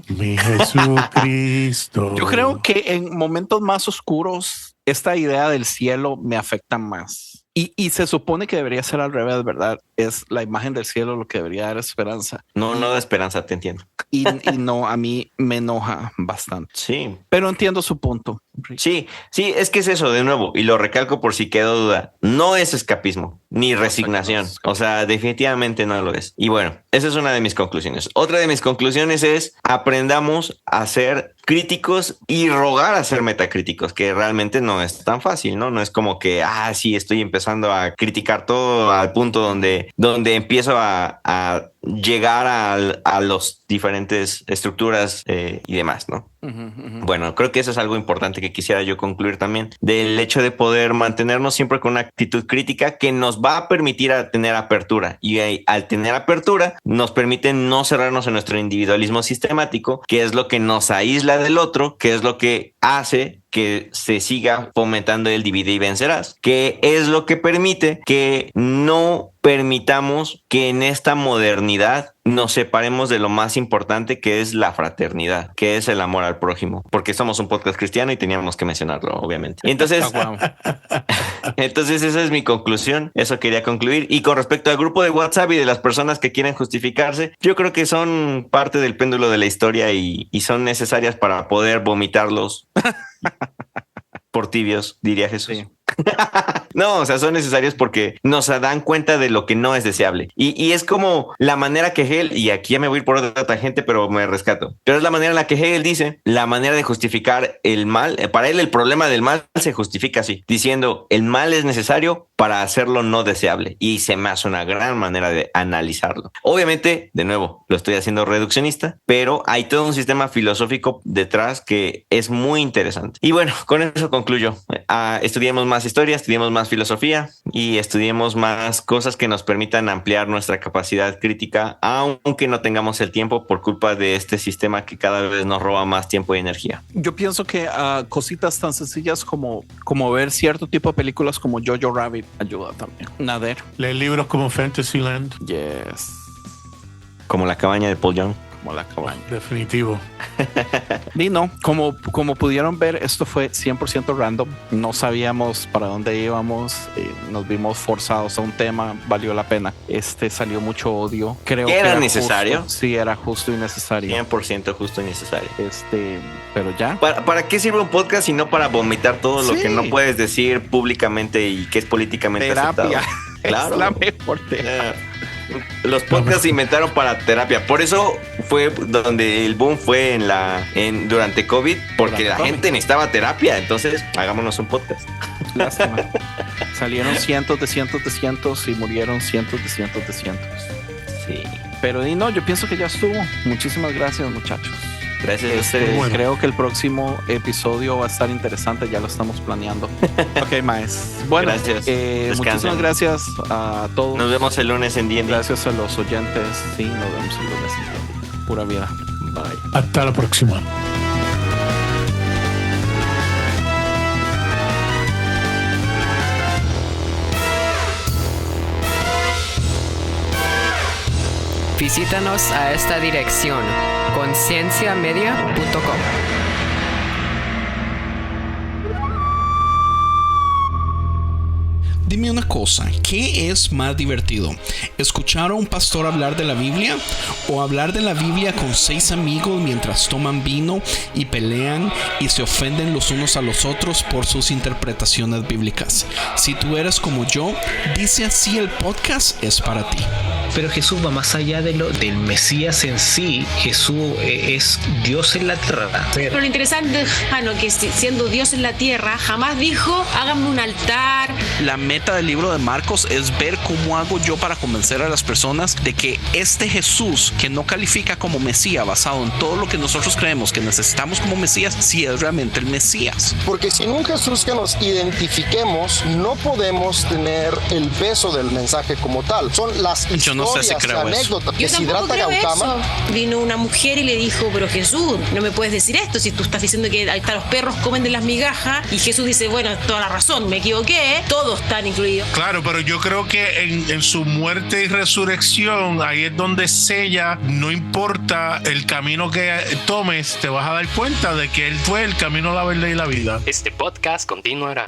[SPEAKER 3] Mi Jesucristo.
[SPEAKER 2] Yo creo que en momentos más oscuros, esta idea del cielo me afecta más. Y se supone que debería ser al revés, ¿verdad? es la imagen del cielo lo que debería dar esperanza.
[SPEAKER 5] No da esperanza, te entiendo.
[SPEAKER 2] Y no, a mí me enoja bastante.
[SPEAKER 5] Sí.
[SPEAKER 2] Pero entiendo su punto.
[SPEAKER 5] Sí, es que es eso de nuevo, y lo recalco por si quedó duda. No es escapismo ni resignación. O sea, definitivamente no lo es. Y bueno, esa es una de mis conclusiones. Otra de mis conclusiones es aprendamos a ser críticos y rogar a ser metacríticos, que realmente no es tan fácil, ¿no? No es como que, sí, estoy empezando a criticar todo al punto donde empiezo a llegar a los diferentes estructuras y demás, ¿no? Bueno, creo que eso es algo importante que quisiera yo concluir también, del hecho de poder mantenernos siempre con una actitud crítica que nos va a permitir a tener apertura, y al tener apertura nos permite no cerrarnos en nuestro individualismo sistemático, que es lo que nos aísla del otro, que es lo que hace que se siga fomentando el divide y vencerás, que es lo que permite que no permitamos que en esta modernidad nos separemos de lo más importante, que es la fraternidad, que es el amor al prójimo, porque somos un podcast cristiano y teníamos que mencionarlo, obviamente. Y entonces, entonces esa es mi conclusión, eso quería concluir. Y con respecto al grupo de WhatsApp y de las personas que quieren justificarse, yo creo que son parte del péndulo de la historia y son necesarias para poder vomitarlos por tibios, diría Jesús. Sí. No, o sea, son necesarios porque nos dan cuenta de lo que no es deseable. Y es como la manera que Hegel, y aquí ya me voy a ir por otra tangente, pero me rescato. Pero es la manera en la que Hegel dice, la manera de justificar el mal. Para él el problema del mal se justifica así, diciendo el mal es necesario para hacerlo no deseable. Y se me hace una gran manera de analizarlo. Obviamente, de nuevo, lo estoy haciendo reduccionista, pero hay todo un sistema filosófico detrás que es muy interesante. Y bueno, con eso concluyo. Estudiemos más historia, estudiemos más filosofía y estudiemos más cosas que nos permitan ampliar nuestra capacidad crítica, aunque no tengamos el tiempo por culpa de este sistema que cada vez nos roba más tiempo y energía.
[SPEAKER 2] Yo pienso que cositas tan sencillas como ver cierto tipo de películas como Jojo Rabbit ayuda también. Nader.
[SPEAKER 3] Leer libros como Fantasyland.
[SPEAKER 2] Yes.
[SPEAKER 5] Como La cabaña de Paul Young.
[SPEAKER 2] Como La cabaña.
[SPEAKER 3] Definitivo.
[SPEAKER 2] Y no, como pudieron ver, esto fue 100% random. No sabíamos para dónde íbamos. Nos vimos forzados a un tema. Valió la pena. Salió mucho odio. Creo que
[SPEAKER 5] era necesario.
[SPEAKER 2] Justo. Sí, era justo y necesario.
[SPEAKER 5] 100% justo y necesario.
[SPEAKER 2] Pero ya.
[SPEAKER 5] ¿Para qué sirve un podcast si no para vomitar todo lo que no puedes decir públicamente y que es políticamente
[SPEAKER 2] terapia.
[SPEAKER 5] aceptado? Claro.
[SPEAKER 2] Es la mejor terapia.
[SPEAKER 5] Los podcasts se inventaron para terapia. Por eso fue donde el boom fue durante COVID, porque la gente necesitaba terapia. Entonces, hagámonos un podcast.
[SPEAKER 2] Lástima. Salieron cientos y murieron cientos.
[SPEAKER 5] Sí.
[SPEAKER 2] Pero no, yo pienso que ya estuvo. Muchísimas gracias, muchachos.
[SPEAKER 5] Gracias a ustedes.
[SPEAKER 3] Bueno.
[SPEAKER 2] Creo que el próximo episodio va a estar interesante, ya lo estamos planeando. Ok, Maes. Bueno,
[SPEAKER 5] gracias.
[SPEAKER 2] Muchísimas gracias a todos.
[SPEAKER 5] Nos vemos el lunes en D&D.
[SPEAKER 2] Gracias a los oyentes. Sí, nos vemos el lunes en D&D. Pura vida. Bye.
[SPEAKER 3] Hasta la próxima.
[SPEAKER 6] Visítanos a esta dirección, concienciamedia.com.
[SPEAKER 7] Dime una cosa, ¿qué es más divertido? ¿Escuchar a un pastor hablar de la Biblia? ¿O hablar de la Biblia con 6 amigos mientras toman vino y pelean y se ofenden los unos a los otros por sus interpretaciones bíblicas? Si tú eres como yo, Dice Así el podcast es para ti.
[SPEAKER 8] Pero Jesús va más allá del Mesías en sí. Jesús es Dios en la tierra.
[SPEAKER 9] Pero lo interesante, que siendo Dios en la tierra, jamás dijo, háganme un altar.
[SPEAKER 2] La meta del libro de Marcos es ver cómo hago yo para convencer a las personas de que este Jesús, que no califica como Mesías basado en todo lo que nosotros creemos que necesitamos como Mesías, sí es realmente el Mesías.
[SPEAKER 10] Porque sin un Jesús que nos identifiquemos, no podemos tener el peso del mensaje como tal. Son las historias,
[SPEAKER 2] no sé si creo
[SPEAKER 10] anécdotas.
[SPEAKER 9] Yo tampoco creo eso. Vino una mujer y le dijo, pero Jesús, no me puedes decir esto si tú estás diciendo que hasta los perros comen de las migajas. Y Jesús dice, bueno, toda la razón, me equivoqué, todos están incluidos.
[SPEAKER 3] Claro, pero yo creo que en su muerte y resurrección, ahí es donde sella, no importa el camino que tomes, te vas a dar cuenta de que Él fue el camino, la verdad y la vida.
[SPEAKER 11] Este podcast continuará.